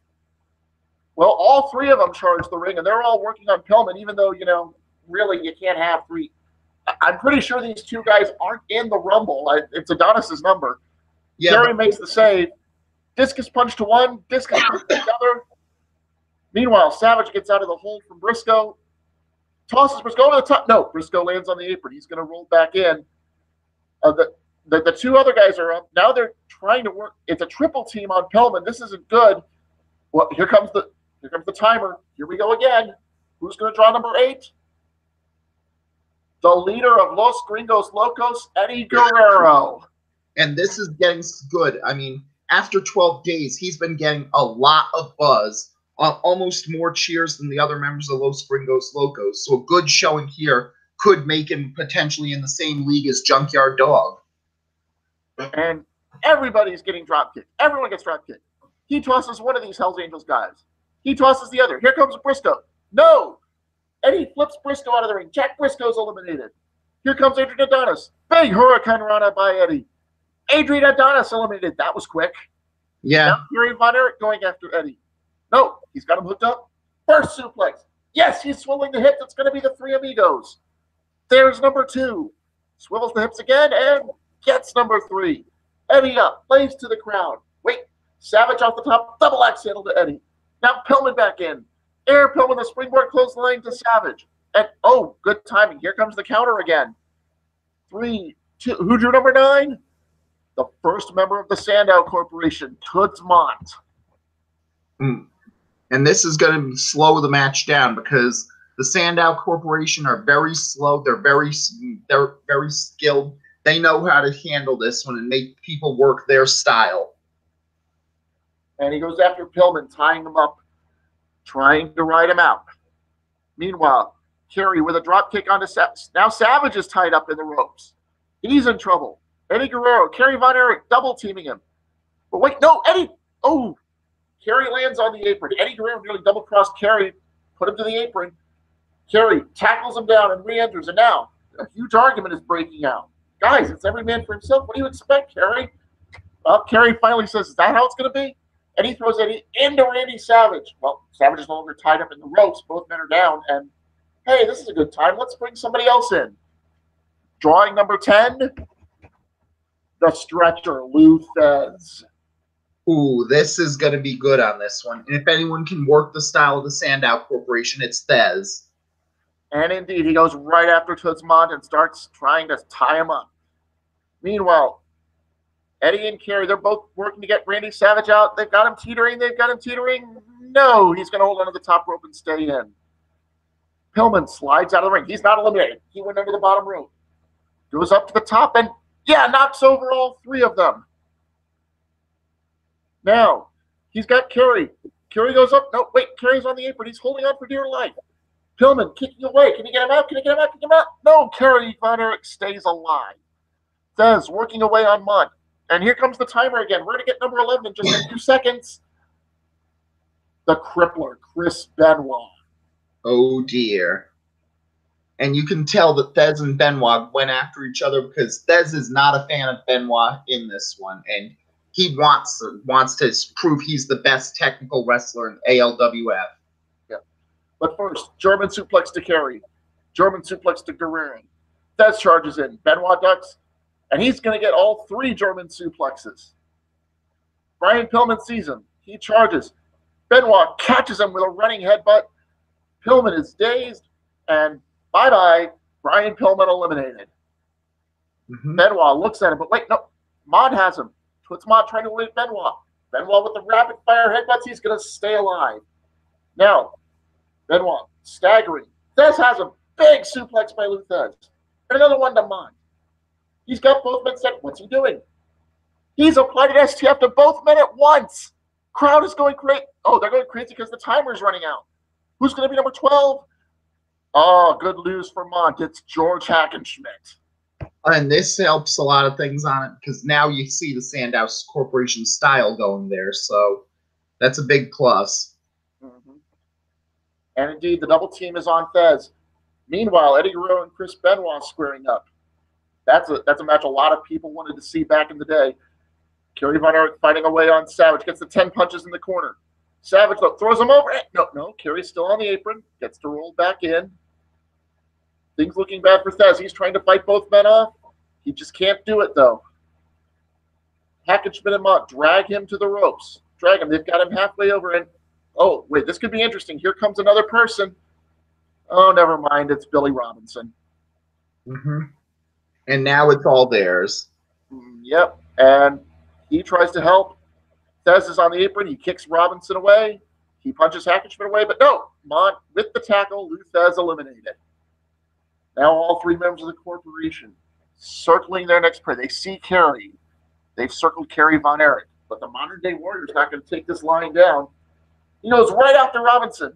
Well, all three of them charge the ring, and they're all working on Pillman, even though, really you can't have three. I'm pretty sure these two guys aren't in the Rumble. It's Adonis's number. Yeah, Kerry makes the save. Discus punch to one, discus punch to the other. Meanwhile, Savage gets out of the hold from Briscoe. Tosses Briscoe over the top. No, Briscoe lands on the apron. He's going to roll back in. The two other guys are up. Now they're trying to work. It's a triple team on Pillman. This isn't good. Well, here comes the timer. Here we go again. Who's going to draw number 8? The leader of Los Gringos Locos, Eddie Guerrero. And this is getting good. I mean, after 12 days, he's been getting a lot of buzz, almost more cheers than the other members of Los Gringos Locos. So a good showing here could make him potentially in the same league as Junkyard Dog. And everybody's getting drop kicked. Everyone gets drop kicked. He tosses one of these Hells Angels guys. He tosses the other. Here comes Briscoe. No! Eddie flips Briscoe out of the ring. Jack Briscoe's eliminated. Here comes Adrian Adonis. Big Hurricane Rana by Eddie. Adrian Adonis eliminated. That was quick. Yeah. Now Kerry Von Erich going after Eddie. No, he's got him hooked up. First suplex. Yes, he's swiveling the hips. It's going to be the Three Amigos. There's number 2. Swivels the hips again and gets number 3. Eddie up. Plays to the crowd. Wait. Savage off the top. Double axe handle to Eddie. Now Pillman back in. Air Pillman, the springboard clothesline to Savage. And, oh, good timing. Here comes the counter again. 3, 2. Who drew number 9? The first member of the Sandow Corporation, Toots Mont. And this is going to slow the match down because the Sandow Corporation are very slow. They're very skilled. They know how to handle this one and make people work their style. And he goes after Pillman, tying him up, trying to ride him out. Meanwhile, Kerry with a drop kick onto Savage. Now Savage is tied up in the ropes. He's in trouble. Eddie Guerrero, Kerry Von Erich double teaming him. But wait, no, Eddie. Oh, Kerry lands on the apron. Eddie Guerrero nearly double crossed Kerry, put him to the apron. Kerry tackles him down and re-enters. And now a huge argument is breaking out. Guys, it's every man for himself. What do you expect, Kerry? Well, Kerry finally says, is that how it's going to be? And he throws Eddie into Randy Savage. Well, Savage is no longer tied up in the ropes. Both men are down. And, hey, this is a good time. Let's bring somebody else in. Drawing number 10, the stretcher, Lou Thez. Ooh, this is going to be good on this one. And if anyone can work the style of the Sandow Corporation, it's Thez. And indeed, he goes right after Toots Mont and starts trying to tie him up. Meanwhile, Eddie and Kerry, they're both working to get Randy Savage out. They've got him teetering. No, he's going to hold onto the top rope and stay in. Pillman slides out of the ring. He's not eliminated. He went under the bottom rope. Goes up to the top and, knocks over all 3 of them. Now, he's got Kerry. Kerry goes up. No, wait, Kerry's on the apron. He's holding on for dear life. Pillman kicking away. Can he get him out? Can he get him out? Can he get him out? No, Kerry Von Erich stays alive. Thez working away on Mont. And here comes the timer again. We're going to get number 11 in just a few seconds. The crippler, Chris Benoit. Oh, dear. And you can tell that Thez and Benoit went after each other because Thez is not a fan of Benoit in this one. And he wants to prove he's the best technical wrestler in ALWF. Yeah. But first, German suplex to Kerry. German suplex to Guerrero. Thesz charges in. Benoit ducks, and he's going to get all 3 German suplexes. Brian Pillman sees him. He charges. Benoit catches him with a running headbutt. Pillman is dazed, and bye-bye, Brian Pillman eliminated. Benoit looks at him, but wait, no. Mod has him. Puts Mod trying to eliminate Benoit. Benoit with the rapid-fire headbutts, he's going to stay alive. Now, Benoit staggering. Thesz has a big suplex by Lou Thesz. And another one to Mod. He's got both men set. What's he doing? He's applied an STF to both men at once. Crowd is going crazy. Oh, they're going crazy because the timer's running out. Who's going to be number 12? Oh, good news for Mont. It's George Hackenschmidt. And this helps a lot of things on it because now you see the Sandow Corporation style going there. So that's a big plus. And indeed, the double team is on Thesz. Meanwhile, Eddie Guerrero and Chris Benoit squaring up. That's a match a lot of people wanted to see back in the day. Kerry Von Erich fighting away on Savage. Gets the 10 punches in the corner. Savage throws him over. No. Kerry's still on the apron. Gets to roll back in. Things looking bad for Thesz. He's trying to fight both men off. He just can't do it, though. Hackenschmidt and Mont drag him to the ropes. Drag him. They've got him halfway over. And, oh, wait, this could be interesting. Here comes another person. Oh, never mind. It's Billy Robinson. And now it's all theirs. Yep. And he tries to help. Thesz is on the apron. He kicks Robinson away. He punches Hackenschmidt away. But no, Mont, with the tackle, Lou Thesz eliminated. Now all 3 members of the corporation circling their next prey. They see Kerry. They've circled Kerry Von Erich. But the modern-day Warrior's not going to take this line down. He goes right after Robinson.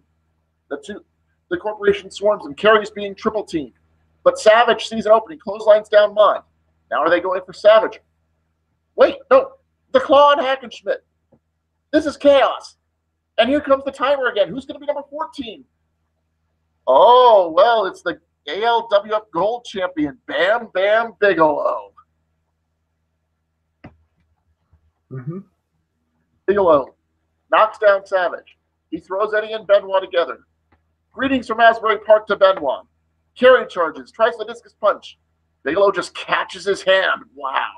The corporation swarms him. Kerry's being triple teamed. But Savage sees an opening. Clotheslines down Mont. Now are they going for Savage? Wait, no. The claw on Hackenschmidt. This is chaos. And here comes the timer again. Who's going to be number 14? Oh, well, it's the ALWF Gold Champion, Bam Bam Bigelow. Bigelow knocks down Savage. He throws Eddie and Benoit together. Greetings from Asbury Park to Benoit. Kerry charges, tries the discus punch. Bigelow just catches his hand. Wow.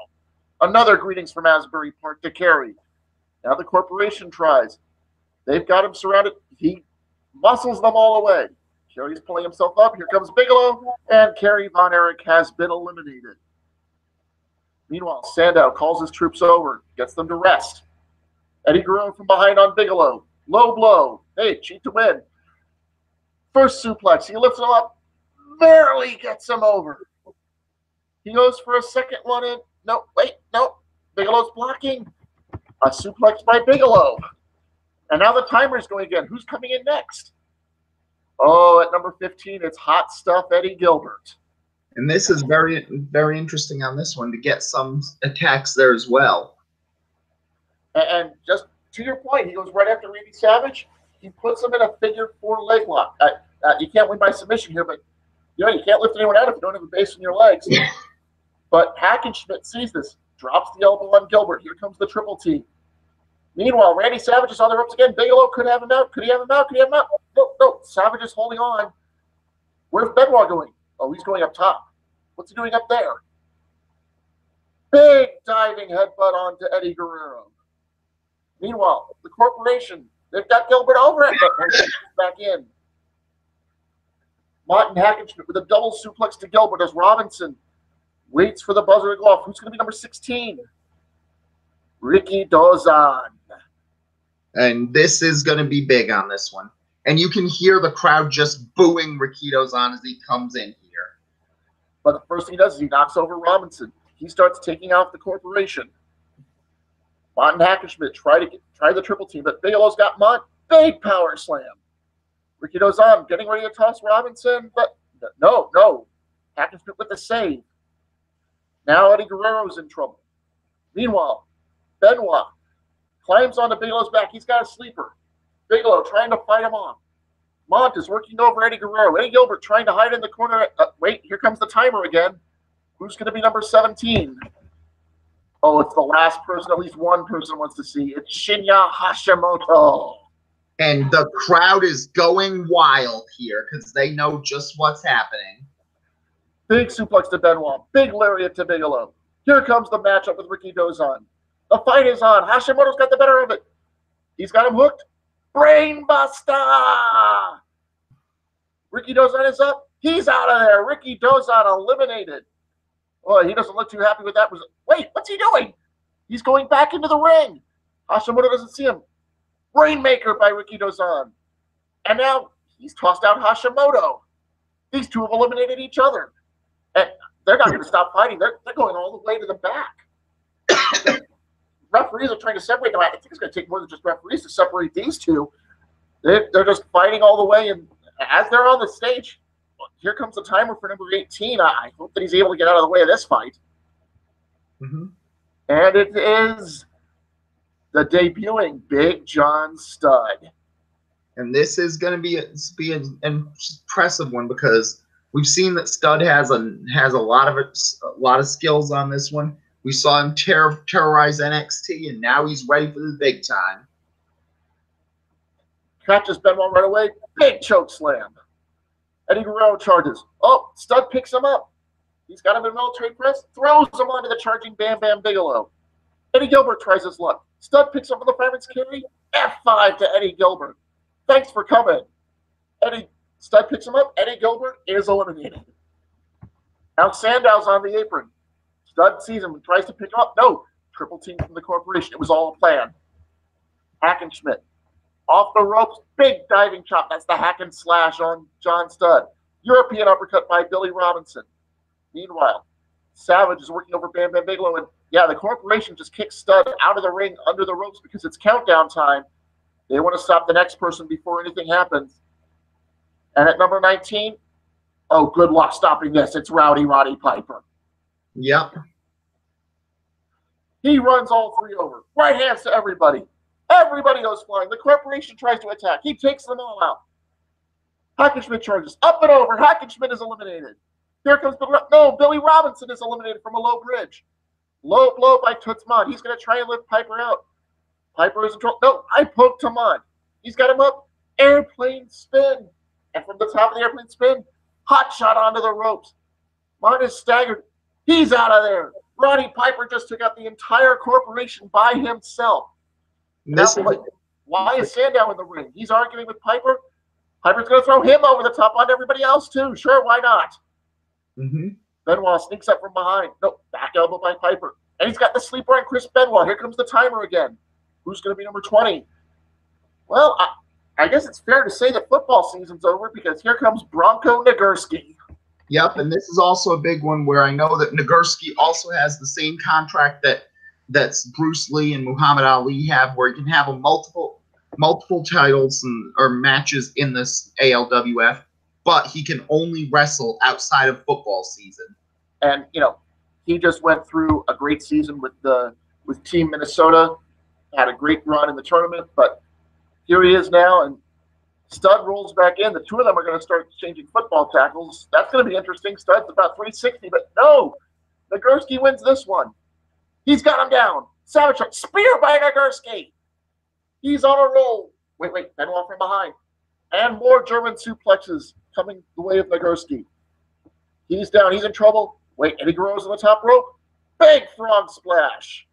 Another greetings from Asbury Park to Kerry. Now the corporation tries. They've got him surrounded. He muscles them all away. Kerry's pulling himself up. Here comes Bigelow, and Kerry Von Erich has been eliminated. Meanwhile, Sandow calls his troops over, gets them to rest. Eddie Guerrero from behind on Bigelow. Low blow. Hey, cheat to win. First suplex. He lifts him up, barely gets him over. He goes for a second one in. No, wait, no. Bigelow's blocking. A suplex by Bigelow. And now the timer's going again. Who's coming in next? Oh, at number 15, it's Hot Stuff Eddie Gilbert. And this is very, very interesting on this one to get some attacks there as well. And just to your point, he goes right after Randy Savage. He puts him in a figure 4 leg lock. You can't win by submission here, but you can't lift anyone out if you don't have a base in your legs. But Hackenschmidt sees this, drops the elbow on Gilbert. Here comes the triple T. Meanwhile, Randy Savage is on the ropes again. Bigelow could have him out. Could he have him out? Could he have him out? No. Savage is holding on. Where's Benoit going? Oh, he's going up top. What's he doing up there? Big diving headbutt onto Eddie Guerrero. Meanwhile, the corporation, they've got Gilbert over it, but back in. Martin Hackenschmidt with a double suplex to Gilbert as Robinson waits for the buzzer to go off. Who's going to be number 16? Ricky Dozan. And this is going to be big on this one. And you can hear the crowd just booing Ricky Dozan as he comes in here. But the first thing he does is he knocks over Robinson. He starts taking out the corporation. Mont and Hackenschmidt try the triple team, but Bigelow's got Mont. Big power slam. Ricky Dozan getting ready to toss Robinson, but no. Hackenschmidt with the save. Now Eddie Guerrero's in trouble. Meanwhile, Benoit climbs onto Bigelow's back. He's got a sleeper. Bigelow trying to fight him off. Mont is working over Eddie Guerrero. Eddie Gilbert trying to hide in the corner. Wait, here comes the timer again. Who's going to be number 17? Oh, it's the last person, at least one person wants to see. It's Shinya Hashimoto. And the crowd is going wild here because they know just what's happening. Big suplex to Benoit. Big lariat to Bigelow. Here comes the matchup with Ricky Dozan. The fight is on. Hashimoto's got the better of it. He's got him hooked. Brainbuster! Ricky Dozan is up. He's out of there. Ricky Dozan eliminated. Boy, he doesn't look too happy with that. Wait, what's he doing? He's going back into the ring. Hashimoto doesn't see him. Rainmaker by Ricky Dozan. And now he's tossed out Hashimoto. These two have eliminated each other. And they're not going to stop fighting. They're going all the way to the back. Referees are trying to separate them. I think it's going to take more than just referees to separate these two. They're just fighting all the way. And as they're on the stage, here comes the timer for number 18. I hope that he's able to get out of the way of this fight. Mm-hmm. And it is the debuting Big John Studd. And this is going to be an impressive one because we've seen that Studd has a lot of skills on this one. We saw him terrorize NXT, and now he's ready for the big time. Catches Benoit right away. Big choke slam. Eddie Guerrero charges. Oh, Studd picks him up. He's got him in military press. Throws him onto the charging Bam Bam Bigelow. Eddie Gilbert tries his luck. Studd picks up on the fireman's carry. F5 to Eddie Gilbert. Thanks for coming. Studd picks him up. Eddie Gilbert is eliminated. Now Sandow's on the apron. Studd sees him and tries to pick him up. No. Triple team from the corporation. It was all a plan. Hackenschmidt. Off the ropes. Big diving chop. That's the hack and slash on John Studd. European uppercut by Billy Robinson. Meanwhile, Savage is working over Bam Bam Bigelow. And yeah, the corporation just kicks Studd out of the ring under the ropes because it's countdown time. They want to stop the next person before anything happens. And at number 19, oh, good luck stopping this. It's Rowdy Roddy Piper. Yep. He runs all three over. Right hands to everybody. Everybody goes flying. The corporation tries to attack. He takes them all out. Hackenschmidt charges. Up and over. Hackenschmidt is eliminated. Here comes Billy Robinson is eliminated from a low bridge. Low blow by Tootsmon. He's going to try and lift Piper out. Piper is in trouble. No, I poked him on. He's got him up. Airplane spin. And from the top of the airplane spin, hot shot onto the ropes. Mon is staggered. He's out of there. Roddy Piper just took out the entire corporation by himself. Why is Sandow in the ring? He's arguing with Piper. Piper's going to throw him over the top on everybody else, too. Sure, why not? Mm-hmm. Benoit sneaks up from behind. No, back elbow by Piper. And he's got the sleeper on Chris Benoit. Here comes the timer again. Who's going to be number 20? Well, I guess it's fair to say that football season's over because here comes Bronco Nagurski. Yep, and this is also a big one where I know that Nagurski also has the same contract that's Bruce Lee and Muhammad Ali have, where you can have multiple titles or matches in this ALWF, but he can only wrestle outside of football season. And he just went through a great season with Team Minnesota, had a great run in the tournament, but here he is now, and Studd rolls back in. The two of them are going to start exchanging football tackles. That's going to be interesting. Studd's about 360, but no, Nagurski wins this one. He's got him down. Savage spear by Nagurski. He's on a roll. Wait, Benoit from behind. And more German suplexes coming the way of Nagurski. He's down. He's in trouble. Wait, Eddie Guerrero's on the top rope. Big frog splash.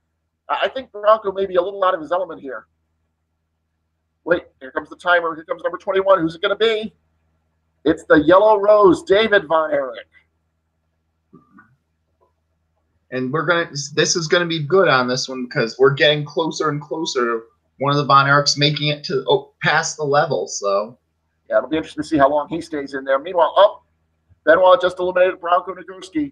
I think Bronco may be a little out of his element here. Wait, here comes the timer. Here comes number 21. Who's it going to be? It's the Yellow Rose, David Von Erich. And this is gonna be good on this one because we're getting closer and closer to one of the Von Erichs making it to past the level. So yeah, it'll be interesting to see how long he stays in there. Meanwhile, Benoit just eliminated Bronco Nagurski.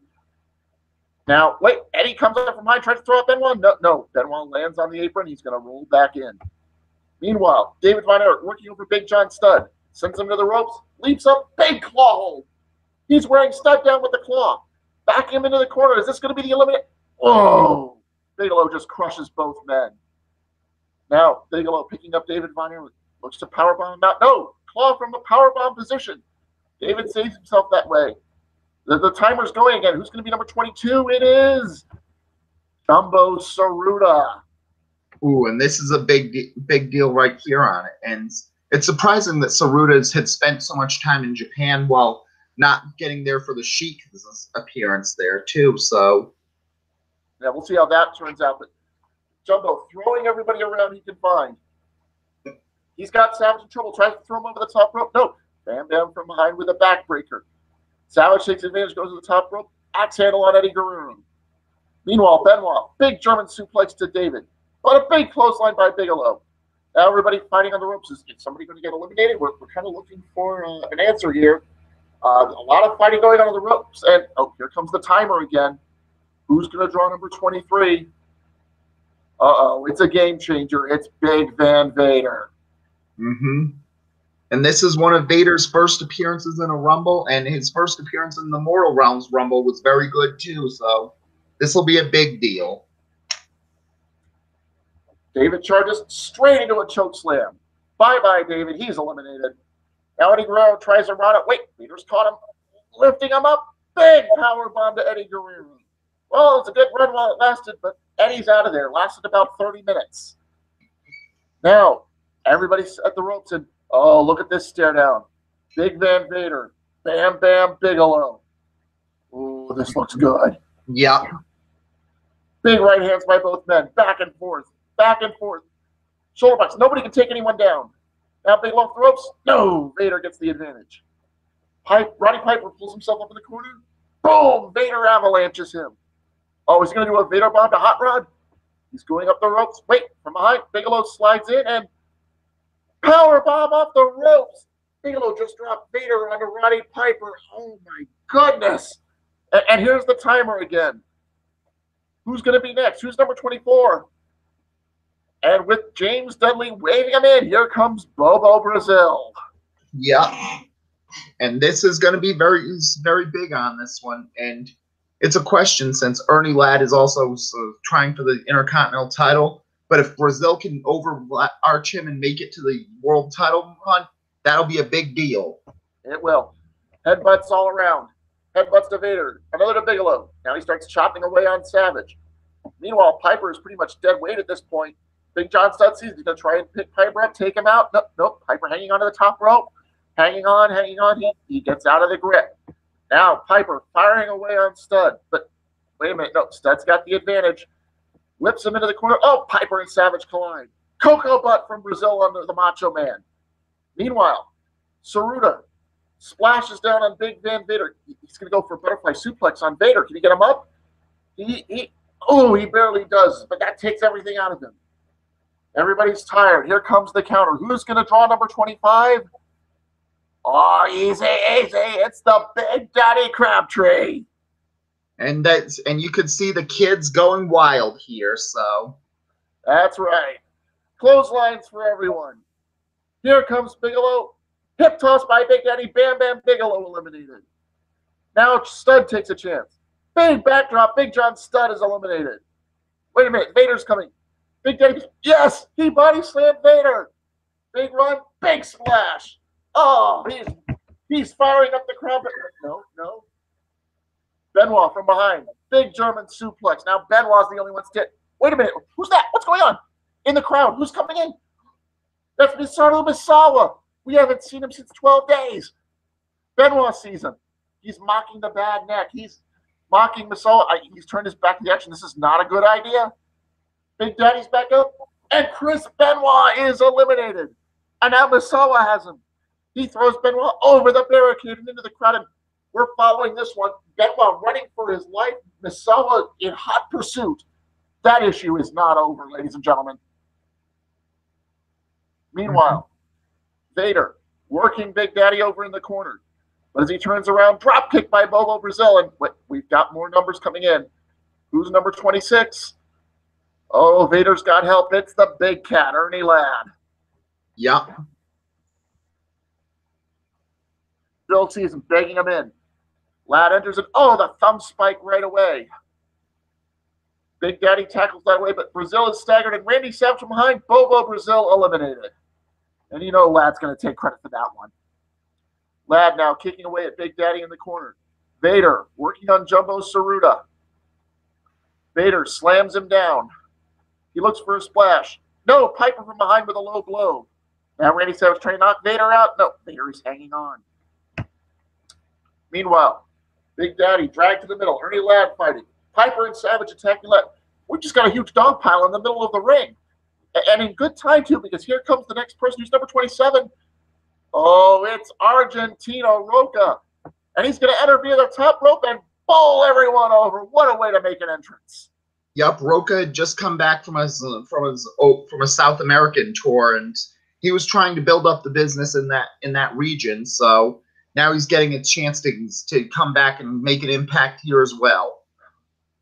Now, wait, Eddie comes up from behind, tries to throw out Benoit. No, Benoit lands on the apron. He's gonna roll back in. Meanwhile, David Von Erich working over Big John Studd, sends him to the ropes, leaps up, big claw hold. He's wearing Studd down with the claw. Back him into the corner. Is this going to be the eliminate? Oh! Bigelow just crushes both men. Now, Bigelow picking up David Von Erich. Looks to powerbomb him out. No! Claw from the powerbomb position. David saves himself that way. The timer's going again. Who's going to be number 22? It is Jumbo Saruta. Ooh, and this is a big deal right here on it. And It's surprising that Saruta had spent so much time in Japan while not getting there for the Sheik's appearance there, too. So, yeah, we'll see how that turns out. But Jumbo throwing everybody around he can find. He's got Savage in trouble. Tries to throw him over the top rope. No. Bam Bam from behind with a backbreaker. Savage takes advantage, goes to the top rope. Axe handle on Eddie Guerrero. Meanwhile, Benoit, big German suplex to David. But a big clothesline by Bigelow. Now everybody fighting on the ropes. Is somebody going to get eliminated? We're kind of looking for an answer here. A lot of fighting going on the ropes. And, oh, here comes the timer again. Who's going to draw number 23? Uh-oh, it's a game changer. It's Big Van Vader. Mm-hmm. And this is one of Vader's first appearances in a Rumble, and his first appearance in the Mortal Realms Rumble was very good, too. So this will be a big deal. David charges straight into a chokeslam. Bye-bye, David. He's eliminated. Now Eddie Guerrero tries to run it. Wait, Vader's caught him, lifting him up. Big power bomb to Eddie Guerrero. Well, it was a good run while it lasted, but Eddie's out of there. Lasted about 30 minutes. Now, everybody's at the ropes, and oh, look at this stare down. Big Van Vader. Bam Bam Bigelow. Ooh, this looks good. Yeah. Big right hands by both men. Back and forth. Back and forth. Shoulder blocks. Nobody can take anyone down. Now Bigelow off the ropes. No, Vader gets the advantage. Roddy Piper pulls himself up in the corner. Boom! Vader avalanches him. Oh, is he going to do a Vader bomb to Hot Rod? He's going up the ropes. Wait, from behind. Bigelow slides in and power bomb off the ropes. Bigelow just dropped Vader onto Roddy Piper. Oh, my goodness. And here's the timer again. Who's going to be next? Who's number 24? And with James Dudley waving him in, here comes Bobo Brazil. Yeah. And this is going to be very big on this one. And it's a question since Ernie Ladd is also trying for the Intercontinental title. But if Brazil can overarch him and make it to the world title run, that'll be a big deal. It will. Headbutts all around. Headbutts to Vader. Another to Bigelow. Now he starts chopping away on Savage. Meanwhile, Piper is pretty much dead weight at this point. Big John Studd sees he's going to try and pick Piper up, take him out. Nope. Piper hanging onto the top rope. Hanging on. He gets out of the grip. Now Piper firing away on Studd. But wait a minute. No, Studd's got the advantage. Whips him into the corner. Oh, Piper and Savage collide. Cocoa butt from Brazil on the Macho Man. Meanwhile, Saruta splashes down on Big Van Vader. He's going to go for a butterfly suplex on Vader. Can he get him up? He barely does, but that takes everything out of him. Everybody's tired. Here comes the counter. Who's going to draw number 25? Oh, easy. It's the Big Daddy Crabtree. And you could see the kids going wild here, so. That's right. Clotheslines for everyone. Here comes Bigelow. Hip toss by Big Daddy. Bam Bam Bigelow eliminated. Now Studd takes a chance. Big backdrop. Big John Studd is eliminated. Wait a minute. Vader's coming. Big Daddy. Yes! He body slammed Vader. Big run. Big splash. Oh, he's firing up the crowd. No. Benoit from behind. Big German suplex. Now Benoit's the only one still. Wait a minute. Who's that? What's going on? In the crowd. Who's coming in? That's Misato Misawa. We haven't seen him since 12 days. Benoit sees him. He's mocking the bad neck. He's mocking Misawa. He's turned his back to the action. This is not a good idea. Big Daddy's back up. And Chris Benoit is eliminated. And now Misawa has him. He throws Benoit over the barricade and into the crowd. And we're following this one. Benoit running for his life. Misawa in hot pursuit. That issue is not over, ladies and gentlemen. Meanwhile, Vader working Big Daddy over in the corner. But as he turns around, drop kick by Bobo Brazil. And we've got more numbers coming in. Who's number 26? Oh, Vader's got help. It's the big cat, Ernie Ladd. Yep. Bill sees him begging him in. Ladd enters it. Oh, the thumb spike right away. Big Daddy tackles that away, but Brazil is staggered, and Randy Savage from behind. Bobo Brazil eliminated. And you know Ladd's going to take credit for that one. Ladd now kicking away at Big Daddy in the corner. Vader working on Jumbo Saruta. Vader slams him down. He looks for a splash. No, Piper from behind with a low blow. Now Randy Savage trying to knock Vader out. No, Vader is hanging on. Meanwhile, Big Daddy dragged to the middle. Ernie Ladd fighting. Piper and Savage attacking Ladd. We just got a huge dog pile in the middle of the ring. And in good time, too, because here comes the next person who's number 27. Oh, it's Argentino Roca. And he's going to enter via the top rope and bowl everyone over. What a way to make an entrance. Yep, Roca had just come back from a South American tour, and he was trying to build up the business in that region. So now he's getting a chance to come back and make an impact here as well.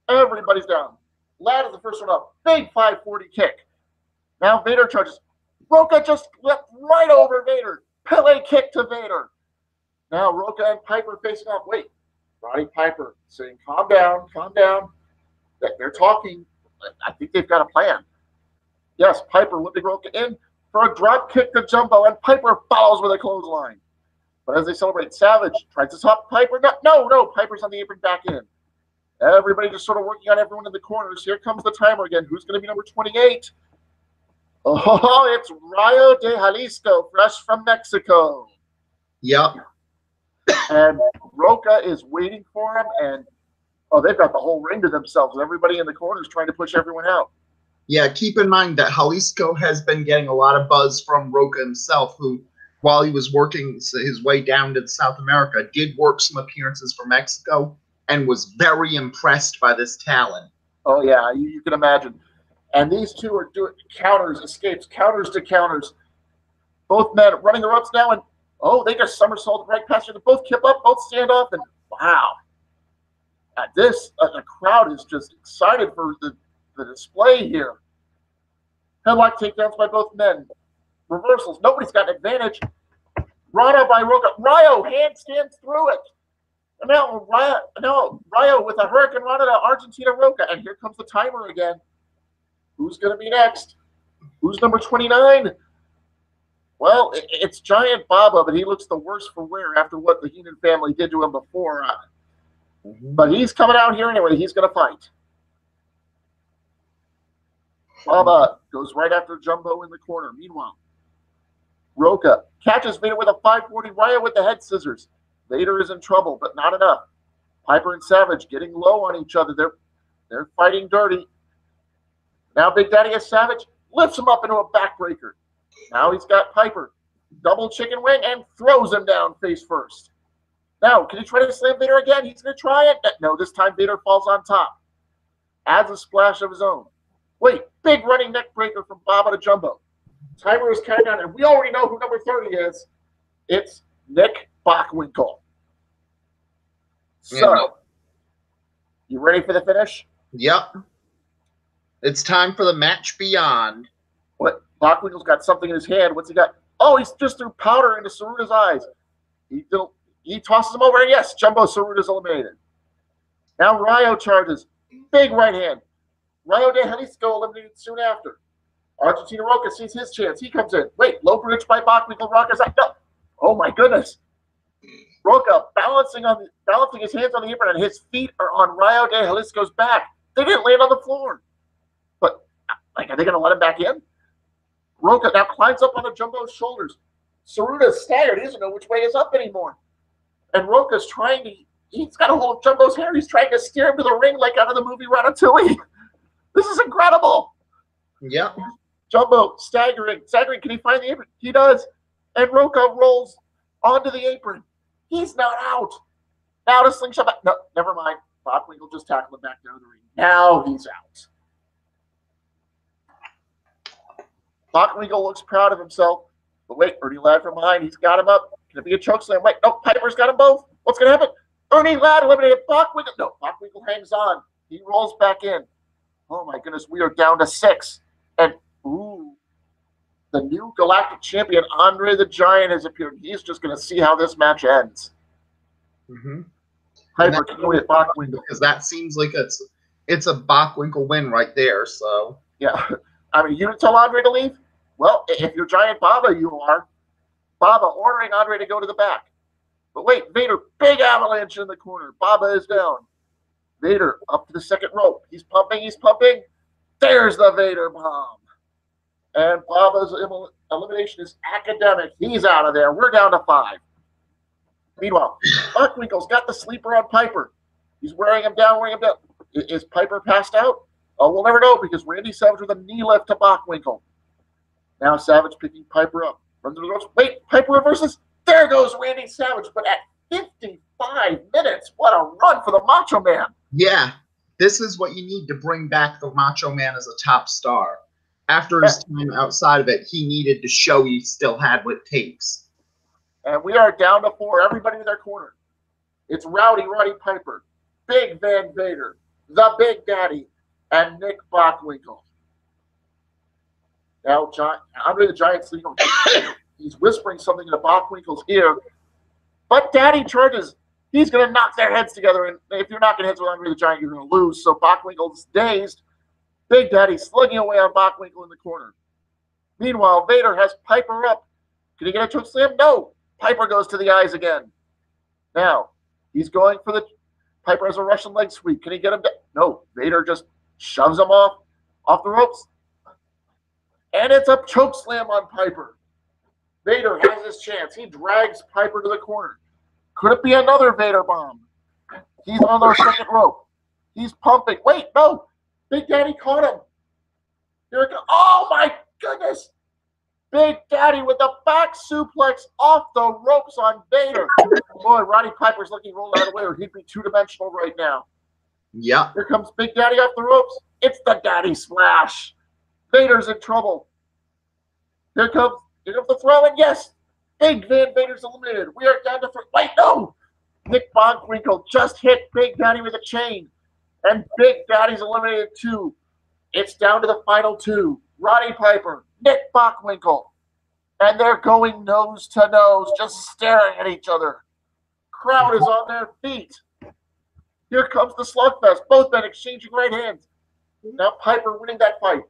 Everybody's down. Ladd is the first one up. Big 540 kick. Now Vader charges. Roca just leapt right over Vader. Pele kick to Vader. Now Roca and Piper facing off. Wait, Roddy Piper saying, calm down, calm down. They're talking. I think they've got a plan. Yes, Piper whipping Roca in for a drop kick to Jumbo, and Piper follows with a clothesline. But as they celebrate, Savage tries to stop Piper. No, Piper's on the apron back in. Everybody just sort of working on everyone in the corners. Here comes the timer again. Who's going to be number 28? Oh, it's Rayo de Jalisco, fresh from Mexico. Yep. And Roca is waiting for him, and they've got the whole ring to themselves. Everybody in the corners trying to push everyone out. Yeah, keep in mind that Jalisco has been getting a lot of buzz from Roca himself, who, while he was working his way down to South America, did work some appearances for Mexico and was very impressed by this talent. Oh, yeah, you can imagine. And these two are doing counters, escapes, counters to counters. Both men running the ropes now, and they just somersault right past you. Both kip up, both stand off, and wow. At this, the crowd is just excited for the display here. Headlock takedowns by both men. Reversals. Nobody's got an advantage. Rana by Roca. Rayo handstands through it. And now Rayo with a Hurricane Rana to Argentina Roca. And here comes the timer again. Who's going to be next? Who's number 29? Well, it's Giant Baba, but he looks the worse for wear after what the Heenan family did to him before. But he's coming out here anyway. He's going to fight. Baba goes right after Jumbo in the corner. Meanwhile, Roca catches Vader with a 540. Rayo with the head scissors. Vader is in trouble, but not enough. Piper and Savage getting low on each other. They're fighting dirty. Now Big Daddy is Savage. Lifts him up into a backbreaker. Now he's got Piper. Double chicken wing and throws him down face first. Now, can he try to slam Vader again? He's going to try it. No, this time Vader falls on top. Adds a splash of his own. Wait, big running neck breaker from Baba to Jumbo. Timer is counting down, and we already know who number 30 is. It's Nick Bockwinkel. So, you ready for the finish? Yep. It's time for the match beyond. What? Bockwinkel's got something in his hand. What's he got? Oh, he's just threw powder into Saruta's eyes. He tosses him over, and yes, Jumbo Saruta's eliminated. Now Rayo charges. Big right hand. Rayo de Jalisco eliminated soon after. Argentina Roca sees his chance. He comes in. Wait, low bridge by Bockwinkel. Roca's like, no. Oh, my goodness. Roca balancing his hands on the apron, and his feet are on Rayo de Jalisco's back. They didn't land on the floor. But, are they going to let him back in? Roca now climbs up onto Jumbo's shoulders. Saruta's staggered. He doesn't know which way is up anymore. And Roca's he's got a hold of Jumbo's hair. He's trying to steer him to the ring like out of the movie Ratatouille. This is incredible. Yeah. Jumbo staggering. Can he find the apron? He does. And Roca rolls onto the apron. He's not out. Now to slingshot back. No, never mind. Bockwinkel just tackled him back down the ring. Now he's out. Bockwinkel looks proud of himself. But wait, Ernie Ladd from behind. He's got him up. Can it be a chokeslam? Wait, no, Piper's got them both. What's going to happen? Ernie Ladd eliminated Bockwinkel. No, Bockwinkel hangs on. He rolls back in. Oh, my goodness, we are down to 6. And, the new Galactic champion, Andre the Giant, has appeared. He's just going to see how this match ends. Mm-hmm. Piper can go with Bockwinkel. Because that seems like it's a Bockwinkel win right there, so. Yeah. I mean, you didn't tell Andre to leave? Well, if you're Giant Baba, you are. Baba ordering Andre to go to the back. But wait, Vader, big avalanche in the corner. Baba is down. Vader up to the second rope. He's pumping. There's the Vader bomb. And Baba's elimination is academic. He's out of there. We're down to 5. Meanwhile, Bockwinkel's got the sleeper on Piper. He's wearing him down, Is Piper passed out? Oh, we'll never know because Randy Savage with a knee lift to Bockwinkel. Now Savage picking Piper up. Runs to the ropes. Wait, Piper reverses. There goes Randy Savage. But at 55 minutes, what a run for the Macho Man. Yeah, this is what you need to bring back the Macho Man as a top star. After his time outside of it, he needed to show he still had what it takes. And we are down to 4. Everybody in their corner. It's Roddy Piper, Big Van Vader, the Big Daddy, and Nick Bockwinkel. Now, Andre the Giant's leading. He's whispering something into Bockwinkel's ear. But Daddy charges. He's going to knock their heads together. And if you're knocking heads with Andre the Giant, you're going to lose. So Bockwinkel's dazed. Big Daddy slugging away on Bockwinkel in the corner. Meanwhile, Vader has Piper up. Can he get a choke slam? No. Piper goes to the eyes again. Now, he's going for the... Piper has a Russian leg sweep. Can he get him? No. Vader just shoves him off the ropes. And it's a choke slam on Piper. Vader has his chance. He drags Piper to the corner. Could it be another Vader bomb? He's on the second rope. He's pumping. Wait, no. Big Daddy caught him. Here it goes. Oh, my goodness. Big Daddy with the back suplex off the ropes on Vader. Boy, Roddy Piper's looking rolled out of the way or he'd be two-dimensional right now. Yeah. Here comes Big Daddy off the ropes. It's the Daddy Splash. Vader's in trouble. Here comes the throw, and yes, Big Van Vader's eliminated. We are down to 3. Wait, no! Nick Bockwinkel just hit Big Daddy with a chain, and Big Daddy's eliminated too. It's down to the final 2. Roddy Piper, Nick Bockwinkel, and they're going nose to nose, just staring at each other. Crowd is on their feet. Here comes the slugfest. Both men exchanging right hands. Now Piper winning that fight.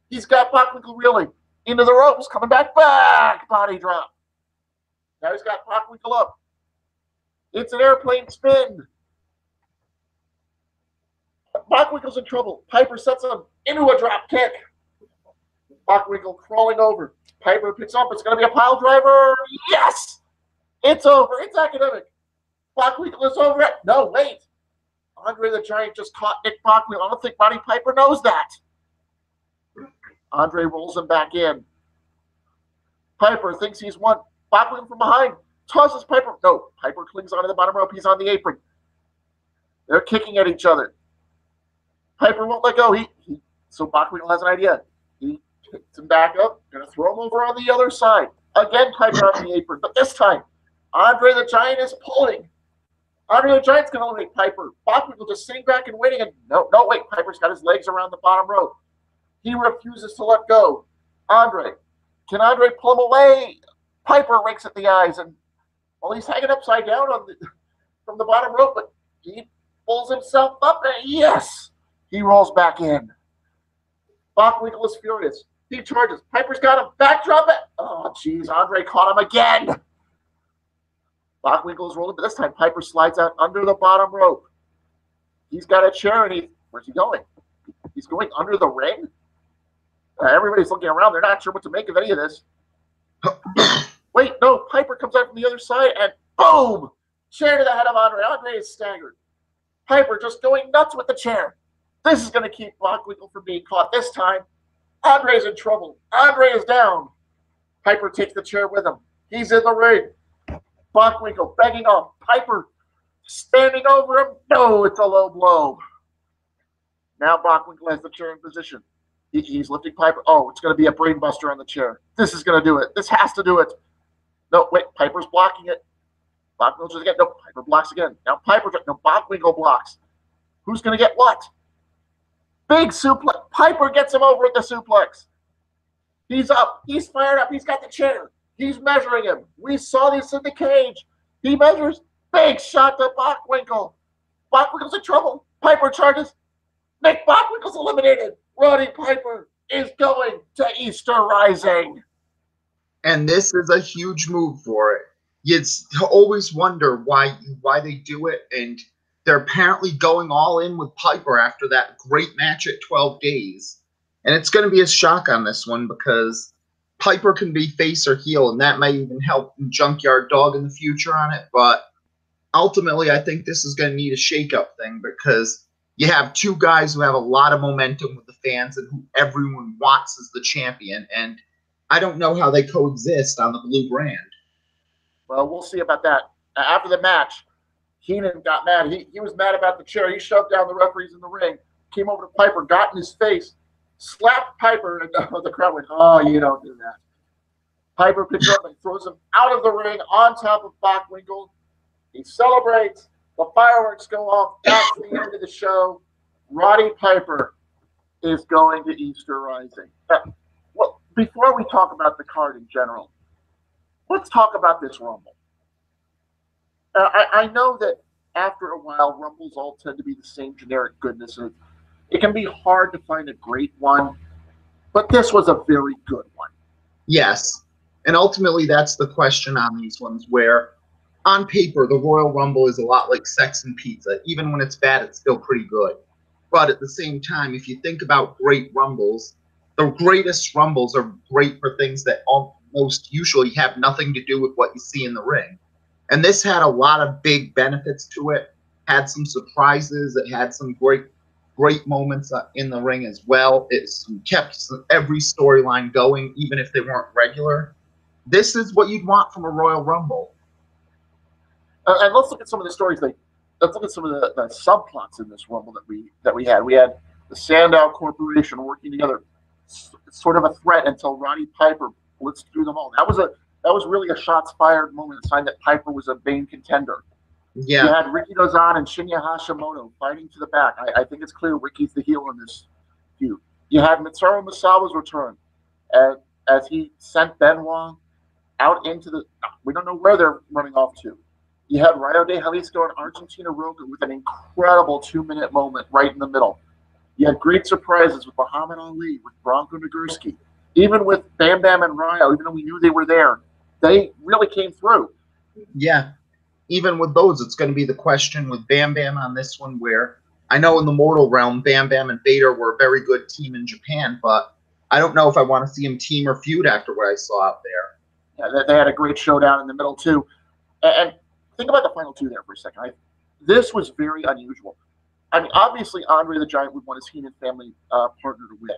He's got Bockwinkel reeling into the ropes, coming back, body drop. Now he's got Bockwinkel up. It's an airplane spin. Bockwinkel's in trouble. Piper sets him into a drop kick. Bockwinkel crawling over. Piper picks up. It's going to be a pile driver. Yes! It's over. It's academic. Bockwinkel is over it. No, wait. Andre the Giant just caught Nick Bockwinkel. I don't think Roddy Piper knows that. Andre rolls him back in. Piper thinks he's won. Bockwinkel from behind. Tosses Piper. No, Piper clings onto the bottom rope. He's on the apron. They're kicking at each other. Piper won't let go. So Bockwinkel has an idea. He picks him back up. Going to throw him over on the other side. Again, Piper on the apron. But this time, Andre the Giant is pulling. Andre the Giant's going to eliminate Piper. Bockwinkel just sitting back and waiting. And no, wait. Piper's got his legs around the bottom rope. He refuses to let go. Can Andre pull him away? Piper rakes at the eyes, and he's hanging upside down from the bottom rope, but he pulls himself up, and yes, he rolls back in. Bockwinkel is furious. He charges. Piper's got him. Backdrop it. Oh, jeez, Andre caught him again. Bockwinkel is rolling, but this time Piper slides out under the bottom rope. He's got a chair, and where's he going? He's going under the ring? Everybody's looking around. They're not sure what to make of any of this. Wait, no. Piper comes out from the other side, and boom! Chair to the head of Andre. Andre is staggered. Piper just going nuts with the chair. This is going to keep Bockwinkel from being caught this time. Andre's in trouble. Andre is down. Piper takes the chair with him. He's in the ring. Bockwinkel begging off. Piper standing over him. No, it's a low blow. Now Bockwinkel has the chair in position. He's lifting Piper. Oh, it's going to be a brain buster on the chair. This is going to do it. This has to do it. No, wait. Piper's blocking it. Bockwinkel just again. No, Piper blocks again. Now Bockwinkel blocks. Who's going to get what? Big suplex. Piper gets him over at the suplex. He's up. He's fired up. He's got the chair. He's measuring him. We saw this in the cage. He measures. Big shot to Bockwinkel. Bockwinkel's in trouble. Piper charges. Nick Bockwinkel's eliminated. Roddy Piper is going to Easter Rising. And this is a huge move for it. You always wonder why they do it, and they're apparently going all in with Piper after that great match at 12 Days. And it's going to be a shock on this one because Piper can be face or heel, and that may even help Junkyard Dog in the future on it. But ultimately, I think this is going to need a shakeup thing because you have two guys who have a lot of momentum with the fans and who everyone wants as the champion. And I don't know how they coexist on the blue brand. Well, we'll see about that. After the match, Heenan got mad. He was mad about the chair. He shoved down the referees in the ring, came over to Piper, got in his face, slapped Piper, and the crowd went, "Oh, you don't do that." Piper picks up and throws him out of the ring on top of Bockwinkel. He celebrates. The fireworks go off. That's the end of the show. Roddy Piper is going to Easter Rising. Well, before we talk about the card in general, let's talk about this Rumble. I know that after a while, Rumbles all tend to be the same generic goodness. And it can be hard to find a great one, but this was a very good one. Yes. And ultimately, that's the question on these ones where, on paper, the Royal Rumble is a lot like Sex and Pizza. Even when it's bad, it's still pretty good. But at the same time, if you think about great Rumbles, the greatest Rumbles are great for things that almost usually have nothing to do with what you see in the ring. And this had a lot of big benefits to it, had some surprises, it had some great moments in the ring as well. It kept every storyline going, even if they weren't regular. This is what you'd want from a Royal Rumble. And let's look at some of the stories. Let's look at some of the subplots in this Rumble that we had. We had the Sandow Corporation working together, sort of a threat until Roddy Piper blitzed through them all. That was really a shots fired moment, a sign that Piper was a main contender. Yeah. You had Ricky Dozan and Shinya Hashimoto fighting to the back. I think it's clear Ricky's the heel in this feud. You had Mitsuru Misawa's return as he sent Benoit out into the – we don't know where they're running off to. You had Rayo de Jalisco and Argentina Roca with an incredible 2-minute moment right in the middle. You had great surprises with Muhammad Ali, with Bronco Nagurski. Even with Bam Bam and Rayo, even though we knew they were there, they really came through. Yeah. Even with those, it's going to be the question with Bam Bam on this one where I know in the mortal realm, Bam Bam and Vader were a very good team in Japan, but I don't know if I want to see them team or feud after what I saw out there. Yeah, they had a great showdown in the middle, too. And think about the final two there for a second. This was very unusual. I mean, obviously, Andre the Giant would want his Heenan family partner to win.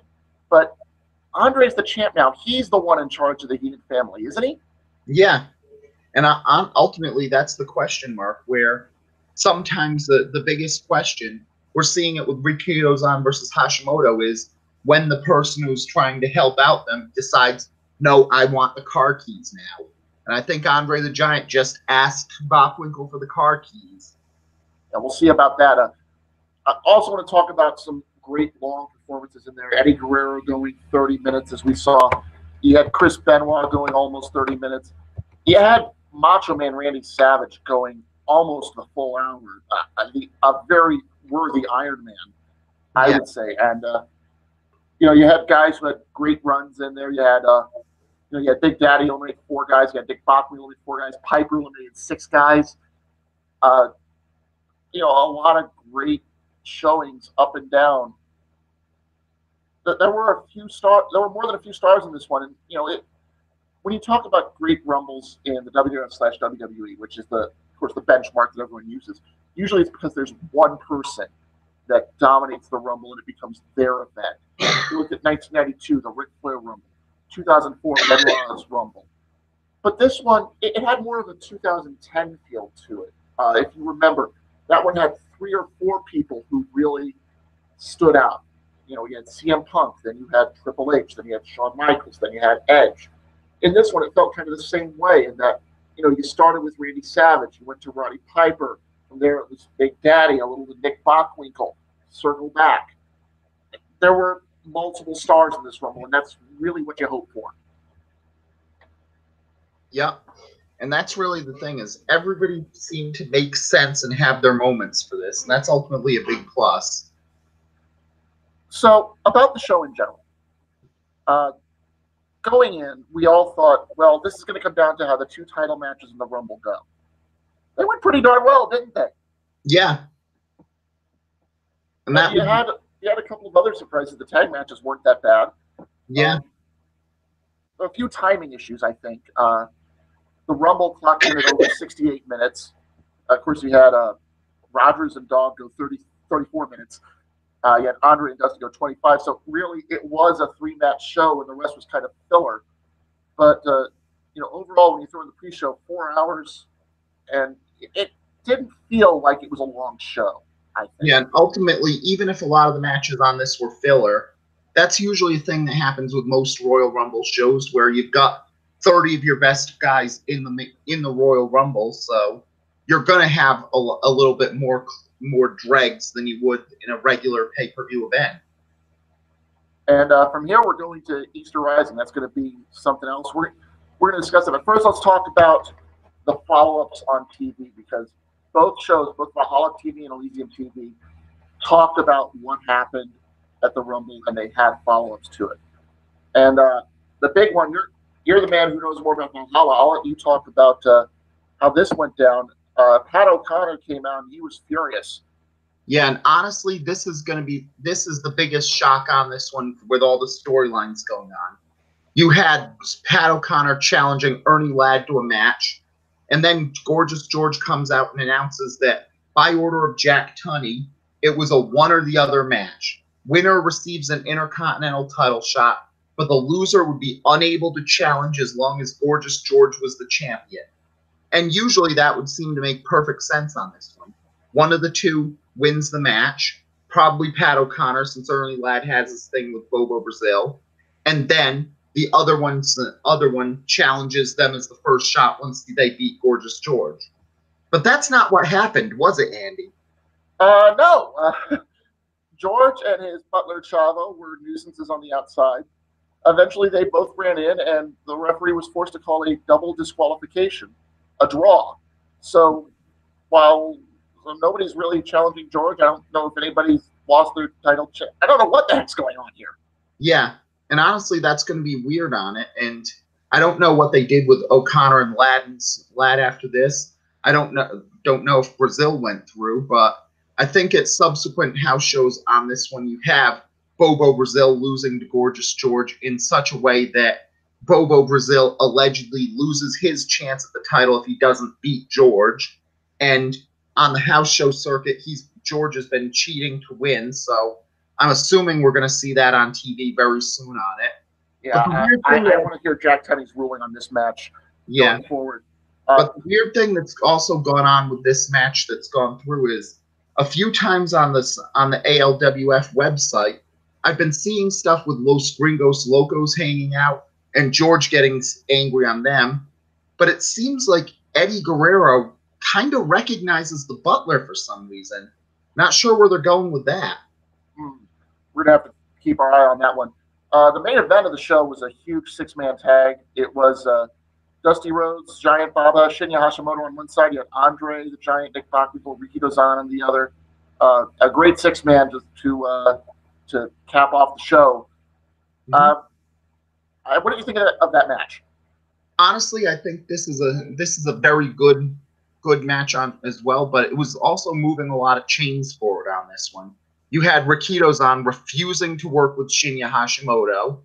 But Andre's the champ now. He's the one in charge of the Heenan family, isn't he? Yeah. And ultimately, that's the question mark where sometimes the biggest question, we're seeing it with Ricky Dozan versus Hashimoto, is when the person who's trying to help out them decides, no, I want the car keys now. And I think Andre the Giant just asked Bockwinkel for the car keys. And we'll see about that. I also want to talk about some great long performances in there. Eddie Guerrero going 30 minutes, as we saw. You had Chris Benoit going almost 30 minutes. You had Macho Man Randy Savage going almost the full hour. A very worthy Iron Man, I would say. And, you had guys who had great runs in there. You had Big Daddy eliminated 4 guys. You had Dick Bachman eliminated 4 guys. Piper eliminated 6 guys. A lot of great showings up and down. There were more than a few stars in this one. And, when you talk about great Rumbles in the WWF/WWE, which is of course, the benchmark that everyone uses, usually it's because there's one person that dominates the Rumble and it becomes their event. You look at 1992, the Ric Flair Rumble. 2004, Benoit's Rumble. But this one, it had more of a 2010 feel to it. If you remember, that one had 3 or 4 people who really stood out. You had CM Punk, then you had Triple H, then you had Shawn Michaels, then you had Edge. In this one, it felt kind of the same way in that, you started with Randy Savage, you went to Roddy Piper, from there it was Big Daddy, a little to Nick Bockwinkel, circle back. There were multiple stars in this Rumble, and that's really what you hope for. Yeah, and that's really the thing is everybody seemed to make sense and have their moments for this, and that's ultimately a big plus. So, about the show in general. Going in, we all thought, well, this is going to come down to how the 2 title matches in the Rumble go. They went pretty darn well, didn't they? Yeah. And that you had a couple of other surprises. The tag matches weren't that bad. Yeah. a few timing issues, I think. The Rumble clocked in at over 68 minutes. Of course, you had Rogers and Dog go 34 minutes. You had Andre and Dusty go 25. So really, it was a 3-match show, and the rest was kind of filler. But overall, when you throw in the pre-show, 4 hours, and it didn't feel like it was a long show, I think. Yeah, and ultimately, even if a lot of the matches on this were filler, that's usually a thing that happens with most Royal Rumble shows, where you've got 30 of your best guys in the Royal Rumble, so you're going to have a little bit more dregs than you would in a regular pay-per-view event. And from here, we're going to Easter Rising. That's going to be something else. We're going to discuss it. But first, let's talk about the follow-ups on TV, because both shows, both Valhalla TV and Elysium TV, talked about what happened at the Rumble, and they had follow-ups to it. And the big one, you're the man who knows more about Valhalla. I'll let you talk about how this went down. Pat O'Connor came out, and he was furious. Yeah, and honestly, this is the biggest shock on this one with all the storylines going on. You had Pat O'Connor challenging Ernie Ladd to a match, and then Gorgeous George comes out and announces that by order of Jack Tunney, it was a one or the other match. Winner receives an Intercontinental title shot, but the loser would be unable to challenge as long as Gorgeous George was the champion. And usually that would seem to make perfect sense on this one. One of the two wins the match, probably Pat O'Connor, since Ernie Ladd has his thing with Bobo Brazil, and then the other one challenges them as the first shot once they beat Gorgeous George. But that's not what happened, was it, Andy? No. George and his butler Chavo were nuisances on the outside. Eventually, they both ran in, and the referee was forced to call a double disqualification, a draw. So while nobody's really challenging George, I don't know if anybody's lost their title. I don't know what the heck's going on here. Yeah, and honestly, that's going to be weird on it. And I don't know what they did with O'Connor and Ladd after this. I don't know if Brazil went through, but I think at subsequent house shows on this one, you have Bobo Brazil losing to Gorgeous George in such a way that Bobo Brazil allegedly loses his chance at the title if he doesn't beat George. And on the house show circuit, George has been cheating to win, so I'm assuming we're going to see that on TV very soon on it. Yeah, I want to hear Jack Tunney's ruling on this match going forward. But the weird thing that's also gone on with this match that's gone through is a few times on the ALWF website, I've been seeing stuff with Los Gringos Locos hanging out and George getting angry on them. But it seems like Eddie Guerrero kind of recognizes the Butler for some reason. Not sure where they're going with that. We're going to have to keep our eye on that one. The main event of the show was a huge 6-man tag. It was Dusty Rhodes, Giant Baba, Shinya Hashimoto on one side. You had Andre, the Giant, Nick Bockwinkel, Ricky Dozan on the other. A great 6-man to cap off the show. What do you think of that match? Honestly, I think this is a very good match on as well, but it was also moving a lot of chains forward on this one. You had Rikido-san refusing to work with Shinya Hashimoto,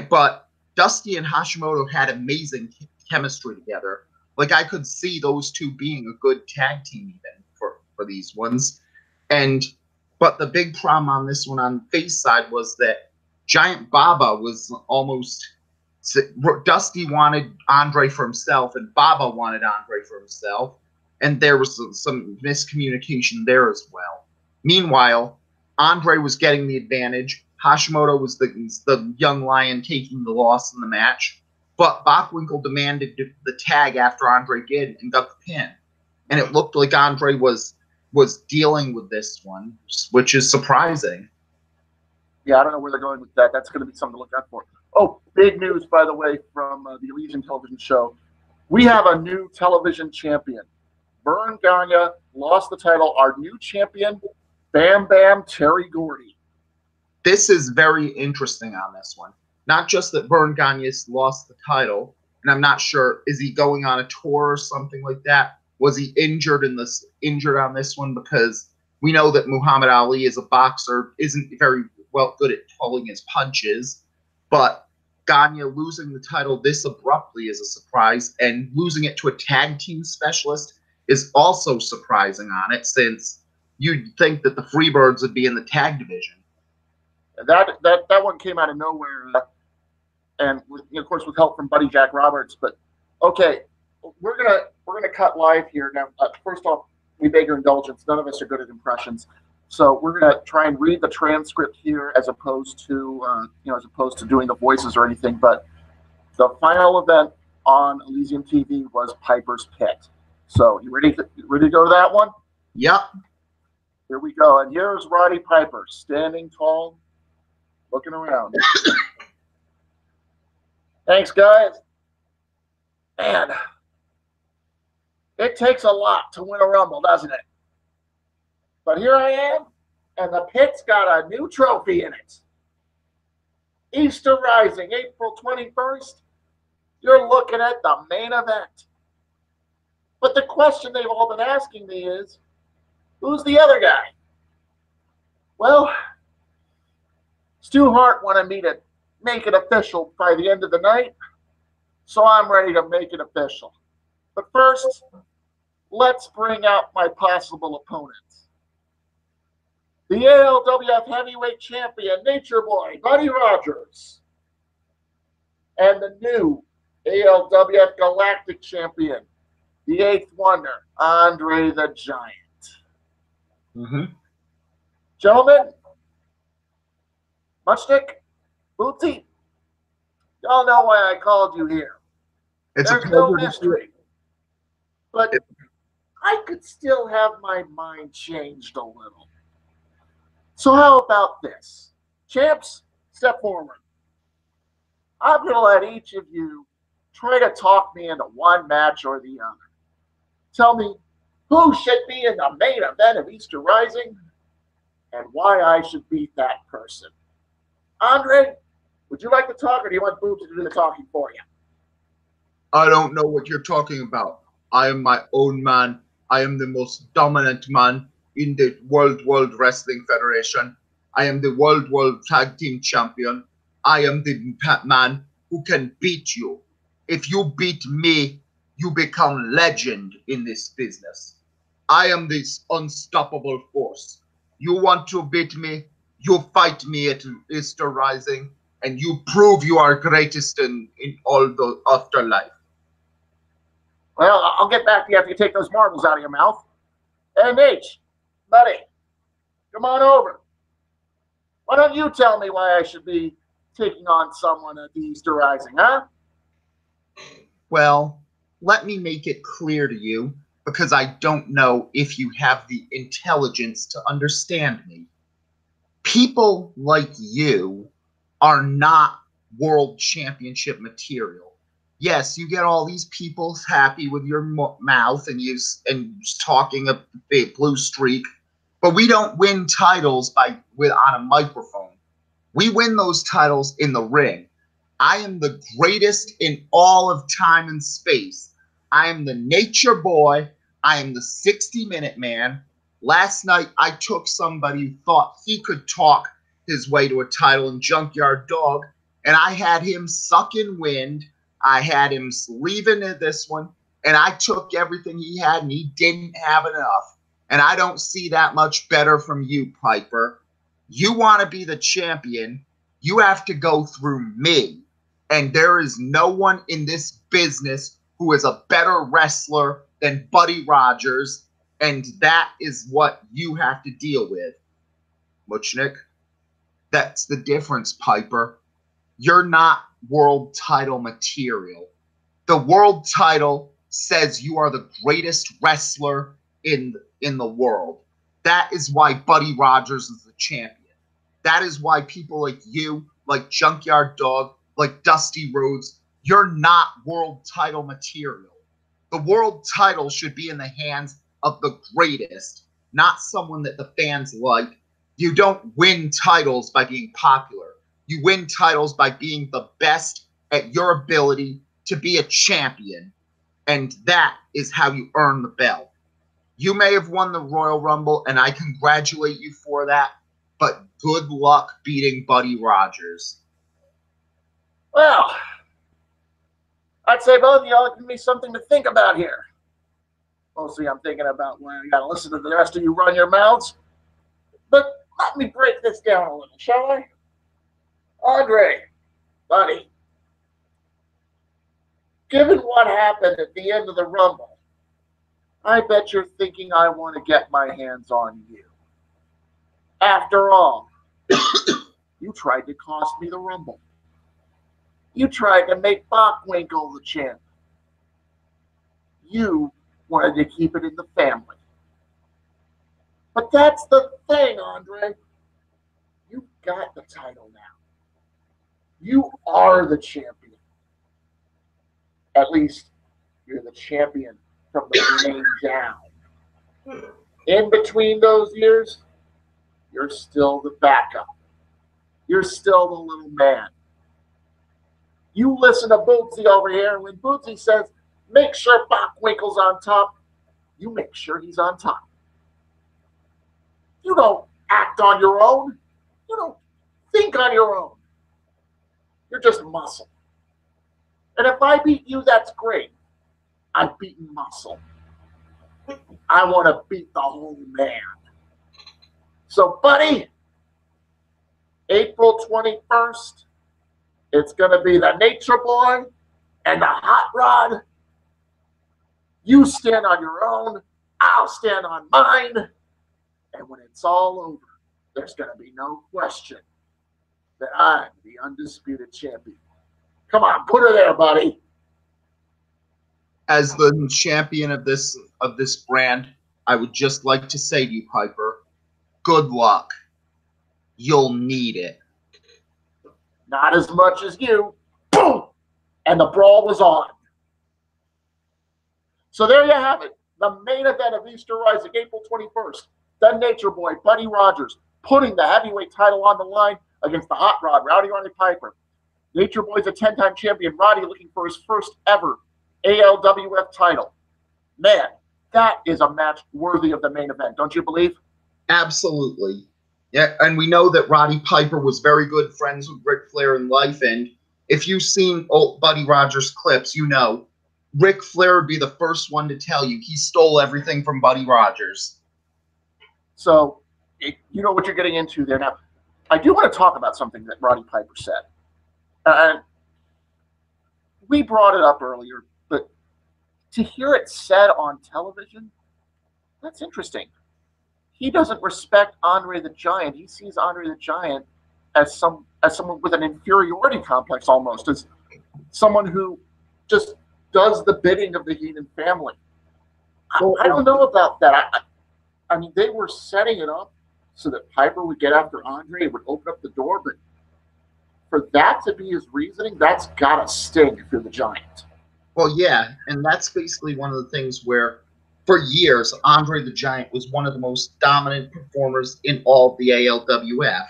but Dusty and Hashimoto had amazing chemistry together. Like, I could see those two being a good tag team even for these ones. But the big problem on this one on the face side was that Giant Baba was almost... Dusty wanted Andre for himself, and Baba wanted Andre for himself, and there was some miscommunication there as well. Meanwhile, Andre was getting the advantage. Hashimoto was the young lion taking the loss in the match, but Bockwinkel demanded the tag after Andre did and got the pin. And it looked like Andre was dealing with this one, which is surprising. Yeah, I don't know where they're going with that. That's going to be something to look out for. Oh, big news, by the way, from the Elysian television show. We have a new television champion. Vern Gagne lost the title. Our new champion, Bam Bam Terry Gordy. This is very interesting on this one. Not just that Vern Gagne's lost the title, and I'm not sure, is he going on a tour or something like that? Was he injured on this one? Because we know that Muhammad Ali is a boxer, isn't very good at pulling his punches, but Gagne losing the title this abruptly is a surprise, and losing it to a tag team specialist is also surprising on it, since you'd think that the Freebirds would be in the tag division. That one came out of nowhere, and of course with help from Buddy Jack Roberts. But okay, we're gonna cut live here now. First off, we beg your indulgence. None of us are good at impressions, so we're gonna try and read the transcript here as opposed to doing the voices or anything. But the final event on Elysium TV was Piper's Pit. So you ready to go to that one? Yep. Here we go. And here's Roddy Piper standing tall, looking around. Thanks, guys. Man, it takes a lot to win a Rumble, doesn't it? But here I am, and the pit's got a new trophy in it. Easter Rising, April 21st. You're looking at the main event. But the question they've all been asking me is, who's the other guy? Well, Stu Hart wanted me to make it official by the end of the night, so I'm ready to make it official. But first, let's bring out my possible opponents. The ALWF Heavyweight Champion, Nature Boy, Buddy Rogers. And the new ALWF Galactic Champion, the Eighth Wonder, Andre the Giant. Gentlemen, Muchnick, Bootsy, y'all know why I called you here. There's no mystery. But I could still have my mind changed a little. So how about this? Champs, step forward. I'm going to let each of you try to talk me into one match or the other. Tell me who should be in the main event of Easter Rising and why I should beat that person. Andre, would you like to talk, or do you want Boobs to do the talking for you? I don't know what you're talking about. I am my own man. I am the most dominant man in the World Wrestling Federation. I am the World Tag Team Champion. I am the man who can beat you. If you beat me, you become legend in this business. I am this unstoppable force. You want to beat me, you fight me at Easter Rising, and you prove you are greatest in all the afterlife. Well, I'll get back to you after you take those marbles out of your mouth. Hey, Mitch, buddy, come on over. Why don't you tell me why I should be taking on someone at the Easter Rising, huh? Well, let me make it clear to you, because I don't know if you have the intelligence to understand me. People like you are not world championship material. Yes, you get all these people happy with your mouth and talking a big blue streak, but we don't win titles on a microphone. We win those titles in the ring. I am the greatest in all of time and space. I am the Nature Boy. I am the 60-minute man. Last night, I took somebody who thought he could talk his way to a title in Junkyard Dog, and I had him sucking wind. I had him leaving this one, and I took everything he had, and he didn't have enough. And I don't see that much better from you, Piper. You want to be the champion, you have to go through me. And there is no one in this business who is a better wrestler than Buddy Rogers, and that is what you have to deal with. Muchnick, that's the difference, Piper. You're not world title material. The world title says you are the greatest wrestler in the world. That is why Buddy Rogers is the champion. That is why people like you, like Junkyard Dog, like Dusty Rhodes, you're not world title material. The world title should be in the hands of the greatest, not someone that the fans like. You don't win titles by being popular. You win titles by being the best at your ability to be a champion. And that is how you earn the belt. You may have won the Royal Rumble, and I congratulate you for that, but good luck beating Buddy Rogers. Well, I'd say both of y'all give me something to think about here. Mostly I'm thinking about when I gotta listen to the rest of you run your mouths. But let me break this down a little, shall I? Andre, buddy, given what happened at the end of the Rumble, I bet you're thinking I want to get my hands on you. After all, you tried to cost me the Rumble. You tried to make Bockwinkel the champ. You wanted to keep it in the family. But that's the thing, Andre. You got the title now. You are the champion. At least you're the champion from the brain down. In between those years, you're still the backup. You're still the little man. You listen to Bootsy over here, and when Bootsy says, make sure Bockwinkel's on top, you make sure he's on top. You don't act on your own. You don't think on your own. You're just muscle. And if I beat you, that's great. I've beaten muscle. I want to beat the whole man. So, buddy, April 21st, it's going to be the Nature Boy and the Hot Rod. You stand on your own. I'll stand on mine. And when it's all over, there's going to be no question that I'm the undisputed champion. Come on, put her there, buddy. As the champion of this brand, I would just like to say to you, Piper, good luck. You'll need it. Not as much as you. Boom! And the brawl was on. So there you have it. The main event of Easter Rising, April 21st. The Nature Boy, Buddy Rogers, putting the heavyweight title on the line against the Hot Rod, Roddy Piper. Nature Boy's a 10-time champion. Roddy looking for his first ever ALWF title. Man, that is a match worthy of the main event, don't you believe? Absolutely. Yeah, and we know that Roddy Piper was very good friends with Ric Flair in life, and if you've seen old Buddy Rogers clips, you know Ric Flair would be the first one to tell you he stole everything from Buddy Rogers. So, you know what you're getting into there. Now, I do want to talk about something that Roddy Piper said. We brought it up earlier, but to hear it said on television, that's interesting. He doesn't respect Andre the Giant. He sees Andre the Giant as someone with an inferiority complex almost, as someone who just does the bidding of the Heenan family. I don't know about that. I mean, they were setting it up so that Piper would get after Andre, it would open up the door, but for that to be his reasoning, that's got to sting if you're the Giant. Well, yeah, and that's basically one of the things where, for years, Andre the Giant was one of the most dominant performers in all of the ALWF.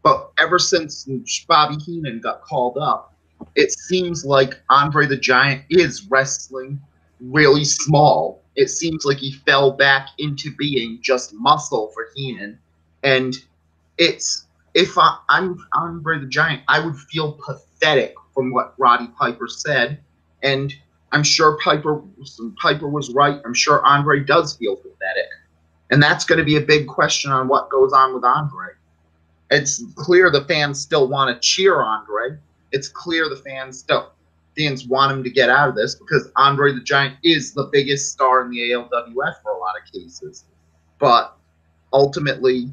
But ever since Bobby Heenan got called up, it seems like Andre the Giant is wrestling really small. It seems like he fell back into being just muscle for Heenan. And if I'm Andre the Giant, I would feel pathetic from what Roddy Piper said. And I'm sure Piper was right. I'm sure Andre does feel pathetic. And that's going to be a big question on what goes on with Andre. It's clear the fans still want to cheer Andre. It's clear the fans want him to get out of this because Andre the Giant is the biggest star in the ALWF for a lot of cases. But ultimately,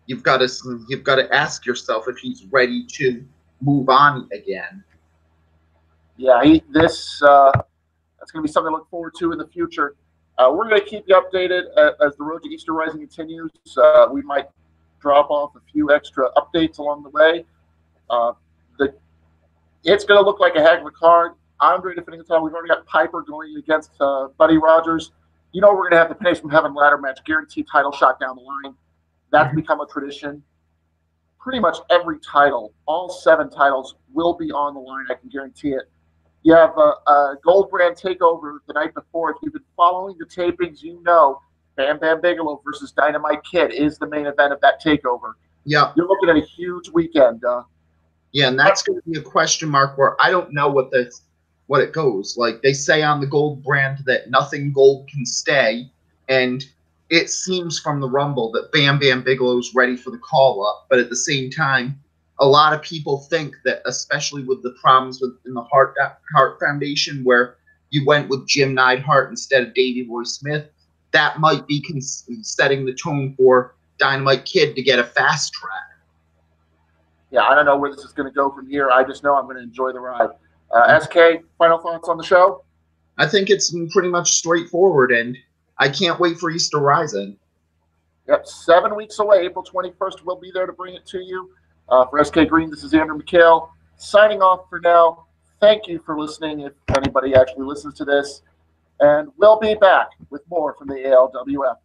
you've got to ask yourself if he's ready to move on again. Yeah, that's going to be something to look forward to in the future. We're going to keep you updated as the road to Easter Rising continues. We might drop off a few extra updates along the way. It's going to look like a heck of a card. Andre defending the title. We've already got Piper going against Buddy Rogers. You know we're going to have the Pennies from Heaven ladder match, guaranteed title shot down the line. That's become a tradition. Pretty much every title, all 7 titles, will be on the line. I can guarantee it. You have a Gold Brand takeover the night before. If you've been following the tapings, you know Bam Bam Bigelow versus Dynamite Kid is the main event of that takeover. Yeah. You're looking at a huge weekend. Yeah, and that's going to be a question mark where I don't know what it goes. Like they say on the gold brand that nothing gold can stay, and it seems from the Rumble that Bam Bam Bigelow's ready for the call up, but at the same time, a lot of people think that, especially with the problems in the Hart Foundation, where you went with Jim Neidhart instead of Davey Boy Smith, that might be setting the tone for Dynamite Kid to get a fast track. Yeah, I don't know where this is going to go from here. I just know I'm going to enjoy the ride. SK, final thoughts on the show? I think it's pretty much straightforward, and I can't wait for Easter Rising. Yep, 7 weeks away. April 21st, we'll be there to bring it to you. For SK Green, this is Andrew McHale, signing off for now. Thank you for listening, if anybody actually listens to this. And we'll be back with more from the ALWF.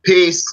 Peace.